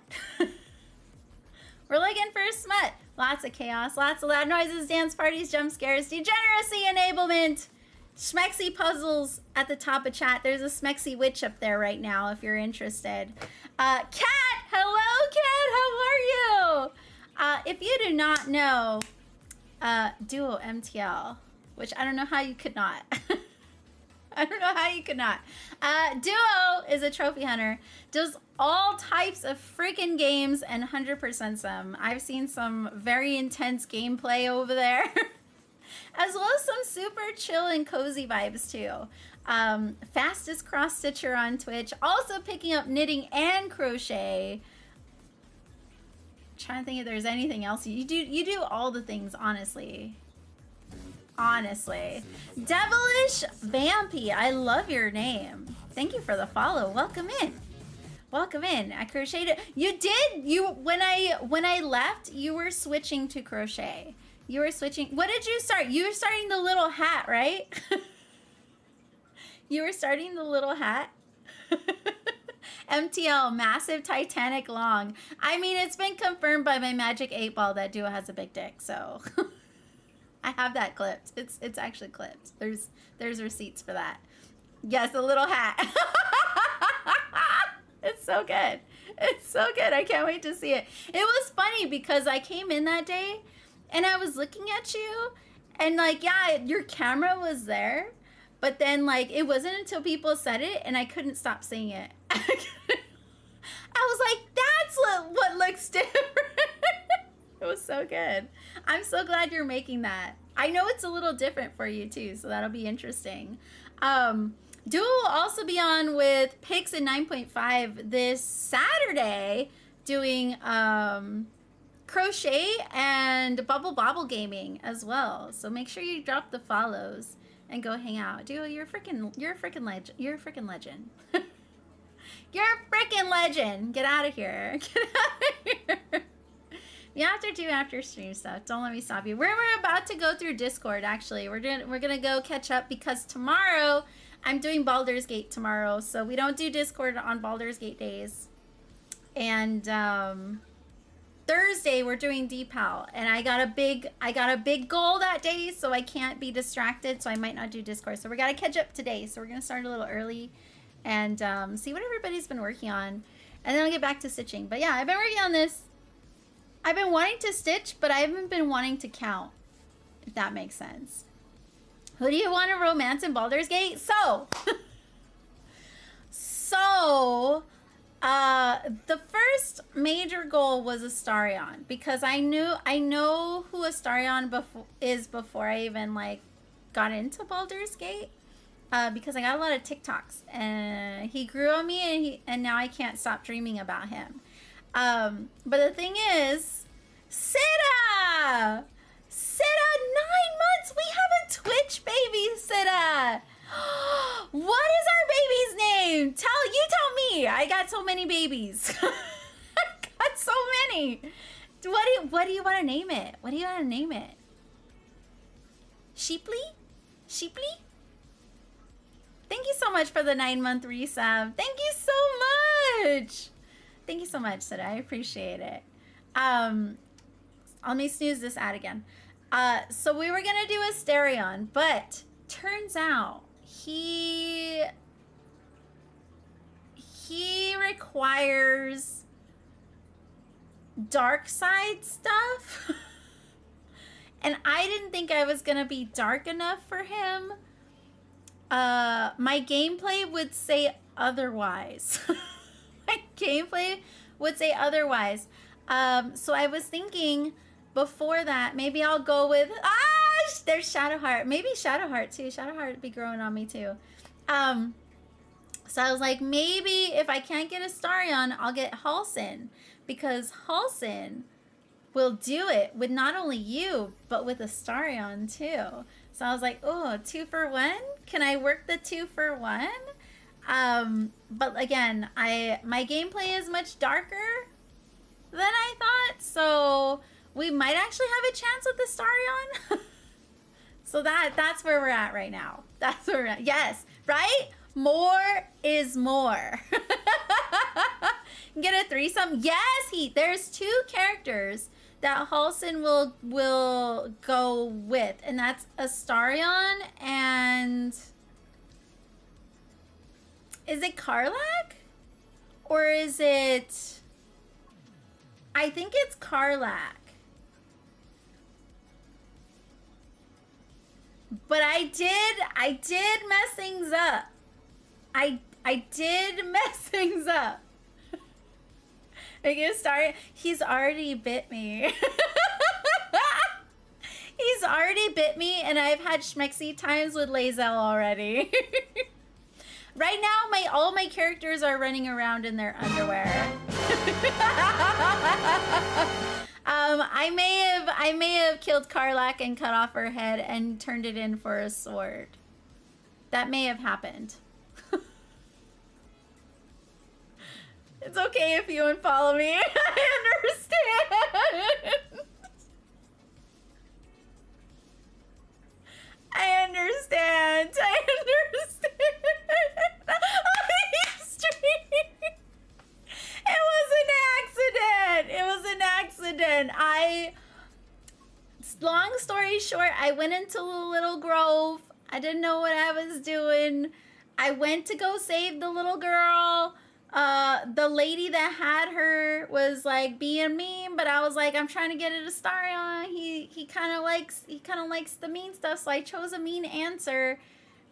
Speaker 1: We're looking for smut. Lots of chaos, lots of loud noises, dance parties, jump scares, degeneracy enablement, Smexy puzzles at the top of chat. There's a Smexy witch up there right now if you're interested. Kat! Hello, Kat! How are you? If you do not know Duo MTL, which I don't know how you could not. I don't know how you could not. Duo is a trophy hunter. Does all types of freaking games and 100% some. I've seen some very intense gameplay over there. As well as some super chill and cozy vibes too. Fastest cross stitcher on Twitch. Also picking up knitting and crochet. Trying to think if there's anything else. You do all the things, honestly. Honestly. Devilish Vampy, I love your name. Thank you for the follow. Welcome in. Welcome in. I crocheted. You did. When I left, you were switching to crochet. You were switching. What did you start? You were starting the little hat, right? You were starting the little hat. MTL, massive Titanic long. I mean, it's been confirmed by my magic 8-ball that Duo has a big dick, so I have that clipped. It's actually clipped. There's receipts for that. Yes, the little hat. It's so good. It's so good. I can't wait to see it. It was funny because I came in that day and I was looking at you and like, yeah, your camera was there, but then like it wasn't until people said it and I couldn't stop saying it. I was like, that's what looks different. It was so good. I'm so glad you're making that. I know it's a little different for you too, so that'll be interesting. Duo will also be on with Pix in 9.5 this Saturday doing crochet and bubble gaming as well. So make sure you drop the follows and go hang out. Duo, you're a freaking legend. You're a freaking legend. You're a freaking legend. Get out of here. Get out of here. You have to do after stream stuff. Don't let me stop you. We're about to go through Discord, actually. We're gonna go catch up because tomorrow I'm doing Baldur's Gate tomorrow, so we don't do Discord on Baldur's Gate days. And Thursday we're doing dpal, and I got a big goal that day, so I can't be distracted, so I might not do Discord. So we gotta catch up today. So we're gonna start a little early and see what everybody's been working on, and then I'll get back to stitching. But yeah, I've been working on this. I've been wanting to stitch, but I haven't been wanting to count, if that makes sense. Who do you want to romance in Baldur's Gate? So, the first major goal was Astarion, because I know who Astarion is before I even like got into Baldur's Gate, because I got a lot of TikToks and he grew on me, and now I can't stop dreaming about him. But the thing is, Sita! Sita, 9 months! We have a Twitch baby, Sita! What is our baby's name? You tell me. I got so many babies. I got so many. What do you want to name it? What do you want to name it? Sheeply? Sheeply? Thank you so much for the 9-month resub. Thank you so much. Thank you so much, Sita. I appreciate it. Let me snooze this ad again. So we were gonna do Asterion, but turns out he requires dark side stuff. And I didn't think I was gonna be dark enough for him. My gameplay would say otherwise. My gameplay would say otherwise. So I was thinking before that, maybe I'll go with, there's Shadowheart. Maybe Shadowheart too. Shadowheart would be growing on me too. So I was like, maybe if I can't get Astarion, I'll get Halsin, because Halsin will do it with not only you, but with Astarion too. So I was like, oh, 2 for 1? Can I work the 2 for 1? But again, my gameplay is much darker than I thought, so we might actually have a chance with Astarion. So that's where we're at right now. That's where we're at. Yes, right? More is more. Get a threesome? Yes, there's 2 characters that Halsin will go with, and that's Astarion and is it Karlak? Or is it, I think it's Karlak. But I did mess things up. I did mess things up. I guess he's already bit me. He's already bit me, and I've had schmexy times with Lae'zel already. Right now, all my characters are running around in their underwear. I may have killed Karlak and cut off her head and turned it in for a sword. That may have happened. It's okay if you unfollow me. I understand. I understand. It was an accident. It was an accident. Long story short, I went into the little grove. I didn't know what I was doing. I went to go save the little girl. The lady that had her was like being mean, but I was like, I'm trying to get it to Astarion. He kind of likes the mean stuff, so I chose a mean answer.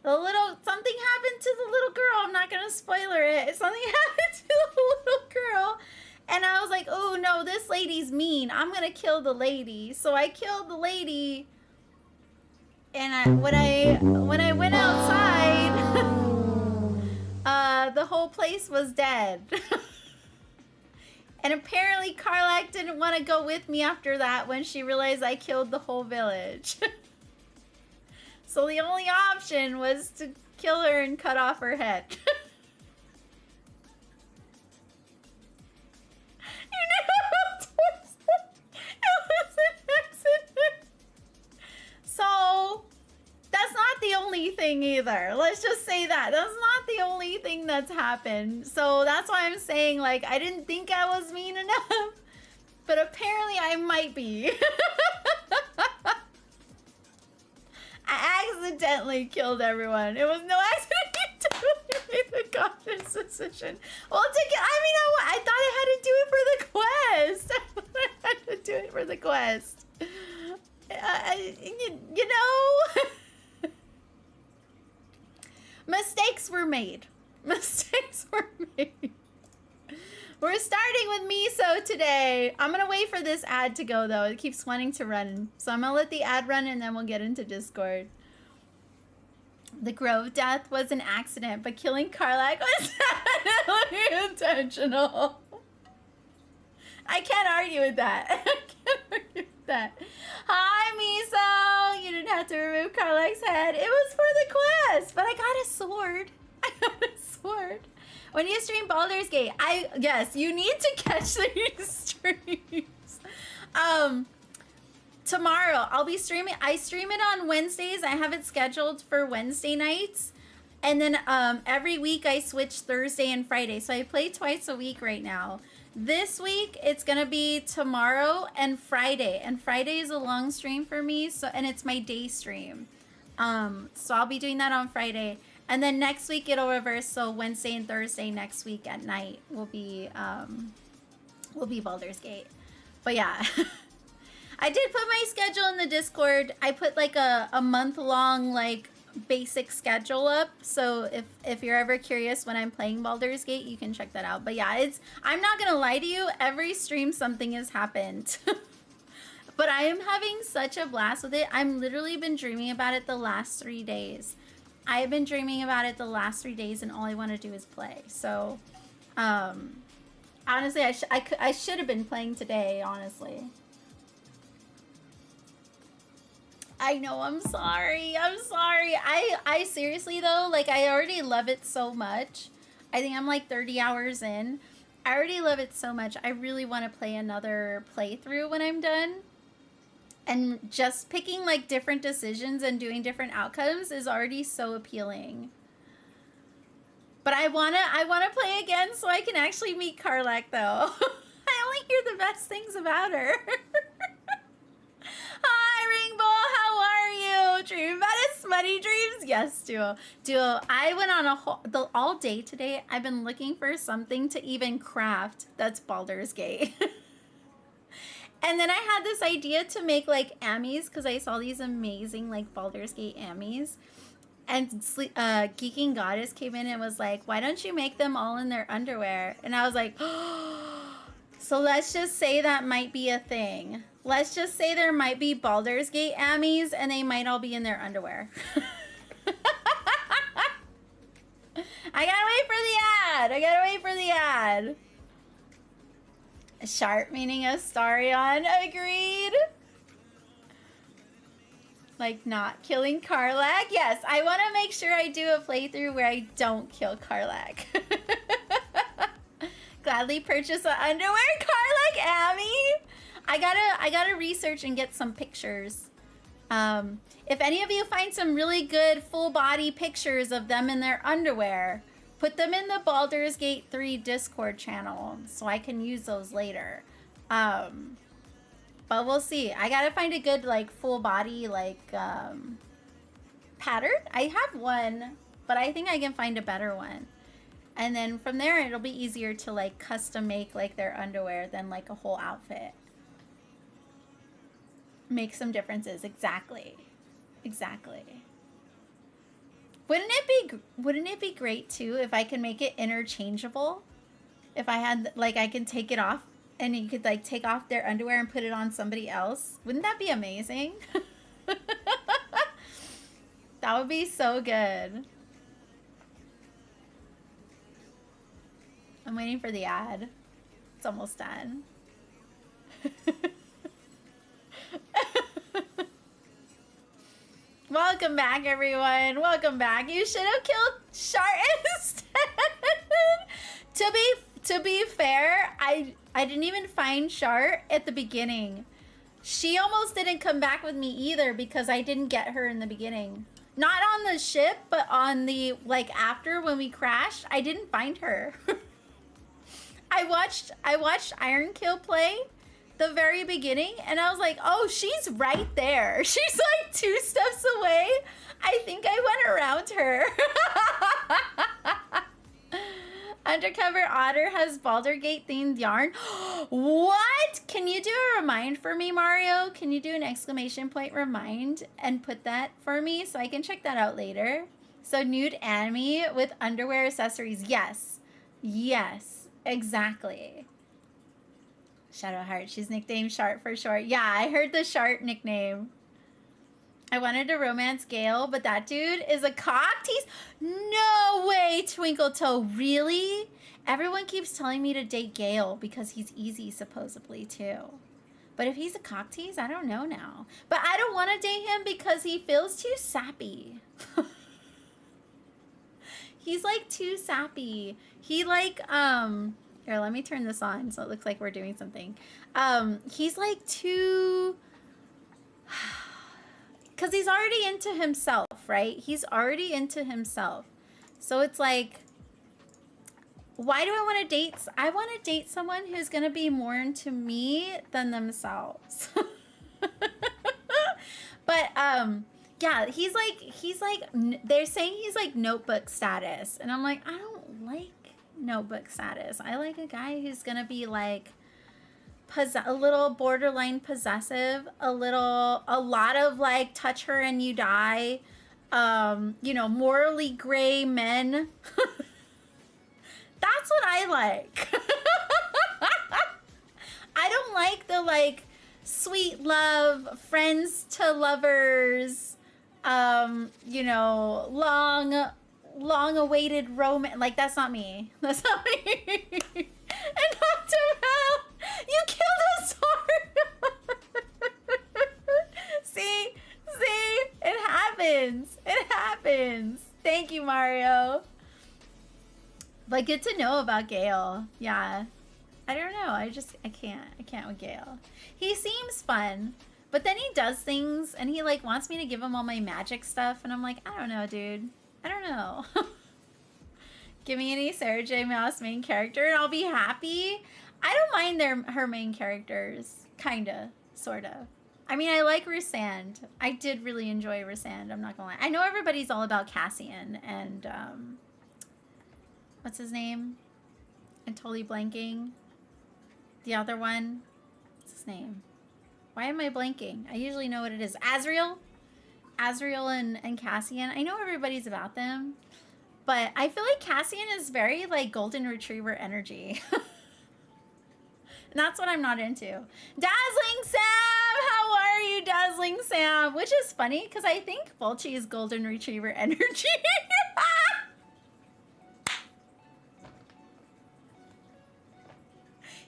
Speaker 1: Something happened to the little girl. I'm not gonna spoiler it. Something happened to the little girl, and I was like, oh no, this lady's mean. I'm gonna kill the lady. So I killed the lady, and when I went outside, the whole place was dead. And apparently Karlak didn't want to go with me after that when she realized I killed the whole village. So the only option was to kill her and cut off her head. It was an accident. So that's not the only thing either. Let's just say that. That's not the only thing that's happened. So that's why I'm saying, like, I didn't think I was mean enough, but apparently I might be. I accidentally killed everyone. It was no accident. You made the conscious decision. Well, I thought I had to do it for the quest. I had to do it for the quest. You know? Mistakes were made. Mistakes were made. We're starting with Miso today. I'm gonna wait for this ad to go though. It keeps wanting to run. So I'm gonna let the ad run and then we'll get into Discord. The Grove death was an accident, but killing Karlak was definitely intentional. I can't argue with that. I can't argue with that. Hi, Miso. You didn't have to remove Karlak's head. It was for the quest, but I got a sword. I got a sword. When you stream Baldur's Gate, yes, you need to catch these streams. Tomorrow I'll be streaming. I stream it on Wednesdays. I have it scheduled for Wednesday nights, and then every week I switch Thursday and Friday. So I play twice a week right now. This week it's gonna be tomorrow and Friday, and Friday is a long stream for me. And it's my day stream. So I'll be doing that on Friday. And then next week it'll reverse, so Wednesday and Thursday next week at night will be Baldur's Gate. But yeah, I did put my schedule in the Discord. I put like a month-long like basic schedule up, so if you're ever curious when I'm playing Baldur's Gate, you can check that out. But yeah, I'm not gonna lie to you, every stream something has happened. But I am having such a blast with it. I've literally been dreaming about it the last 3 days. I've been dreaming about it the last 3 days, and all I want to do is play. So, honestly, I should have been playing today, honestly. I know, I'm sorry. I'm sorry. I seriously, though, like, I already love it so much. I think I'm like 30 hours in. I already love it so much. I really want to play another playthrough when I'm done. And just picking like different decisions and doing different outcomes is already so appealing. But I wanna play again so I can actually meet Karlak though. I only hear the best things about her. Hi Ringbo, how are you? Dream about it, smutty dreams? Yes, Duo. I went on all day today. I've been looking for something to even craft that's Baldur's Gate. And then I had this idea to make like Ammies because I saw these amazing like Baldur's Gate Ammies. And Geeking Goddess came in and was like, why don't you make them all in their underwear? And I was like, oh. So let's just say that might be a thing. Let's just say there might be Baldur's Gate Ammies and they might all be in their underwear. I gotta wait for the ad. A sharp meaning Astarion. Agreed. Like not killing Karlak. Yes, I want to make sure I do a playthrough where I don't kill Karlak. Gladly purchase an underwear Karlak Ammy. I gotta research and get some pictures. If any of you find some really good full body pictures of them in their underwear, put them in the Baldur's Gate 3 Discord channel so I can use those later. But we'll see. I gotta find a good like full body like pattern. I have one, but I think I can find a better one. And then from there it'll be easier to like custom make like their underwear than like a whole outfit. Make some differences. Exactly. Wouldn't it be great too if I could make it interchangeable? If I had like I can take it off and you could like take off their underwear and put it on somebody else. Wouldn't that be amazing? That would be so good. I'm waiting for the ad. It's almost done. Welcome back, everyone. Welcome back. You should have killed Shart instead. To be fair, I didn't even find Shart at the beginning. She almost didn't come back with me either because I didn't get her in the beginning. Not on the ship, but on the like after when we crashed, I didn't find her. I watched Ironkill play the very beginning and I was like, oh, she's right there. She's like 2 steps away. I think I went around her. Undercover Otter has Baldur's Gate themed yarn. What? Can you do a remind for me, Mario? Can you do an exclamation point remind and put that for me so I can check that out later? So nude anime with underwear accessories. Yes, exactly. Shadowheart, she's nicknamed Shart for short. Yeah, I heard the Shart nickname. I wanted to romance Gale, but that dude is a cock tease. No way, Twinkle Toe. Really? Everyone keeps telling me to date Gale because he's easy, supposedly, too. But if he's a cock tease, I don't know now. But I don't want to date him because he feels too sappy. He's like too sappy. He like, here, let me turn this on so it looks like we're doing something. He's like too... Because he's already into himself, right? He's already into himself. So it's like, why do I want to date? I want to date someone who's going to be more into me than themselves. But, yeah, he's like, they're saying he's like notebook status. And I'm like, I don't like notebook status. I like a guy who's going to be like, a little borderline possessive, a lot of like touch her and you die, you know, morally gray men. That's what I like. I don't like the like sweet love, friends to lovers, you know, long-awaited romance. Like, that's not me. That's not me. And Octohell, you killed us hard. See, it happens. It happens. Thank you, Mario. But good to know about Gale. Yeah. I don't know. I can't with Gale. He seems fun, but then he does things and he like wants me to give him all my magic stuff, and I'm like, I don't know, dude. I don't know. Give me any Sarah J. Maas main character and I'll be happy. I don't mind her main characters. Kinda. Sorta. I mean, I like Rysand. I did really enjoy Rysand, I'm not gonna lie. I know everybody's all about Cassian and, what's his name? I'm totally blanking. The other one. What's his name? Why am I blanking? I usually know what it is. Azriel? Azriel and Cassian. I know everybody's about them. But I feel like Cassian is very, like, golden retriever energy. And that's what I'm not into. Dazzling Sam! How are you, Dazzling Sam? Which is funny, because I think Volchi is golden retriever energy.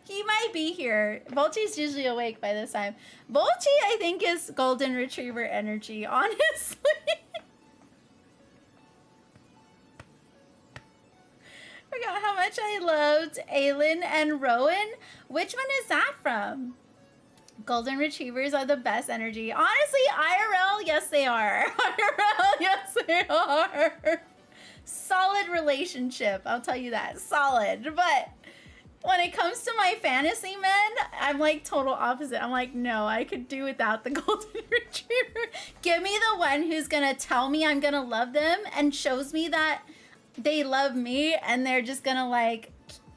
Speaker 1: He might be here. Volchi's usually awake by this time. Volchi, I think, is golden retriever energy, honestly. Forgot how much I loved Aelin and Rowan. Which one is that from? Golden retrievers are the best energy. Honestly, IRL, yes they are. IRL, yes they are. Solid relationship, I'll tell you that. Solid. But when it comes to my fantasy men, I'm like total opposite. I'm like, no, I could do without the golden retriever. Give me the one who's gonna tell me I'm gonna love them and shows me that they love me and they're just gonna like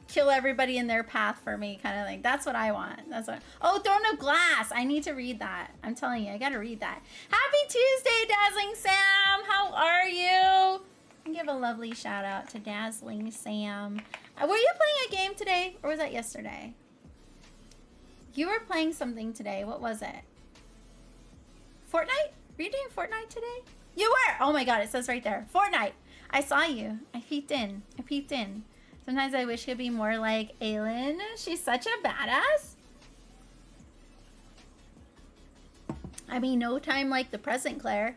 Speaker 1: kill everybody in their path for me, kind of thing. That's what I want. That's what. Oh, Throne of Glass. I need to read that. I'm telling you, I gotta read that. Happy Tuesday, Dazzling Sam. How are you? And give a lovely shout out to Dazzling Sam. Were you playing a game today, or was that yesterday? You were playing something today. What was it? Fortnite? Were you doing Fortnite today? You were! Oh my god, it says right there. Fortnite. I saw you. I peeked in. I peeked in. Sometimes I wish he'd be more like Aelin. She's such a badass. I mean, no time like the present, Claire.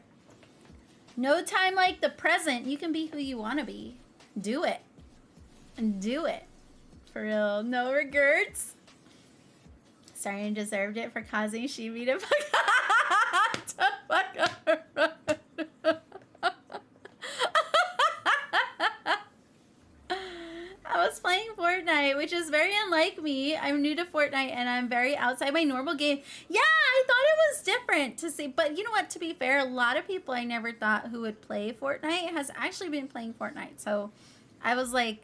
Speaker 1: No time like the present. You can be who you want to be. Do it. And do it. For real. No regrets. Starting deserved it for causing Shibi to fuck up. I was playing Fortnite, which is very unlike me. I'm new to Fortnite and I'm very outside my normal game. Yeah, I thought it was different to see. But you know what? To be fair, a lot of people I never thought who would play Fortnite has actually been playing Fortnite. So I was like,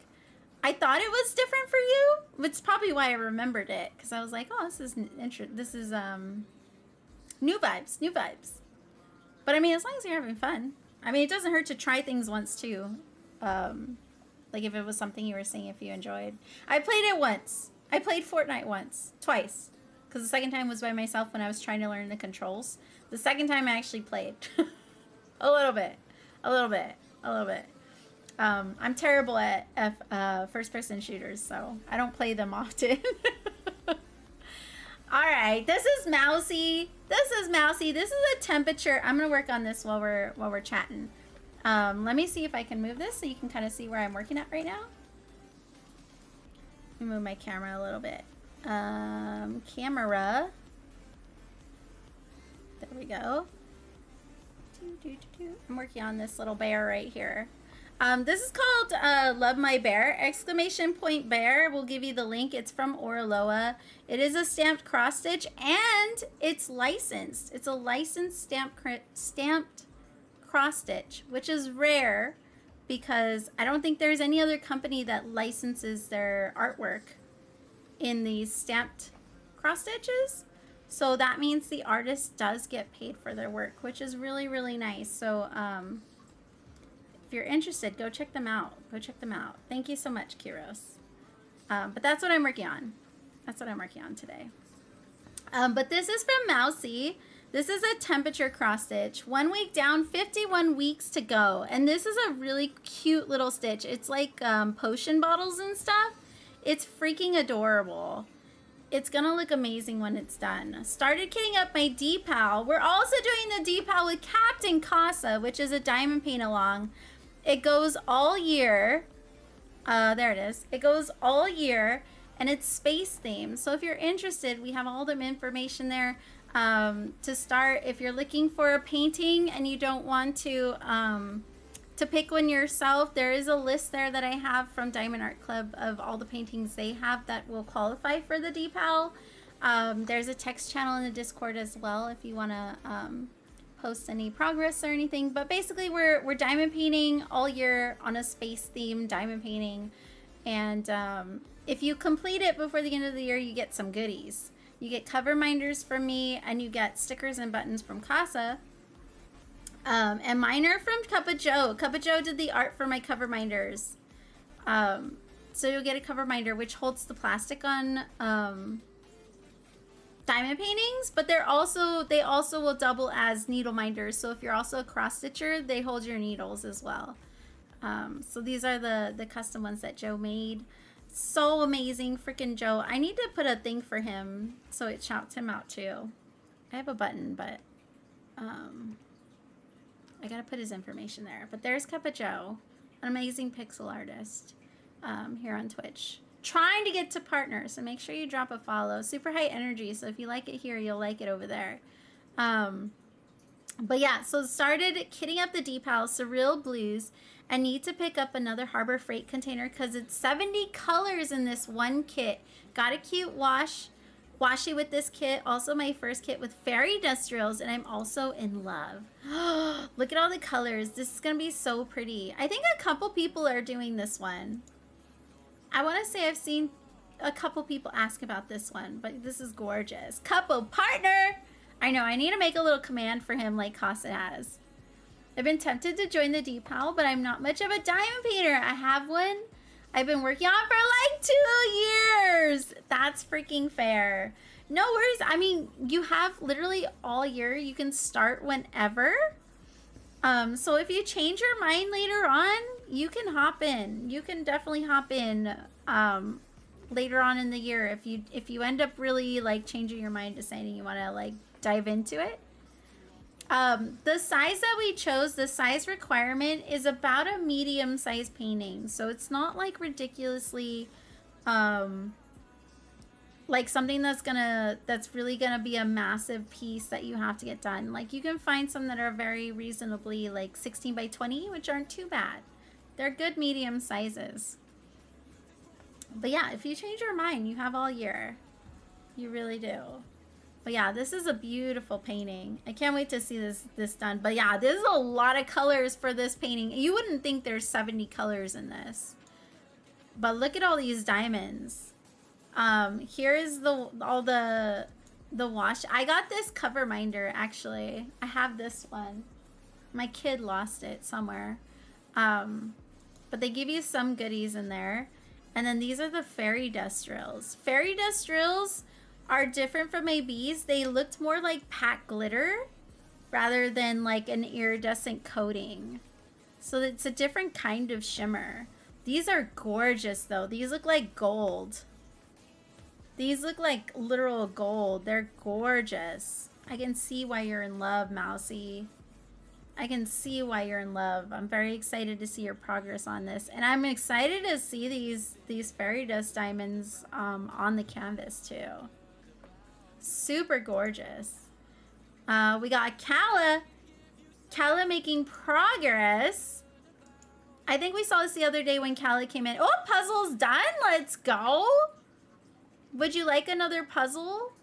Speaker 1: I thought it was different for you. It's probably why I remembered it. Because I was like, oh, this is new vibes. New vibes. But I mean, as long as you're having fun. I mean, it doesn't hurt to try things once too. Like if it was something you were seeing, if you enjoyed. I played it once. I played Fortnite once. Twice. Because the second time was by myself when I was trying to learn the controls. The second time I actually played. A little bit. A little bit. A little bit. I'm terrible at first-person shooters, so I don't play them often. Alright, this is Mousy. This is Mousy. This is a temperature. I'm going to work on this while we're chatting. Let me see if I can move this so you can kind of see where I'm working at right now. Let me move my camera a little bit. Camera. There we go. I'm working on this little bear right here. This is called Love My Bear! Exclamation point bear. We'll give you the link. It's from Oraloa. It is a stamped cross stitch and it's licensed. It's a licensed stamped cross stitch, which is rare because I don't think there's any other company that licenses their artwork in these stamped cross stitches. So that means the artist does get paid for their work, which is really, really nice. So if you're interested, go check them out. Go check them out. Thank you so much, Kiros. But that's what I'm working on. That's what I'm working on today. But this is from Mousy. This is a temperature cross stitch. 1 week down, 51 weeks to go. And this is a really cute little stitch. It's like potion bottles and stuff. It's freaking adorable. It's gonna look amazing when it's done. Started kitting up my dpal. We're also doing the dpal with Captain Casa, which is a diamond paint along. It goes all year. There it is. It goes all year, and it's space themed. So if you're interested, we have all the information there to start. If you're looking for a painting and you don't want to pick one yourself, there is a list there that I have from Diamond Art Club of all the paintings they have that will qualify for the dpal. There's a text channel in the Discord as well if you want to post any progress or anything. But basically we're diamond painting all year on a space theme diamond painting, and if you complete it before the end of the year, you get some goodies. You get cover minders from me, and you get stickers and buttons from Casa. And mine are from Cup of Joe. Cup of Joe did the art for my cover minders. So you'll get a cover minder which holds the plastic on diamond paintings, but they also will double as needle minders. So if you're also a cross stitcher, they hold your needles as well. So these are the custom ones that Joe made. So amazing, freaking Joe. I need to put a thing for him so it shouts him out too. I have a button, but I gotta put his information there. But there's Cup of Joe, an amazing pixel artist here on Twitch. Trying to get to partners, so make sure you drop a follow. Super high energy, so if you like it here, you'll like it over there. But yeah, so started kitting up the dpal, Surreal Blues. I need to pick up another Harbor Freight container because it's 70 colors in this one kit. Got a cute washi with this kit. Also my first kit with fairy dust drills, and I'm also in love. Look at all the colors. This is gonna be so pretty. I think a couple people are doing this one. I want to say I've seen a couple people ask about this one, but this is gorgeous. Couple partner. I know, I need to make a little command for him like Casa has. I've been tempted to join the dpal, but I'm not much of a diamond painter. I have one I've been working on for like 2 years. That's freaking fair. No worries. I mean, you have literally all year. You can start whenever. So if you change your mind later on, you can hop in. You can definitely hop in later on in the year if you end up really like changing your mind, deciding you want to like dive into it. The size that we chose, the size requirement is about a medium size painting. So it's not like ridiculously, like something that's really gonna be a massive piece that you have to get done. Like you can find some that are very reasonably like 16 by 20, which aren't too bad. They're good medium sizes. But yeah, if you change your mind, you have all year. You really do. But yeah, this is a beautiful painting. I can't wait to see this done. But yeah, there's a lot of colors for this painting. You wouldn't think there's 70 colors in this. But look at all these diamonds. Here's all the wash. I got this cover minder actually. I have this one. My kid lost it somewhere. But they give you some goodies in there. And then these are the fairy dust drills. Fairy dust drills are different from ABs. They looked more like packed glitter rather than like an iridescent coating. So it's a different kind of shimmer. These are gorgeous though. These look like gold. These look like literal gold. They're gorgeous. I can see why you're in love, Mousy. I can see why you're in love. I'm very excited to see your progress on this. And I'm excited to see these fairy dust diamonds on the canvas too. Super gorgeous. We got Kala making progress. I think we saw this the other day when Kala came in. Oh, puzzle's done. Let's go. Would you like another puzzle?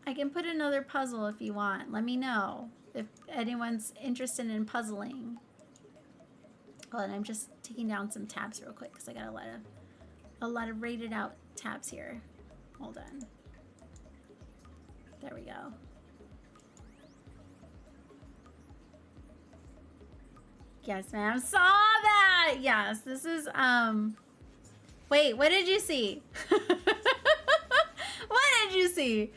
Speaker 1: I can put another puzzle if you want. Let me know if anyone's interested in puzzling. Hold on, I'm just taking down some tabs real quick because I got a lot of rated out tabs here. Hold on. There we go. Yes, ma'am. Saw that. Yes, this is wait, what did you see? What did you see?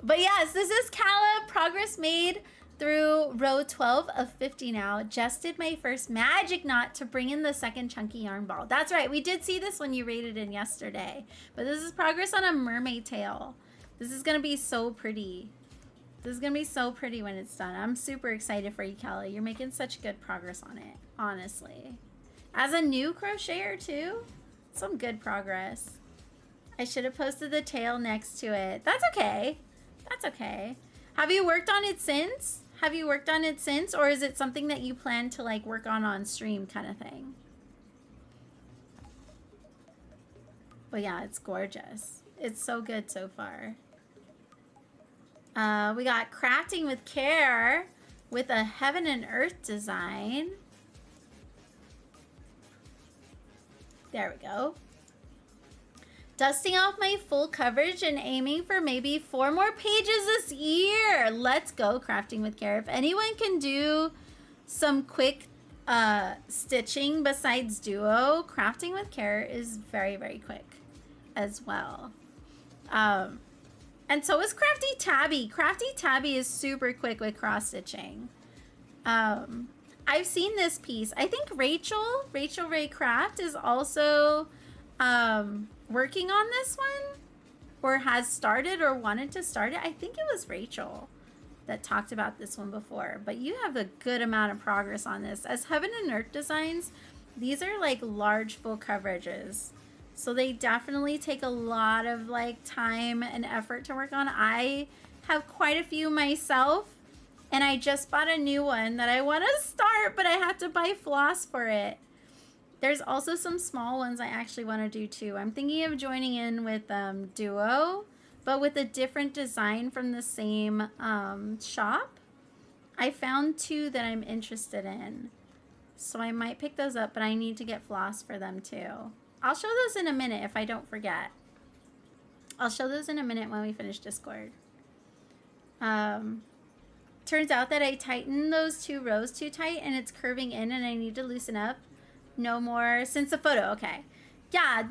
Speaker 1: But yes, this is Calla. Progress made through row 12 of 50 now. Just did my first magic knot to bring in the second chunky yarn ball. That's right. We did see this when you rated in yesterday. But this is progress on a mermaid tail. This is going to be so pretty. This is going to be so pretty when it's done. I'm super excited for you, Calla. You're making such good progress on it, honestly. As a new crocheter, too, some good progress. I should have posted the tail next to it. That's okay. That's okay. Have you worked on it since? Have you worked on it since? Or is it something that you plan to like work on stream kind of thing? But yeah, it's gorgeous. It's so good so far. We got crafting with care with a heaven and earth design. There we go. Dusting off my full coverage and aiming for maybe 4 more pages this year. Let's go, crafting with care. If anyone can do some quick stitching besides duo, crafting with care is very, very quick as well. And so is Crafty Tabby. Crafty Tabby is super quick with cross stitching. I've seen this piece. I think Rachel Ray Craft is also working on this one, or has started or wanted to start it. I think it was Rachel that talked about this one before, but you have a good amount of progress on this. As Heaven and Earth designs, these are like large full coverages, so they definitely take a lot of like time and effort to work on. I have quite a few myself, and I just bought a new one that I want to start, but I have to buy floss for it. There's also some small ones I actually want to do too. I'm thinking of joining in with Duo, but with a different design from the same shop. I found 2 that I'm interested in, so I might pick those up, but I need to get floss for them too. I'll show those in a minute if I don't forget. I'll show those in a minute when we finish Discord. Turns out that I tightened those 2 rows too tight and it's curving in and I need to loosen up. No more since the photo. Okay, yeah,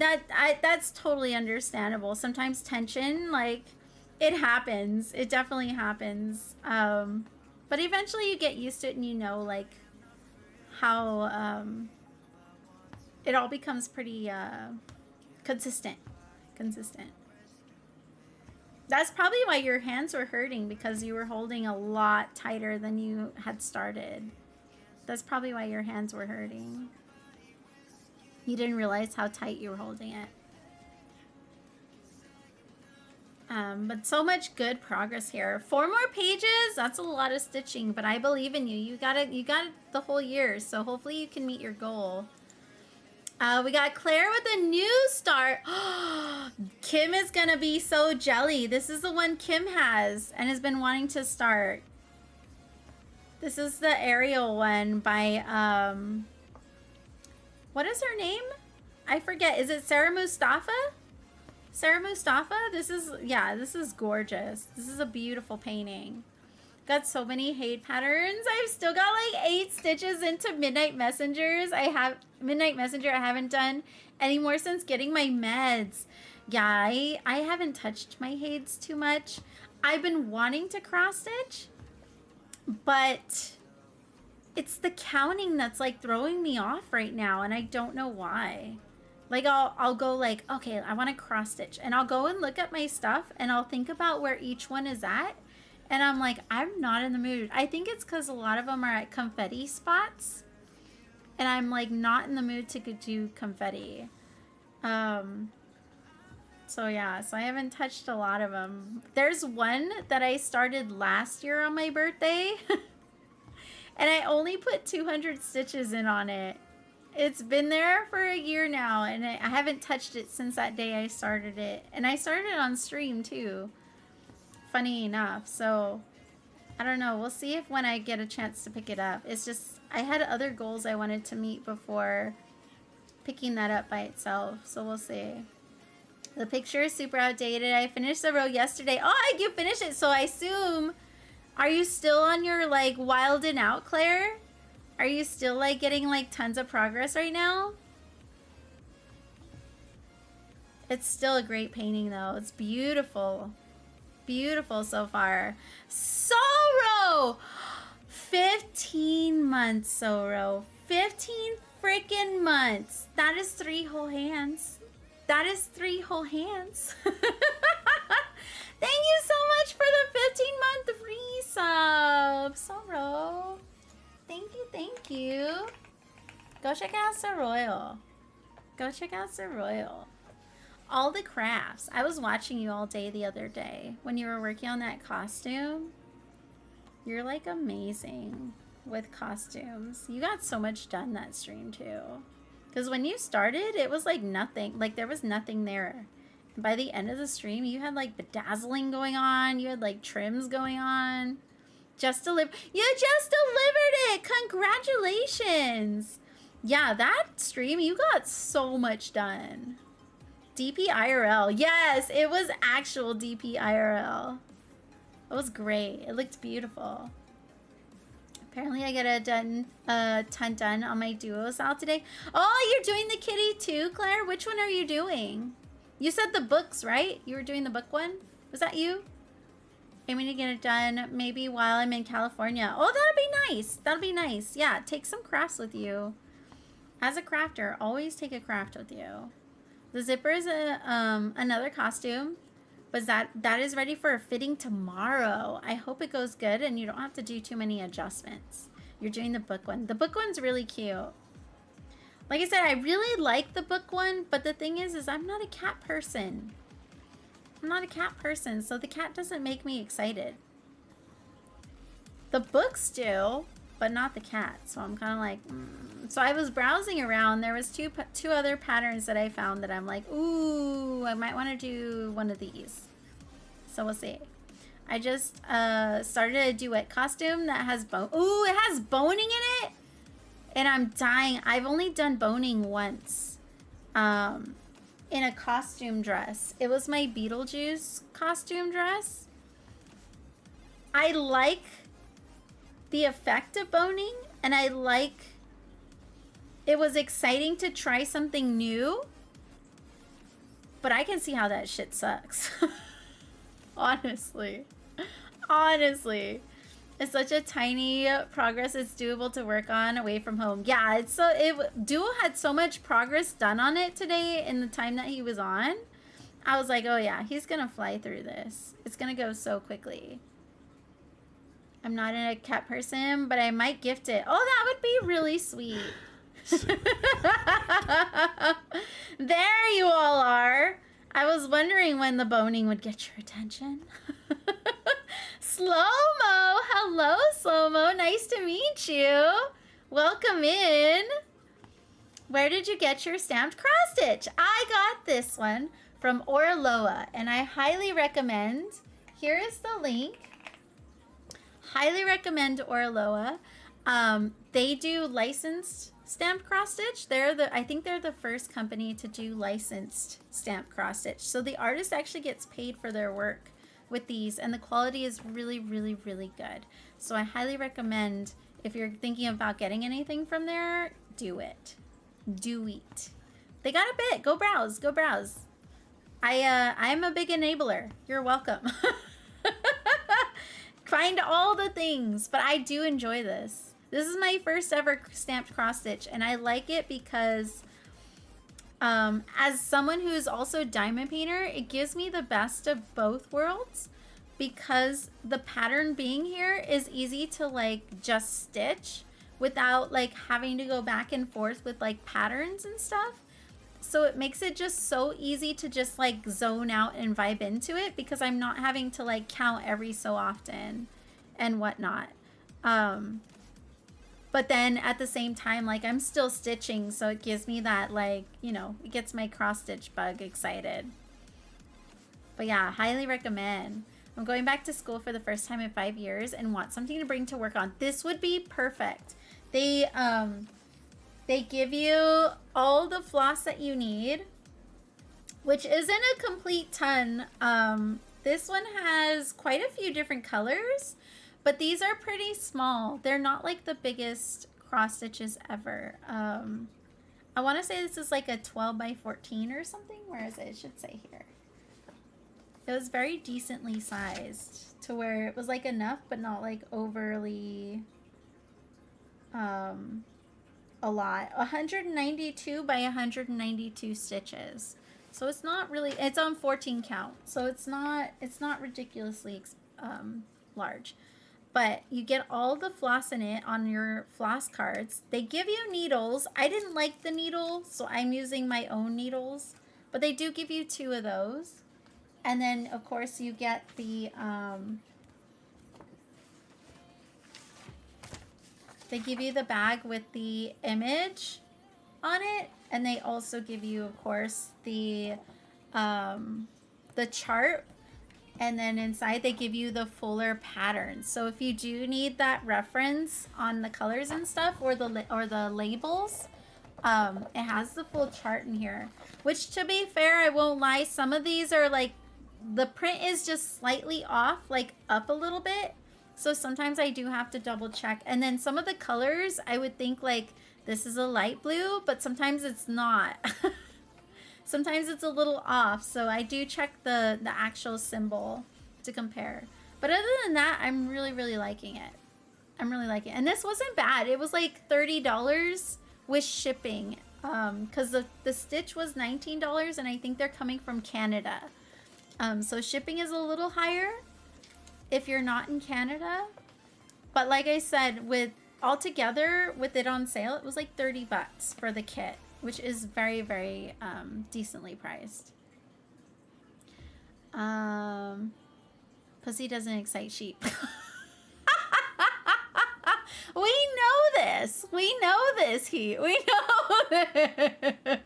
Speaker 1: that's totally understandable. Sometimes tension, like, it happens. It definitely happens. But eventually you get used to it and you know like how it all becomes pretty consistent. That's probably why your hands were hurting, because you were holding a lot tighter than you had started. That's probably why your hands were hurting. You didn't realize how tight you were holding it. But so much good progress here. 4 more pages? That's a lot of stitching, but I believe in you. You got it the whole year, so hopefully you can meet your goal. We got Claire with a new start. Kim is gonna be so jelly. This is the one Kim has and has been wanting to start. This is the aerial one by what is her name? I forget. Is it Sarah Mustafa? Sarah Mustafa? This is gorgeous. This is a beautiful painting. Got so many hate patterns. I've still got like 8 stitches into Midnight Messengers. I haven't done anymore since getting my meds. Yeah, I haven't touched my hades too much. I've been wanting to cross stitch, but it's the counting that's like throwing me off right now, and I don't know why. Like I'll go like, okay, I want to cross stitch, and I'll go and look at my stuff and I'll think about where each one is at, and I'm like, I'm not in the mood. I think it's because a lot of them are at confetti spots, and I'm like not in the mood to do confetti. So yeah, so I haven't touched a lot of them. There's one that I started last year on my birthday and I only put 200 stitches in on it. It's been there for a year now, and I haven't touched it since that day I started it. And I started it on stream too, funny enough. So I don't know, we'll see if when I get a chance to pick it up. It's just, I had other goals I wanted to meet before picking that up by itself, so we'll see. The picture is super outdated. I finished the row yesterday. Oh, you finished it, so I assume, are you still on your like wild and out, Claire? Are you still like getting like tons of progress right now? It's still a great painting though. It's beautiful. beautiful so far. Sorrow! 15 months, Sorrow. 15 freaking months. That is 3 whole hands. That is 3 whole hands. Thank you so much for the 15-month resub, Sorrow. Thank you. Go check out Soroil. Go check out Soroil. All the crafts. I was watching you all day the other day when you were working on that costume. You're like amazing with costumes. You got so much done that stream too. Because when you started, it was like nothing. Like there was nothing there. And by the end of the stream, you had like bedazzling going on. You had like trims going on. You just delivered it. Congratulations. Yeah, that stream, you got so much done. DPIRL. Yes, it was actual DPIRL. It was great. It looked beautiful. Apparently I got a ton done on my duo sal today. Oh, you're doing the kitty too, Claire? Which one are you doing? You said the books, right? You were doing the book one? Was that you? Aiming to get it done maybe while I'm in California. Oh, that'll be nice. That'll be nice. Yeah, take some crafts with you. As a crafter, always take a craft with you. The zipper is another costume, but that is ready for a fitting tomorrow. I hope it goes good and you don't have to do too many adjustments. You're doing the book one. The book one's really cute. Like I said, I really like the book one, but the thing is I'm not a cat person. I'm not a cat person, so the cat doesn't make me excited. The books do, but not the cat. So I'm kind of like, So I was browsing around. There was two other patterns that I found that I'm like, ooh, I might want to do one of these. So we'll see. I just started a duet costume that has bone. Ooh, it has boning in it, and I'm dying. I've only done boning once, in a costume dress. It was my Beetlejuice costume dress. I like the effect of boning, and I like. It was exciting to try something new, but I can see how that shit sucks. Honestly. It's such a tiny progress. It's doable to work on away from home. Yeah, Duo had so much progress done on it today in the time that he was on. I was like, oh yeah, he's gonna fly through this. It's gonna go so quickly. I'm not a cat person, but I might gift it. Oh, that would be really sweet. There you all are. I was wondering when the boning would get your attention. Slow-mo. Hello, Slow-mo. Nice to meet you. Welcome in. Where did you get your stamped cross stitch? I got this one from Orloa, and I highly recommend. Here is the link. Highly recommend Orloa. They do licensed stamped cross stitch. I think they're the first company to do licensed stamped cross stitch. So the artist actually gets paid for their work with these, and the quality is really, really, really good. So I highly recommend, if you're thinking about getting anything from there, do it. Do it. They got a bit. Go browse. Go browse. I'm a big enabler. You're welcome. Find all the things, but I do enjoy this. This is my first ever stamped cross stitch, and I like it because as someone who's also a diamond painter, it gives me the best of both worlds, because the pattern being here is easy to like just stitch without like having to go back and forth with like patterns and stuff. So it makes it just so easy to just like zone out and vibe into it, because I'm not having to like count every so often and whatnot. But then at the same time, like I'm still stitching, so it gives me that like, you know, it gets my cross stitch bug excited. But yeah, highly recommend. I'm going back to school for the first time in 5 years and want something to bring to work on. This would be perfect. They give you all the floss that you need, which isn't a complete ton. This one has quite a few different colors, but these are pretty small. They're not like the biggest cross stitches ever. I want to say this is like a 12 by 14 or something. Where is it? It should say here. It was very decently sized to where it was like enough, but not like overly a lot. 192 by 192 stitches. So it's not really, it's on 14 count. So it's not ridiculously large. But you get all the floss in it on your floss cards. They give you needles. I didn't like the needle, so I'm using my own needles. But they do give you 2 of those. And then, of course, you get the, they give you the bag with the image on it. And they also give you, of course, the chart. And then inside they give you the fuller pattern. So if you do need that reference on the colors and stuff, or the labels, it has the full chart in here. Which, to be fair, I won't lie, some of these are like, the print is just slightly off, like up a little bit. So sometimes I do have to double check. And then some of the colors, I would think like this is a light blue, but sometimes it's not. Sometimes it's a little off, so I do check the actual symbol to compare. But other than that, I'm really, really liking it. I'm really liking it. And this wasn't bad. It was like $30 with shipping. Because the stitch was $19, and I think they're coming from Canada. So shipping is a little higher if you're not in Canada. But like I said, with altogether, with it on sale, it was like 30 bucks for the kit, which is very, very decently priced. Pussy doesn't excite sheep. We know this. We know this, Heat. We know this.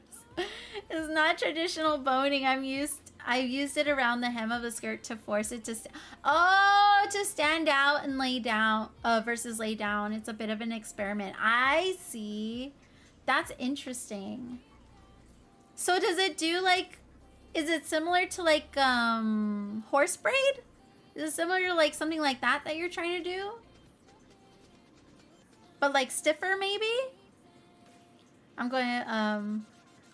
Speaker 1: It's not traditional boning. I've used it around the hem of the skirt to force it to to stand out and lay down versus lay down. It's a bit of an experiment. I see. That's interesting. So does it do like, is it similar to like horse braid? Is it similar to like something like that you're trying to do? But like stiffer maybe? I'm going to,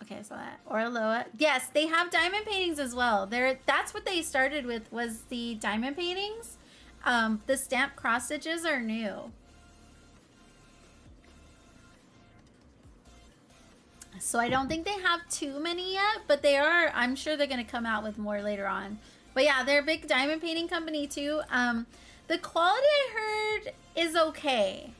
Speaker 1: okay, so that, Orloa. Yes, they have diamond paintings as well. That's what they started with, was the diamond paintings. The stamp cross stitches are new. So I don't think they have too many yet, but they are, I'm sure they're going to come out with more later on. But yeah, they're a big diamond painting company too. The quality I heard is okay.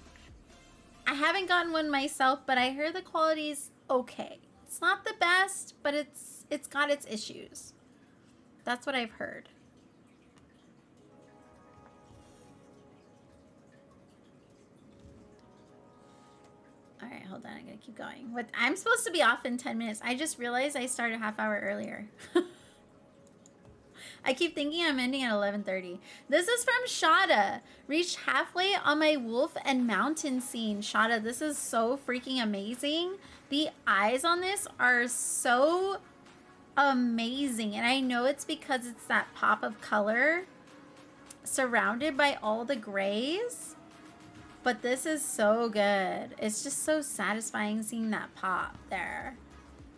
Speaker 1: I haven't gotten one myself, but I heard the quality's okay. It's not the best, but it's got its issues. That's what I've heard. All right, hold on. I gotta keep going. I'm supposed to be off in 10 minutes. I just realized I started a half hour earlier. I keep thinking I'm ending at 11:30. This is from Shada. Reached halfway on my wolf and mountain scene. Shada, this is so freaking amazing. The eyes on this are so amazing. And I know it's because it's that pop of color surrounded by all the grays. But this is so good. It's just so satisfying seeing that pop there.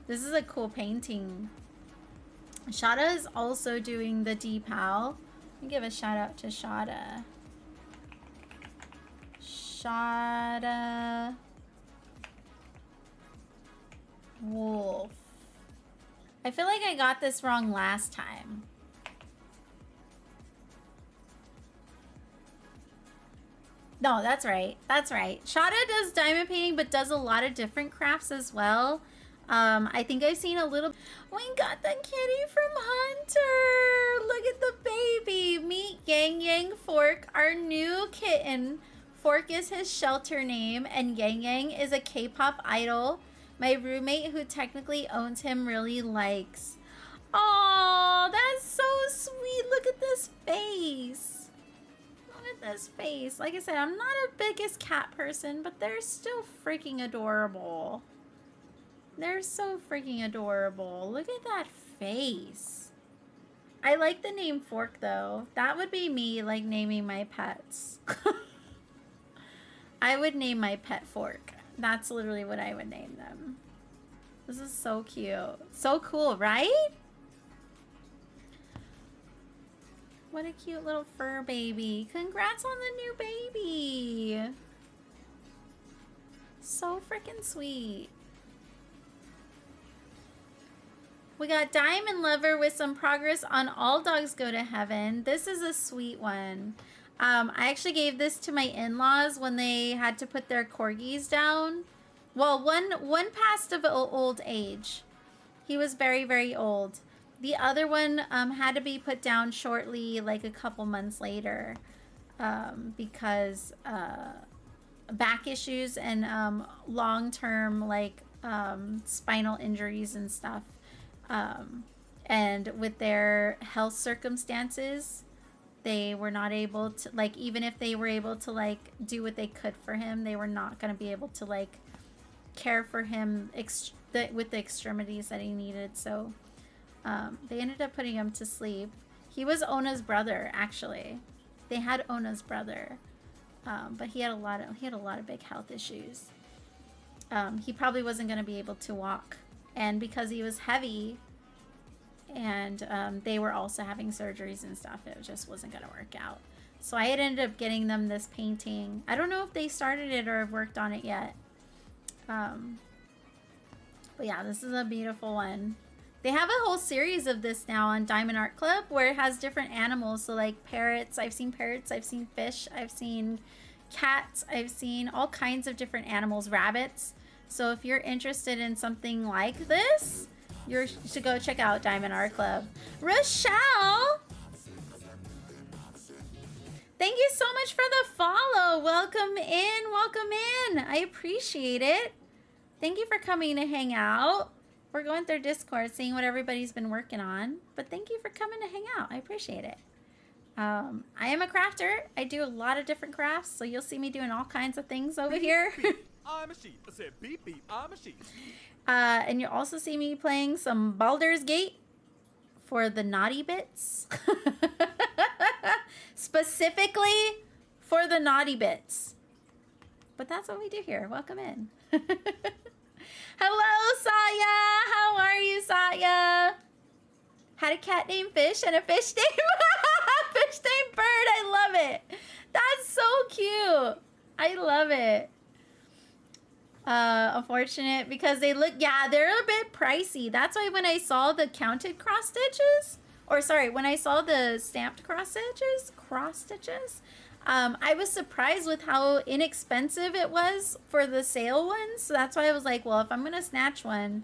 Speaker 1: This is a cool painting. Shada is also doing the dpal. Let me give a shout out to Shada. Shada Wolf. I feel like I got this wrong last time. No, that's right. That's right. Shada does diamond painting, but does a lot of different crafts as well. I think I've seen a little. We got the kitty from Hunter. Look at the baby. Meet Yang Yang Fork, our new kitten. Fork is his shelter name, and Yang Yang is a K-pop idol my roommate, who technically owns him, really likes. Oh, that's so sweet. Look at this face. Look at this face. Like I said, I'm not a biggest cat person, but they're still freaking adorable. They're so freaking adorable. Look at that face. I like the name Fork, though. That would be me, like, naming my pets. I would name my pet Fork. That's literally what I would name them. This is so cute. So cool, right? What a cute little fur baby. Congrats on the new baby. So freaking sweet. We got Diamond Lover with some progress on All Dogs Go to Heaven. This is a sweet one. I actually gave this to my in-laws when they had to put their corgis down. Well, one passed of old age. He was very, very old. The other one had to be put down shortly, like a couple months later, because back issues and long-term like spinal injuries and stuff. And with their health circumstances, they were not able to, like, even if they were able to like do what they could for him, they were not going to be able to like care for him with the extremities that he needed. So they ended up putting him to sleep. He was Ona's brother, actually. They had Ona's brother, but he had a lot of big health issues. He probably wasn't going to be able to walk, and because he was heavy, and they were also having surgeries and stuff, it just wasn't going to work out. So I had ended up getting them this painting. I don't know if they started it or have worked on it yet. But yeah, this is a beautiful one. They have a whole series of this now on Diamond Art Club where it has different animals. So like parrots, I've seen fish, I've seen cats, I've seen all kinds of different animals, rabbits. So if you're interested in something like this, you should go check out Diamond Art Club. Rochelle! Thank you so much for the follow. Welcome in, welcome in. I appreciate it. Thank you for coming to hang out. We're going through Discord, seeing what everybody's been working on. But thank you for coming to hang out. I appreciate it. I am a crafter. I do a lot of different crafts, so you'll see me doing all kinds of things over here.
Speaker 5: I'm a sheep. I said beep beep. I'm a sheep.
Speaker 1: And you'll also see me playing some Baldur's Gate for the naughty bits. Specifically for the naughty bits. But that's what we do here. Welcome in. Hello, Saya. How are you, Saya? Had a cat named Fish and a fish named fish named Bird. I love it. That's so cute. I love it. Unfortunate because they look, yeah, they're a bit pricey. That's why when I saw the counted cross stitches, or sorry, when I saw the stamped cross stitches, I was surprised with how inexpensive it was for the sale ones. So that's why I was like, well, if I'm going to snatch one,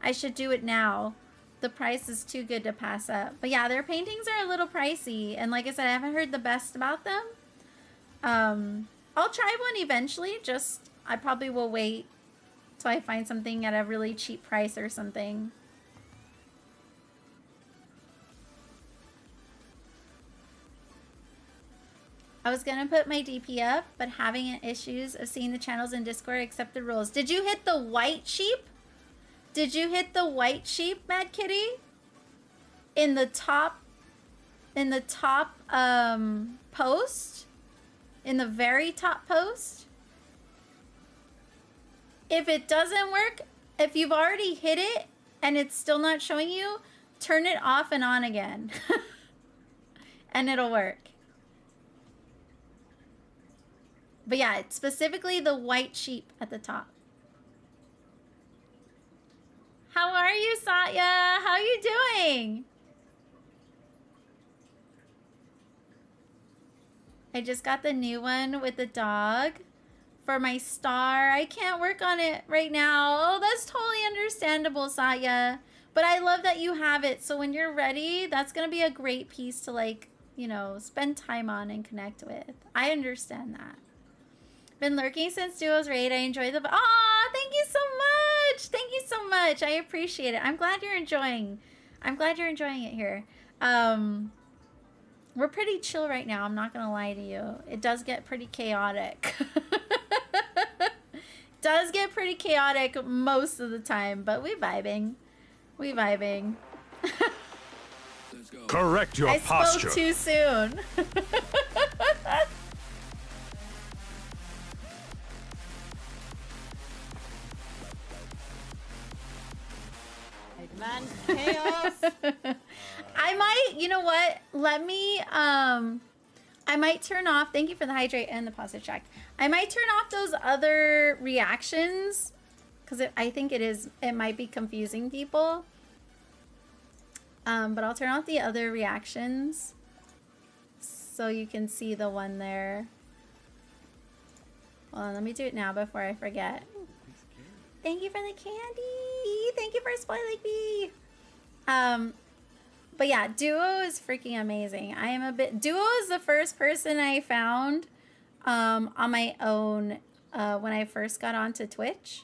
Speaker 1: I should do it now. The price is too good to pass up. But yeah, their paintings are a little pricey. And like I said, I haven't heard the best about them. I'll try one eventually. Just, I probably will wait till I find something at a really cheap price or something. I was gonna put my DP up, but having issues of seeing the channels in Discord accept the rules. Did you hit the white sheep? Did you hit the white sheep, Mad Kitty? In the top post? In the very top post? If it doesn't work, if you've already hit it and it's still not showing you, turn it off and on again. And it'll work. But yeah, it's specifically the white sheep at the top. How are you, Satya? How are you doing? I just got the new one with the dog for my star. I can't work on it right now. Oh, that's totally understandable, Satya. But I love that you have it. So when you're ready, that's going to be a great piece to, like, you know, spend time on and connect with. I understand that. Been lurking since Duo's raid. I enjoy the... Aw, thank you so much. Thank you so much. I appreciate it. I'm glad you're enjoying. I'm glad you're enjoying it here. We're pretty chill right now. I'm not going to lie to you. It does get pretty chaotic. Does get pretty chaotic most of the time, but we vibing. We vibing.
Speaker 5: Correct your posture.
Speaker 1: I spoke too soon.
Speaker 6: Man, chaos.
Speaker 1: I might you know what? Let me, I might turn off, thank you for the hydrate and the positive check. I might turn off those other reactions because I think it might be confusing people. But I'll turn off the other reactions so you can see the one there. Hold on, let me do it now before I forget. Thank you for the candy. Thank you for spoiling me. But yeah, Duo is freaking amazing. Duo is the first person I found on my own when I first got onto Twitch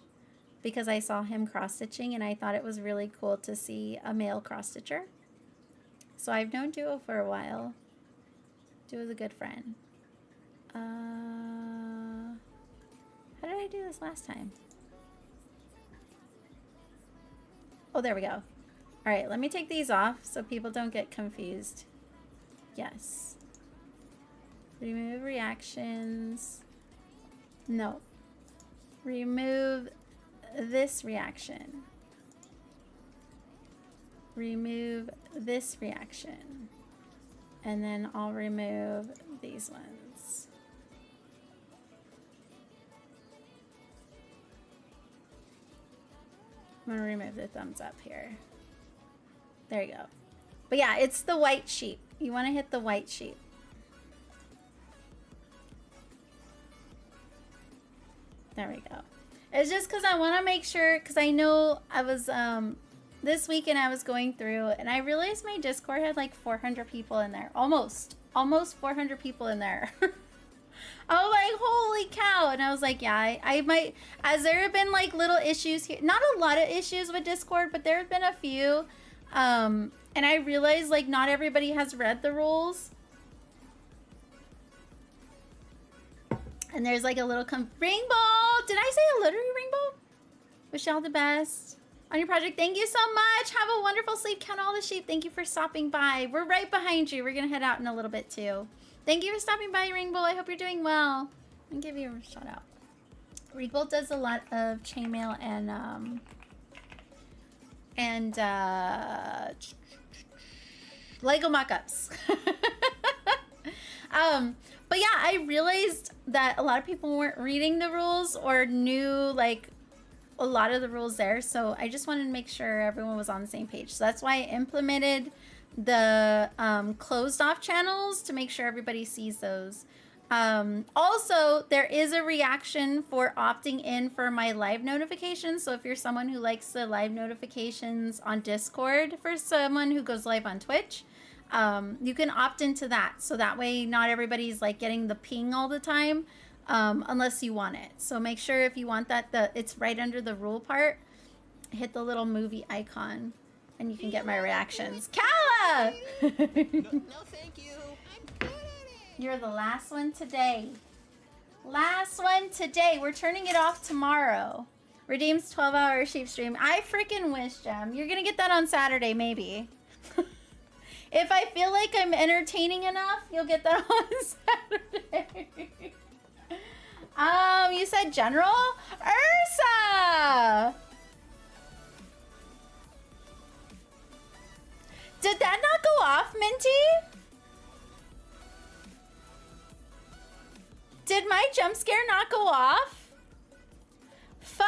Speaker 1: because I saw him cross-stitching and I thought it was really cool to see a male cross-stitcher. So I've known Duo for a while. Duo's a good friend. How did I do this last time? Oh, there we go. All right, let me take these off so people don't get confused. Yes. Remove reactions. No. Remove this reaction. Remove this reaction. And then I'll remove these ones. I'm gonna remove the thumbs up here. There you go. But yeah, it's the white sheep. You want to hit the white sheep. There we go. It's just because I want to make sure, because I know I was, this weekend I was going through and I realized my Discord had like 400 people in there. Almost 400 people in there. I was like, holy cow. And I was like, yeah, I might, as there have been like little issues here, not a lot of issues with Discord, but there have been a few. And I realized like not everybody has read the rules. And there's like a little Rainbow. Did I say hello to you, Rainbow? Wish y'all the best on your project. Thank you so much. Have a wonderful sleep. Count all the sheep. Thank you for stopping by. We're right behind you. We're going to head out in a little bit too. Thank you for stopping by, Rainbow. I hope you're doing well. I'll give you a shout out. Rainbow does a lot of chainmail and Lego mock-ups. But yeah, I realized that a lot of people weren't reading the rules or knew like a lot of the rules there. So I just wanted to make sure everyone was on the same page. So that's why I implemented the closed off channels to make sure everybody sees those. Also, there is a reaction for opting in for my live notifications. So if you're someone who likes the live notifications on Discord for someone who goes live on Twitch, you can opt into that. So that way not everybody's like getting the ping all the time, unless you want it. So make sure if you want that, it's right under the rule part. Hit the little movie icon and you can get my reactions. Kala!
Speaker 3: No, thank you. I'm good at it.
Speaker 1: You're the last one today. Last one today. We're turning it off tomorrow. Redeems 12-hour sheep stream. I freaking wish, Jem. You're gonna get that on Saturday, maybe. If I feel like I'm entertaining enough, you'll get that on Saturday. You said General? Ursa! Did that not go off, Minty? Did my jump scare not go off? Fuzzy!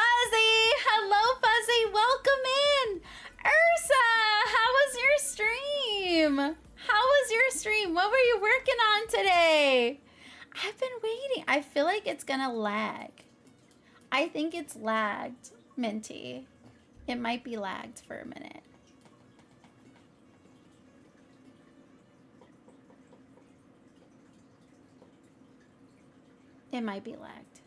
Speaker 1: Hello, Fuzzy! Welcome in! Ursa! How was your stream? How was your stream? What were you working on today? I've been waiting. I feel like it's gonna lag. I think it's lagged, Minty. It might be lagged for a minute. It might be lagged.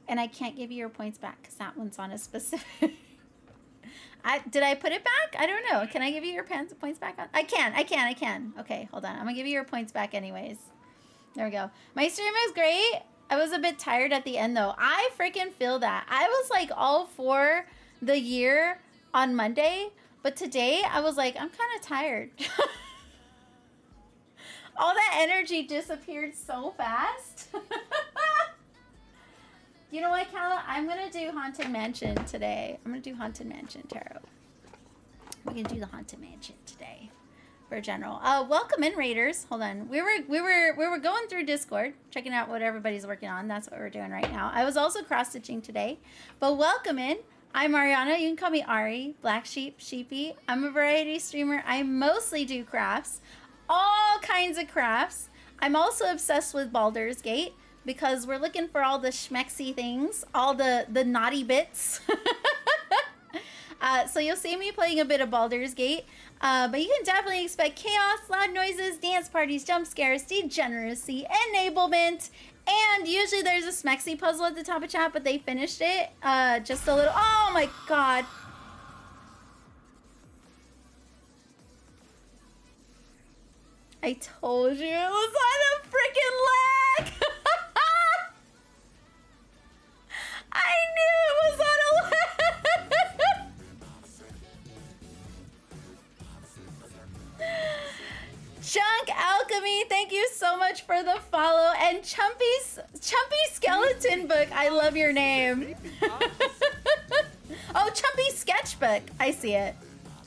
Speaker 1: And I can't give you your points back because that one's on a specific... Did I put it back? I don't know. Can I give you your points back? I can. Okay, hold on. I'm going to give you your points back anyways. There we go. My stream was great. I was a bit tired at the end though. I freaking feel that. I was like all for the year on Monday. But today I was like, I'm kind of tired. All that energy disappeared so fast. You know what, Kala? I'm going to do Haunted Mansion today. I'm going to do Haunted Mansion Tarot. We're going to do the Haunted Mansion today. for general. Welcome in, Raiders. Hold on. We were going through Discord, checking out what everybody's working on. That's what we're doing right now. I was also cross-stitching today, but welcome in. I'm Ariana. You can call me Ari, Black Sheep, Sheepy. I'm a variety streamer. I mostly do crafts, all kinds of crafts. I'm also obsessed with Baldur's Gate because we're looking for all the schmexy things, all the naughty bits. So you'll see me playing a bit of Baldur's Gate. But you can definitely expect chaos, loud noises, dance parties, jump scares, degeneracy, enablement, and usually there's a Smexy puzzle at the top of chat, but they finished it. Just a little. Oh my god. I told you it was on a freaking leg. I knew it was on a leg. Junk Alchemy, thank you so much for the follow. And Chumpy Skeleton Book, I love your name. Oh, Chumpy Sketchbook, I see it.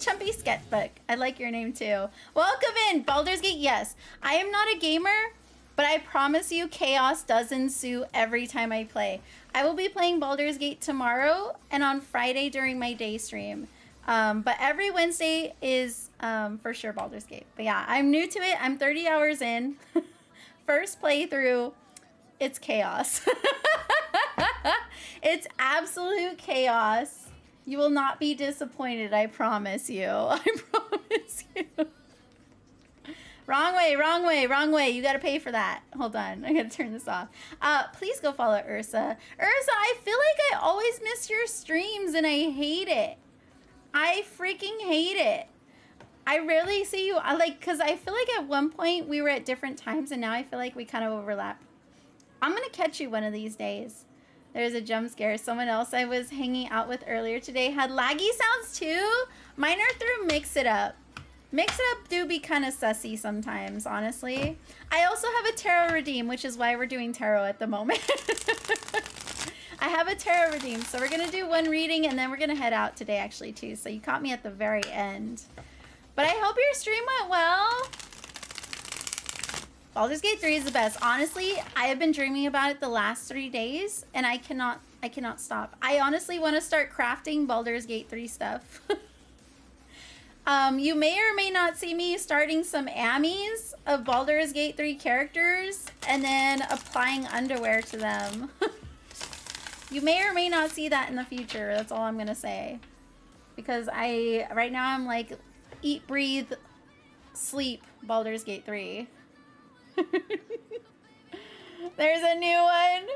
Speaker 1: Chumpy Sketchbook, I like your name too. Welcome in, Baldur's Gate, yes. I am not a gamer, but I promise you chaos does ensue every time I play. I will be playing Baldur's Gate tomorrow and on Friday during my day stream. But every Wednesday is for sure Baldur's Gate. But yeah, I'm new to it. I'm 30 hours in. First playthrough, it's chaos. It's absolute chaos. You will not be disappointed, I promise you. I promise you. Wrong way, wrong way, wrong way. You gotta pay for that. Hold on, I gotta turn this off. Please go follow Ursa. Ursa, I feel like I always miss your streams and I hate it. I freaking hate it. I rarely see you, because I feel like at one point we were at different times and now I feel like we kind of overlap. I'm gonna catch you one of these days. There's a jump scare. Someone else I was hanging out with earlier today had laggy sounds too. Mine are through Mix It Up. Mix It Up do be kind of sussy sometimes, honestly. I also have a Tarot Redeem, which is why we're doing tarot at the moment. I have a Tarot Redeem, so we're going to do one reading and then we're going to head out today actually too. So you caught me at the very end. But I hope your stream went well. Baldur's Gate 3 is the best. Honestly, I have been dreaming about it the last 3 days and I cannot stop. I honestly want to start crafting Baldur's Gate 3 stuff. You may or may not see me starting some Ammies of Baldur's Gate 3 characters and then applying underwear to them. You may or may not see that in the future. That's all I'm gonna say. Because right now I'm like, eat, breathe, sleep, Baldur's Gate 3. There's a new one.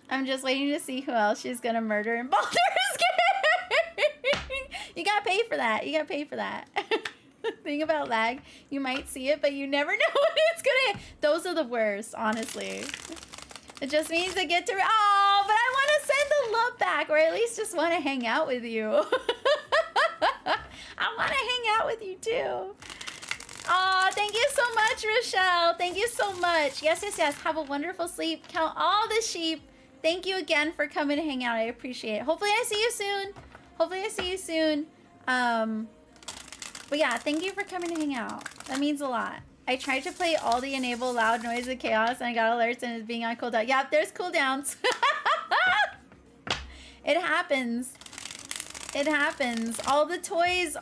Speaker 1: I'm just waiting to see who else she's gonna murder in Baldur's Gate. You gotta pay for that. You gotta pay for that. Thing about lag, you might see it, but you never know when it's gonna. Those are the worst, honestly. It just means I get to. Oh, but I want to send the love back, or at least just want to hang out with you. I want to hang out with you too. Oh, thank you so much, Rochelle. Thank you so much. Yes, yes, yes. Have a wonderful sleep. Count all the sheep. Thank you again for coming to hang out. I appreciate it. Hopefully I see you soon. Hopefully I see you soon. But yeah, thank you for coming to hang out. That means a lot. I tried to play all the enable loud noise of chaos and I got alerts and it's being on cooldown. Yeah, there's cooldowns. It happens. It happens. All the toys,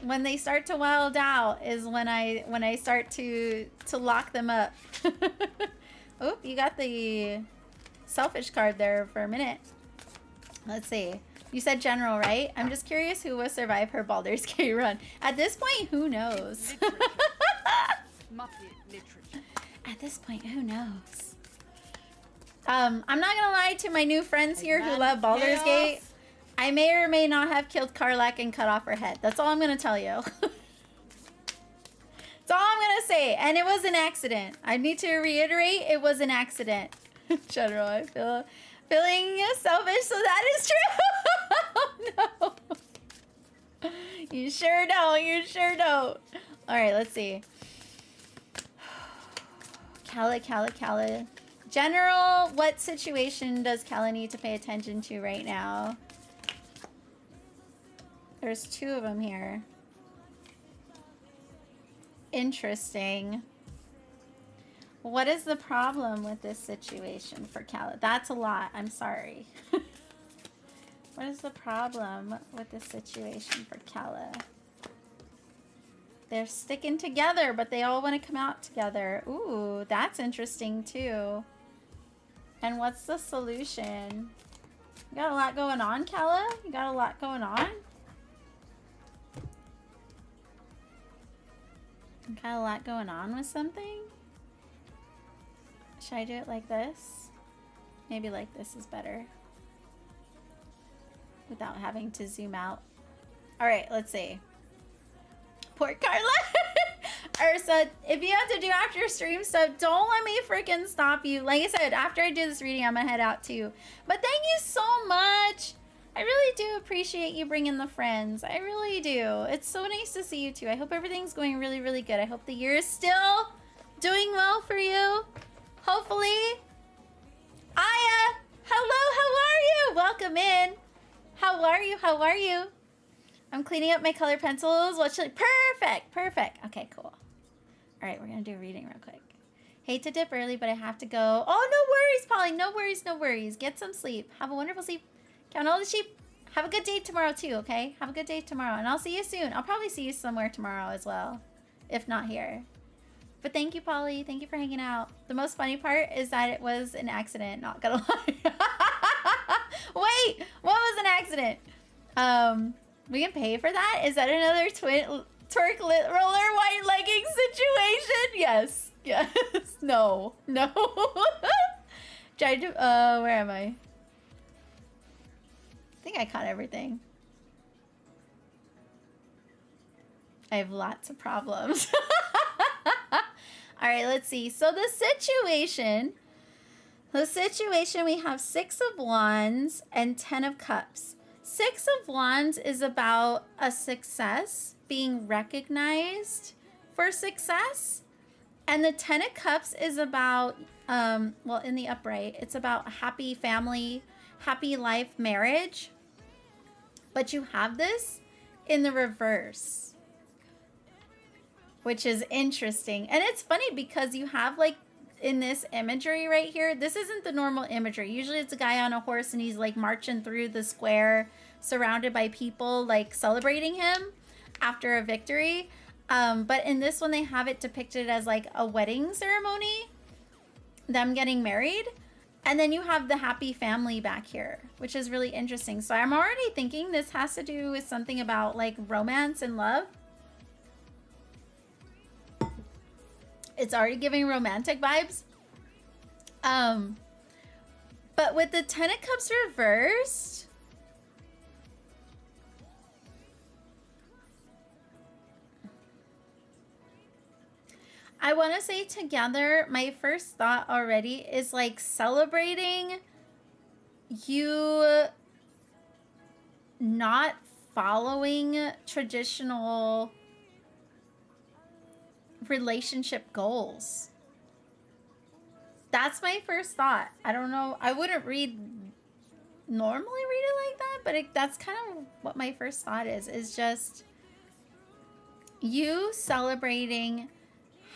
Speaker 1: when they start to wild out is when I start to lock them up. Oop, you got the selfish card there for a minute. Let's see. You said general, right? I'm just curious who will survive her Baldur's Gate run. At this point, who knows? At this point, who knows? I'm not gonna lie to my new friends here who love Baldur's Gate. I may or may not have killed Karlach and cut off her head. That's all I'm gonna tell you. That's all I'm gonna say. And it was an accident. I need to reiterate, it was an accident. General, I feel feeling selfish, so that is true. Oh, no. You sure don't. You sure don't. All right, let's see. Kala. General, what situation does Kala need to pay attention to right now? There's 2 of them here. Interesting. What is the problem with this situation for Kala? That's a lot. I'm sorry. What is the problem with this situation for Kala? They're sticking together, but they all want to come out together. Ooh, that's interesting too. And what's the solution? You got a lot going on, Kala? You got a lot going on? You got a lot going on with something? Should I do it like this? Maybe like this is better. Without having to zoom out. Alright, let's see. Poor Carla. Ursa, if you have to do after stream stuff, don't let me freaking stop you. Like I said, after I do this reading, I'm gonna head out too. But thank you so much. I really do appreciate you bringing the friends. I really do. It's so nice to see you too. I hope everything's going really, really good. I hope the year is still doing well for you. Hopefully. Aya, hello, how are you? Welcome in. How are you? How are you? I'm cleaning up my color pencils. What should perfect, perfect. Okay, cool. All right, we're gonna do a reading real quick. Hate to dip early, but I have to go. Oh, no worries, Polly. No worries, no worries. Get some sleep. Have a wonderful sleep. Count all the sheep. Have a good day tomorrow too, okay? Have a good day tomorrow, and I'll see you soon. I'll probably see you somewhere tomorrow as well, if not here. But thank you, Polly. Thank you for hanging out. The most funny part is that it was an accident, not gonna lie. Wait, what was an accident? We can pay for that? Is that another twerk lit roller white legging situation? Yes. Yes. No. No. Tried to, where am I? I think I caught everything. I have lots of problems. All right, let's see. So the situation, we have 6 of Wands and 10 of Cups. 6 of Wands is about a success, being recognized for success. And the 10 of Cups is about, well, in the upright, it's about happy family, happy life, marriage. But you have this in the reverse, which is interesting. And it's funny because you have, like, in this imagery right here, this isn't the normal imagery. Usually it's a guy on a horse and he's like marching through the square surrounded by people like celebrating him after a victory. But in this one, they have it depicted as like a wedding ceremony, them getting married. And then you have the happy family back here, which is really interesting. So I'm already thinking this has to do with something about like romance and love. It's already giving romantic vibes. But with the 10 of Cups reversed, I want to say together, my first thought already is like celebrating you not following traditional relationship goals. That's my first thought. I don't know. I wouldn't normally read it like that, but that's kind of what my first thought is just you celebrating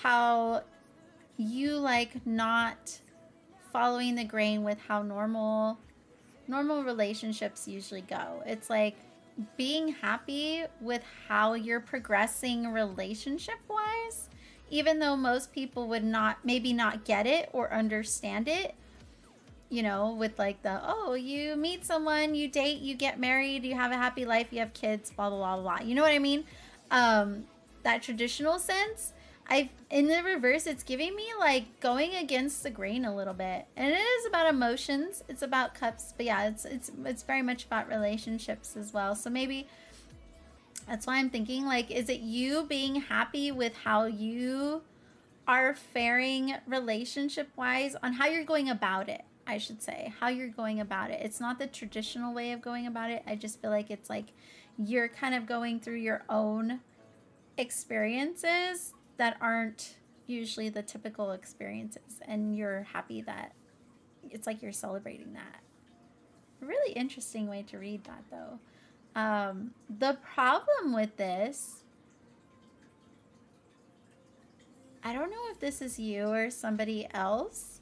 Speaker 1: how you like not following the grain with how normal relationships usually go. It's like being happy with how you're progressing relationship wise, even though most people would maybe not get it or understand it, you know, with like oh, you meet someone, you date, you get married, you have a happy life, you have kids, blah, blah, blah, blah. You know what I mean? That traditional sense. In the reverse, it's giving me like going against the grain a little bit. And it is about emotions. It's about cups. But yeah, it's very much about relationships as well. So maybe that's why I'm thinking like, is it you being happy with how you are faring relationship wise on how you're going about it? I should say how you're going about it. It's not the traditional way of going about it. I just feel like it's like you're kind of going through your own experiences that aren't usually the typical experiences, and you're happy that it's like you're celebrating that. A really interesting way to read that though. The problem with this, I don't know if this is you or somebody else.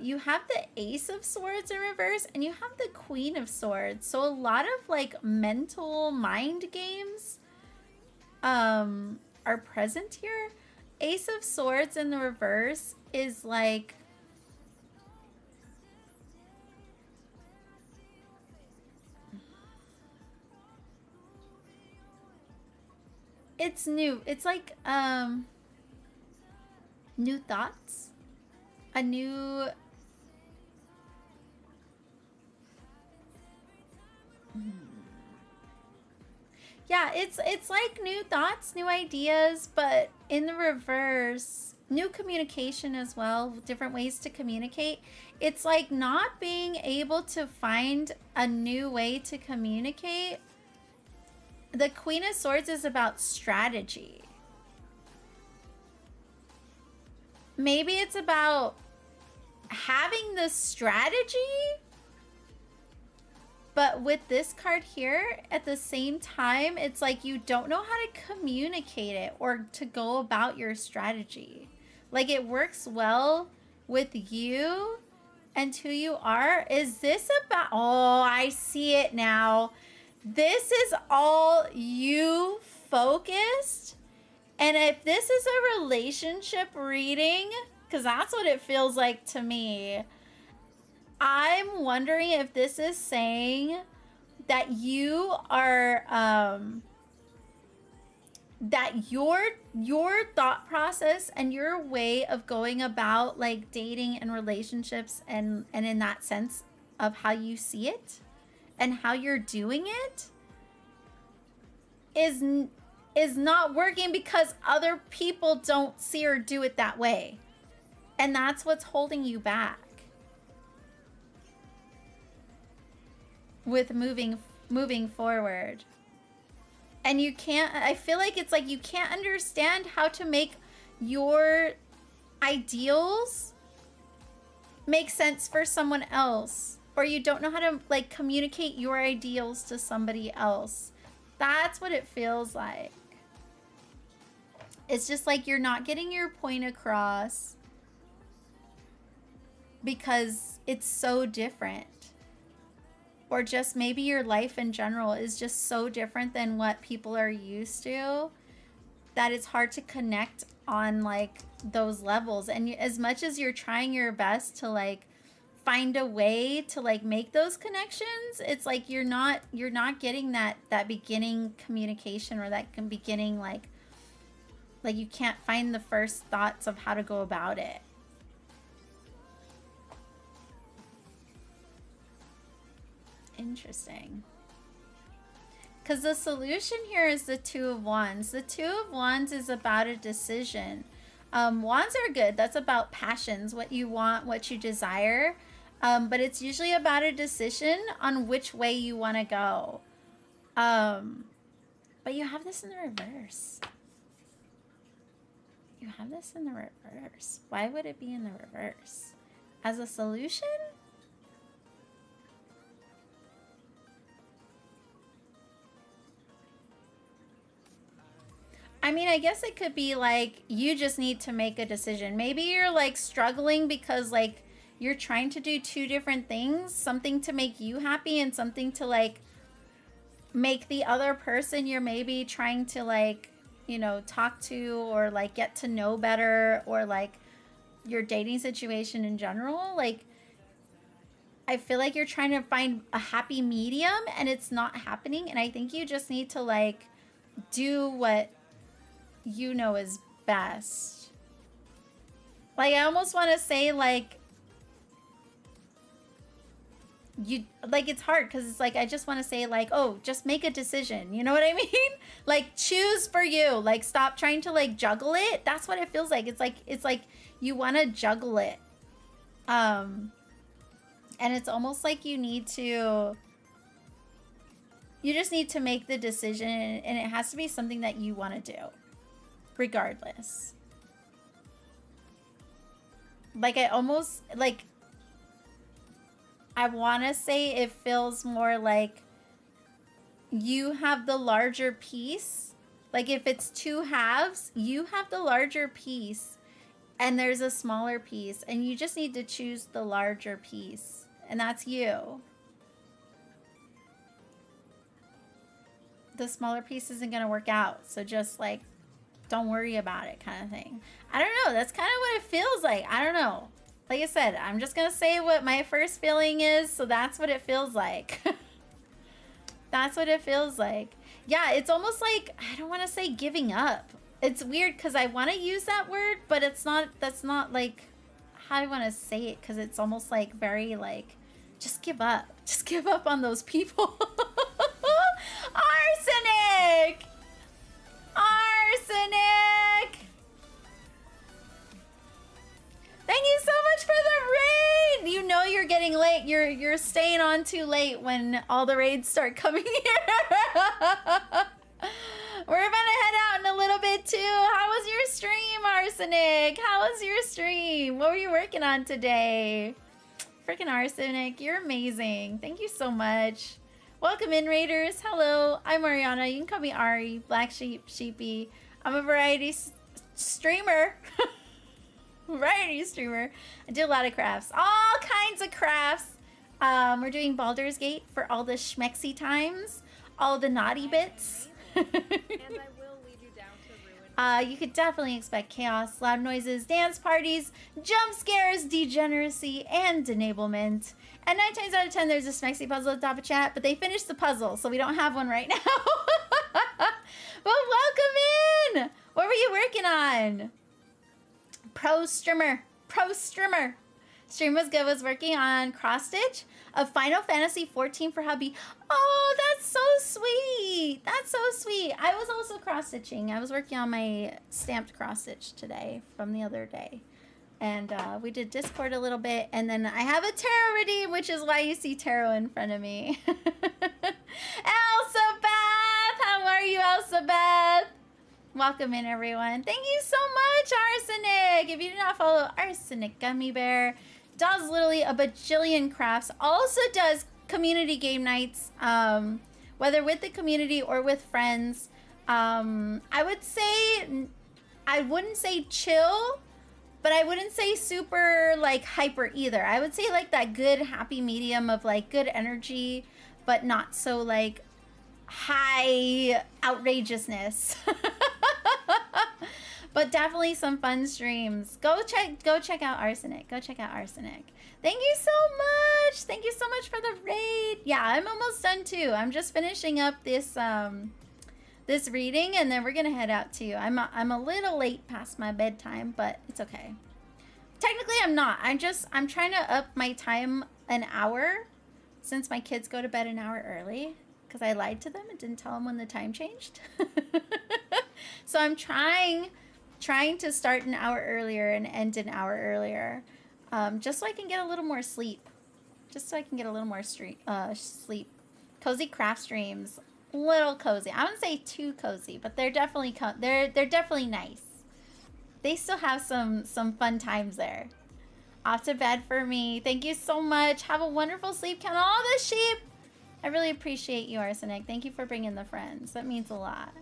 Speaker 1: You have the Ace of Swords in reverse and you have the Queen of Swords. So a lot of like mental mind games are present here. Ace of Swords in the reverse is like it's new. It's like new thoughts. A new yeah, it's like new thoughts, new ideas, but in the reverse, new communication as well, different ways to communicate. It's like not being able to find a new way to communicate. The Queen of Swords is about strategy. Maybe it's about having the strategy, but with this card here, at the same time, it's like you don't know how to communicate it or to go about your strategy. Like it works well with you and who you are. Is this about, oh, I see it now. This is all you focused. And if this is a relationship reading, because that's what it feels like to me, I'm wondering if this is saying that you are, that your thought process and your way of going about like dating and relationships and in that sense of how you see it and how you're doing it is not working because other people don't see or do it that way. And that's what's holding you back with moving forward. And you can't, I feel like it's like you can't understand how to make your ideals make sense for someone else, or you don't know how to like communicate your ideals to somebody else. That's what it feels like. It's just like you're not getting your point across because it's so different. Or just maybe your life in general is just so different than what people are used to that it's hard to connect on like those levels. And as much as you're trying your best to like find a way to like make those connections, it's like you're not getting that beginning communication or that beginning like you can't find the first thoughts of how to go about it. Interesting. Because the solution here is the Two of Wands. The Two of Wands is about a decision. Wands are good. That's about passions, what you want, what you desire. But it's usually about a decision on which way you want to go. But you have this in the reverse. You have this in the reverse. Why would it be in the reverse? As a solution? I mean, I guess it could be like you just need to make a decision. Maybe you're like struggling because like you're trying to do two different things, something to make you happy and something to like make the other person you're maybe trying to like, you know, talk to or like get to know better, or like your dating situation in general. Like I feel like you're trying to find a happy medium and it's not happening. And I think you just need to like do what you know is best. Like I almost want to say like you like, it's hard because it's like I just want to say like, oh, just make a decision, you know what I mean? Like choose for you, like stop trying to like juggle it. That's what it feels like. It's like you want to juggle it, and it's almost like you just need to make the decision, and it has to be something that you want to do regardless. Like I almost like I want to say it feels more like you have the larger piece. Like if it's two halves, you have the larger piece and there's a smaller piece and you just need to choose the larger piece and that's you. The smaller piece isn't going to work out. So just like, don't worry about it kind of thing. I don't know. That's kind of what it feels like. I don't know. Like I said, I'm just going to say what my first feeling is. So that's what it feels like. That's what it feels like. Yeah, it's almost like, I don't want to say giving up. It's weird because I want to use that word, but it's not, that's not like how I want to say it because it's almost like very like, just give up. Just give up on those people. Arsenic! Arsenic! Thank you so much for the raid! You know you're getting late. You're staying on too late when all the raids start coming here. We're gonna head out in a little bit too. How was your stream, Arsenic? How was your stream? What were you working on today? Freaking Arsenic, you're amazing. Thank you so much. Welcome in, Raiders. Hello, I'm Mariana. You can call me Ari, Black Sheep, Sheepy. I'm a variety streamer. Variety streamer. I do a lot of crafts. All kinds of crafts. We're doing Baldur's Gate for all the schmexy times. All the naughty bits.
Speaker 6: And I will lead you down to ruin.
Speaker 1: You could definitely expect chaos, loud noises, dance parties, jump scares, degeneracy, and denablement. And 9 times out of 10, there's a Smexy puzzle at the top of chat, but they finished the puzzle, so we don't have one right now. But welcome in! What were you working on? Pro streamer. Pro streamer. Stream was good. Was working on cross stitch of Final Fantasy 14 for hubby. Oh, that's so sweet. That's so sweet. I was also cross stitching. I was working on my stamped cross stitch today from the other day. And we did Discord a little bit. And then I have a tarot reading, which is why you see tarot in front of me. Elsabeth! How are you, Elsabeth? Welcome in, everyone. Thank you so much, Arsenic. If you do not follow Arsenic Gummy Bear, does literally a bajillion crafts. Also does community game nights, whether with the community or with friends. I would say, I wouldn't say chill, but I wouldn't say super like hyper either. I would say like that good happy medium of like good energy, but not so like high outrageousness. But definitely some fun streams. Go check out Arsenic. Go check out Arsenic. Thank you so much. Thank you so much for the raid. Yeah, I'm almost done too. I'm just finishing up this this reading and then we're gonna head out too. I'm a little late past my bedtime, but it's okay. Technically I'm not. I'm trying to up my time an hour since my kids go to bed an hour early because I lied to them and didn't tell them when the time changed. So I'm trying to start an hour earlier and end an hour earlier, just so I can get a little more sleep. Just so I can get a little more sleep. Cozy craft streams, little cozy. I wouldn't say too cozy, but they're definitely they're definitely nice. They still have some fun times there. Off to bed for me. Thank you so much. Have a wonderful sleep. Count all the sheep. I really appreciate you, Arsenic. Thank you for bringing the friends. That means a lot.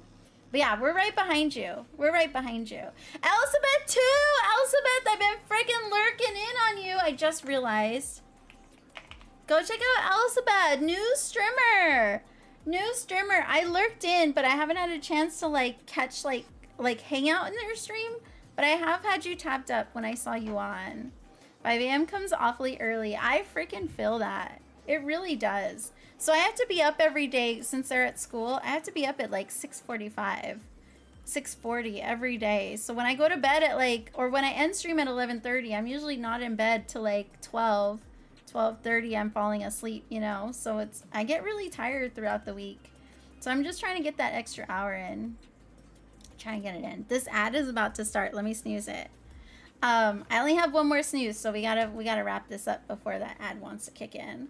Speaker 1: But yeah, we're right behind you. We're right behind you. Elsabeth too! Elsabeth, I've been freaking lurking in on you. I just realized. Go check out Elsabeth. New streamer. New streamer. I lurked in, but I haven't had a chance to like catch like hang out in their stream. But I have had you tapped up when I saw you on. 5 a.m. comes awfully early. I freaking feel that. It really does. So I have to be up every day since they're at school. I have to be up at like 6:45, 6:40 every day. So when I go to bed at like, or when I end stream at 11:30, I'm usually not in bed till like 12:30. I'm falling asleep, you know? So I get really tired throughout the week. So I'm just trying to get that extra hour in. Try and get it in. This ad is about to start. Let me snooze it. I only have one more snooze, so we gotta wrap this up before that ad wants to kick in.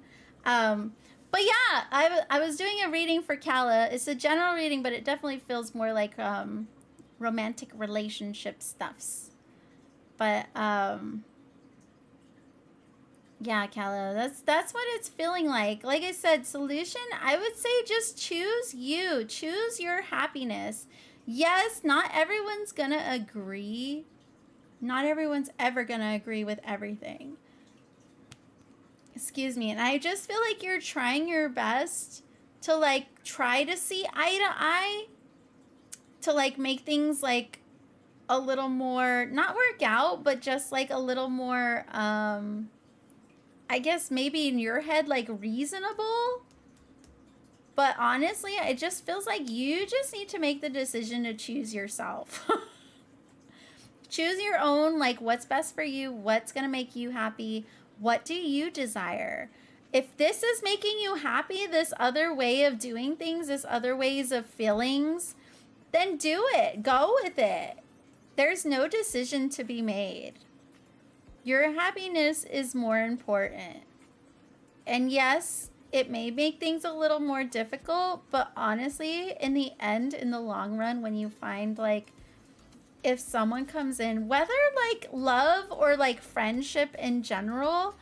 Speaker 1: But yeah, I was doing a reading for Kala. It's a general reading, but it definitely feels more like romantic relationship stuffs. But Yeah, Callow, that's what it's feeling like. Like I said, solution, I would say just choose you. Choose your happiness. Yes, not everyone's gonna agree. Not everyone's ever gonna agree with everything. Excuse me. And I just feel like you're trying your best to like try to see eye to eye, to like make things like a little more, not work out, but just like a little more, I guess maybe in your head, like reasonable. But honestly, it just feels like you just need to make the decision to choose yourself. Choose your own, like what's best for you, what's going to make you happy, what do you desire? If this is making you happy, this other way of doing things, this other ways of feelings, then do it. Go with it. There's no decision to be made. Your happiness is more important. And yes, it may make things a little more difficult, but honestly, in the end, in the long run, when you find like, if someone comes in, whether like love or like friendship in general,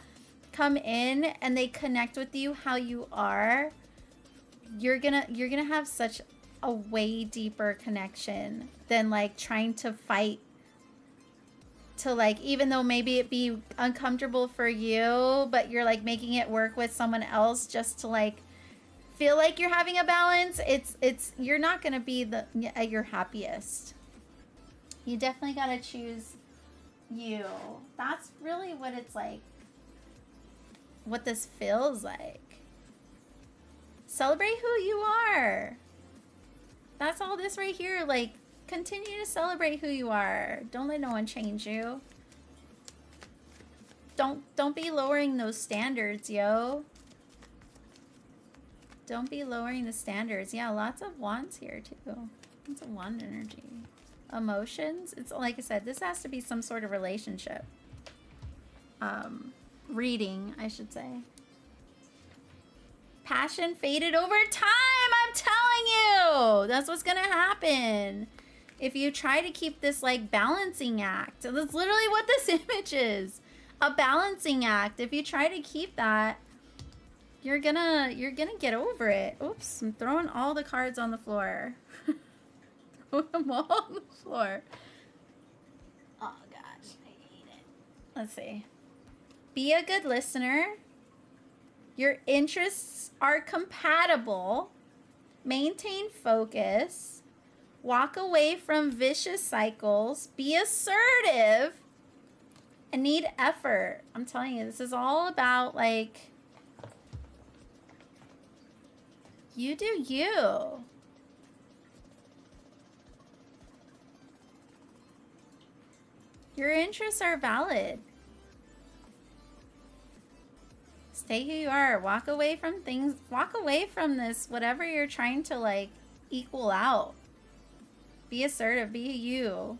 Speaker 1: come in and they connect with you how you are, you're gonna have such a way deeper connection than like trying to fight to like, even though maybe it be uncomfortable for you, but you're like making it work with someone else just to like feel like you're having a balance. It's you're not gonna be at your happiest. You definitely gotta choose you. That's really what it's like, what this feels like. Celebrate who you are. That's all this right here. Like, continue to celebrate who you are. Don't let no one change you. Don't be lowering those standards, yo. Don't be lowering the standards. Yeah, lots of wands here too. Lots of wand energy. Emotions. It's like I said, this has to be some sort of relationship. Reading, I should say. Passion faded over time, I'm telling you. That's what's gonna happen if you try to keep this like balancing act. That's literally what this image is. A balancing act. If you try to keep that, you're gonna get over it. Oops, I'm throwing all the cards on the floor. Throwing them all on the floor. Oh gosh, I hate it. Let's see. Be a good listener. Your interests are compatible. Maintain focus. Walk away from vicious cycles. Be assertive. And need effort. I'm telling you, this is all about like, you do you. Your interests are valid. Stay who you are. Walk away from things. Walk away from this, whatever you're trying to like equal out. Be assertive. Be you.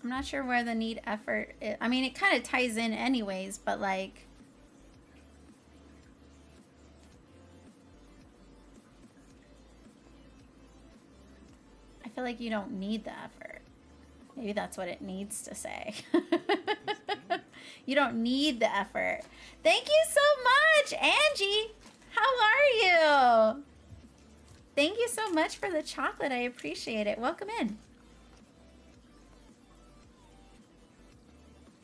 Speaker 1: I'm not sure where the need effort is. I mean, it kind of ties in anyways, but like, I feel like you don't need the effort. Maybe that's what it needs to say. You don't need the effort. Thank you so much, Angie. How are you? Thank you so much for the chocolate. I appreciate it. Welcome in.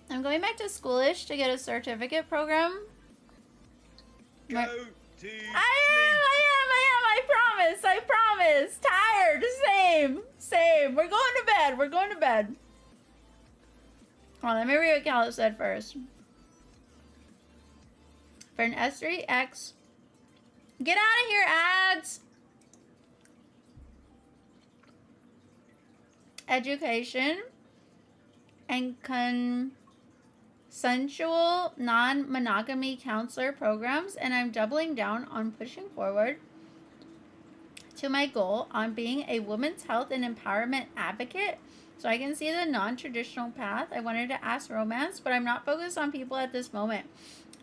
Speaker 1: I'm going back to schoolish to get a certificate program.
Speaker 5: Go to
Speaker 1: I promise. Tired. Same. We're going to bed. Hold on, let me read what Cal said first. For an S3X. Get out of here, ads. Education. And consensual non-monogamy counselor programs. And I'm doubling down on pushing forward to my goal on being a women's health and empowerment advocate, so I can see the non-traditional path. I wanted to ask romance, but I'm not focused on people at this moment.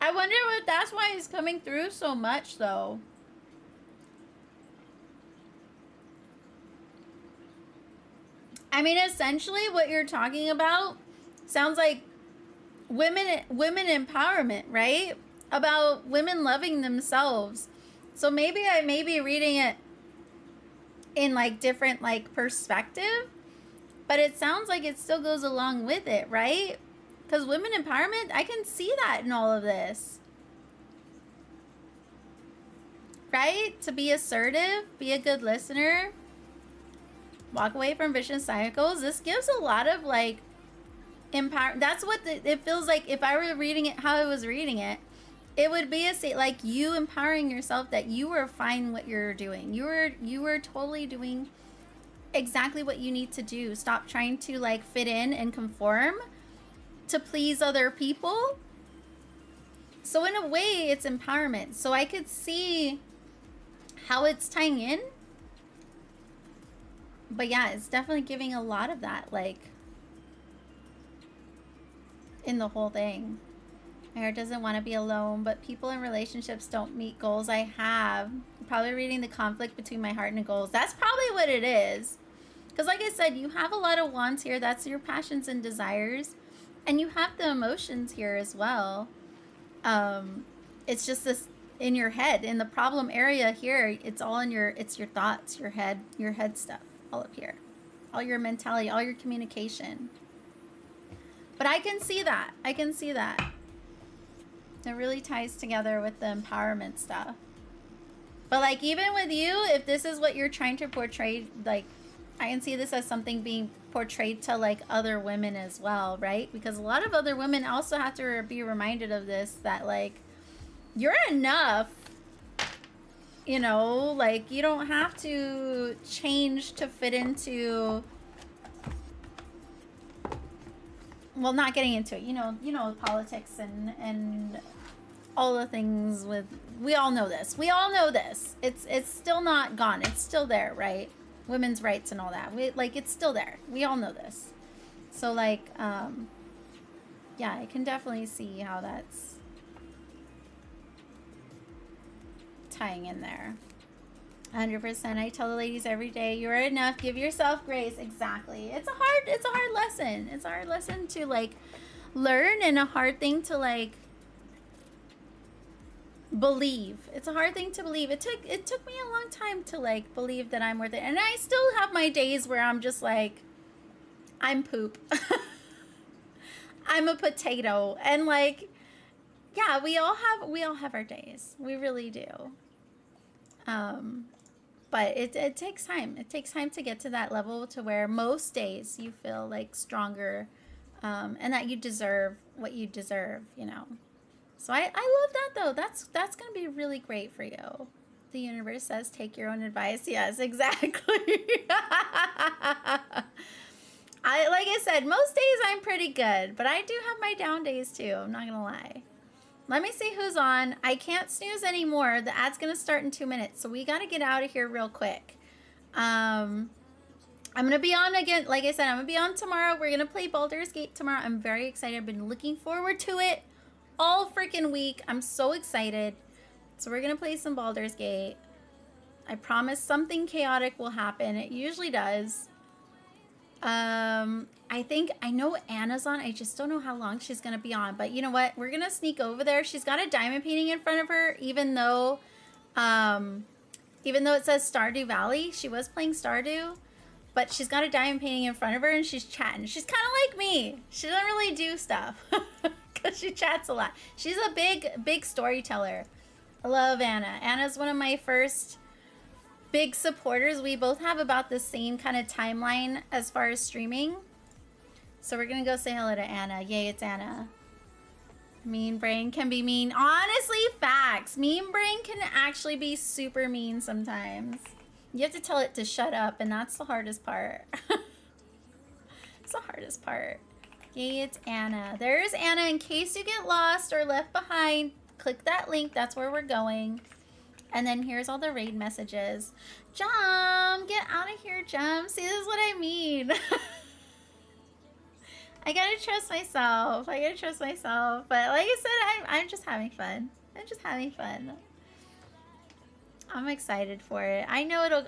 Speaker 1: I wonder if that's why he's coming through so much, though. I mean, essentially what you're talking about sounds like women empowerment, right? About women loving themselves. So maybe I may be reading it in like different like perspective, but it sounds like it still goes along with it, right? Because women empowerment, I can see that in all of this. Right? To be assertive, be a good listener, walk away from vicious cycles. This gives a lot of like empower. That's what it feels like. If I were reading it how I was reading it, it would be like you empowering yourself that you were fine what you're doing. You were totally doing exactly what you need to do. Stop trying to like fit in and conform to please other people. So in a way, it's empowerment. So I could see how it's tying in. But yeah, it's definitely giving a lot of that, like, in the whole thing. My heart doesn't want to be alone, but people in relationships don't meet goals I have. I'm probably reading the conflict between my heart and goals. That's probably what it is. Because like I said, you have a lot of wants here. That's your passions and desires. And you have the emotions here as well. It's just this in your head. In the problem area here, it's all in it's your thoughts, your head stuff, all up here. All your mentality, all your communication. But I can see that. I can see that. It really ties together with the empowerment stuff. But like even with you, if this is what you're trying to portray, like I can see this as something being portrayed to like other women as well, right? Because a lot of other women also have to be reminded of this, that like you're enough, you know, like you don't have to change to fit into, well, not getting into it, you know politics and all the things with, we all know this. It's still not gone. It's still there, right? Women's rights and all that. It's still there. We all know this. So like, yeah, I can definitely see how that's tying in there. 100%. I tell the ladies every day, you are enough. Give yourself grace. Exactly. It's a hard lesson. It's a hard lesson to like learn, and a hard thing to like believe. It's a hard thing to believe. It took me a long time to like believe that I'm worth it. And I still have my days where I'm just like, I'm poop. I'm a potato. And like, yeah, we all have our days. We really do. But it takes time. It takes time to get to that level to where most days you feel like stronger, and that you deserve what you deserve, you know. So I love that though. That's gonna be really great for you. The universe says take your own advice. Yes, exactly. Like I said, most days I'm pretty good, but I do have my down days too. I'm not gonna lie. Let me see who's on. I can't snooze anymore. The ad's gonna start in 2 minutes, so we gotta get out of here real quick. I'm gonna be on again. Like I said, I'm gonna be on tomorrow. We're gonna play Baldur's Gate tomorrow. I'm very excited. I've been looking forward to it all freaking week. I'm so excited. So we're gonna play some Baldur's Gate. I promise something chaotic will happen. It usually does. I know Anna's on. I just don't know how long she's gonna be on. But you know what? We're gonna sneak over there. She's got a diamond painting in front of her, even though it says Stardew Valley. She was playing Stardew, but she's got a diamond painting in front of her and she's chatting. She's kind of like me. She doesn't really do stuff because she chats a lot. She's a big storyteller. I love Anna. Anna's one of my first big supporters. We both have about the same kind of timeline as far as streaming. So we're gonna go say hello to Anna. Yay, it's Anna. Mean brain can be mean. Honestly, facts. Mean brain can actually be super mean sometimes. You have to tell it to shut up, and that's the hardest part. It's the hardest part. Yay, it's Anna. There's Anna. In case you get lost or left behind, click that link. That's where we're going. And then here's all the raid messages. Jum, get out of here, Jum. See, this is what I mean. I gotta trust myself. But like I said, I'm just having fun. I'm excited for it. I know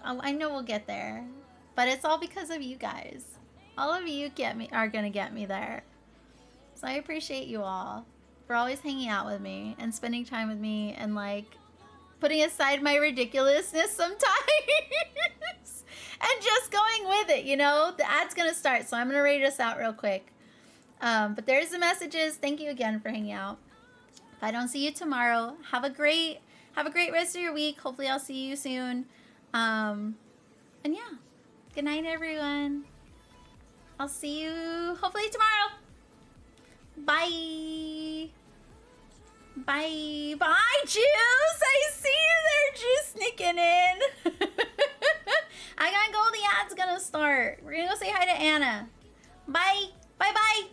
Speaker 1: we'll get there. But it's all because of you guys. All of you are gonna get me there. So I appreciate you all for always hanging out with me and spending time with me and like putting aside my ridiculousness sometimes and just going with it, you know? The ad's gonna start, so I'm gonna read us out real quick. But there's the messages. Thank you again for hanging out. If I don't see you tomorrow, have a great rest of your week. Hopefully I'll see you soon. And yeah, good night, everyone. I'll see you hopefully tomorrow. Bye. Bye. Bye, Juice. I see you there, Juice, sneaking in. I gotta go. The ad's gonna start. We're gonna go say hi to Anna. Bye. Bye-bye.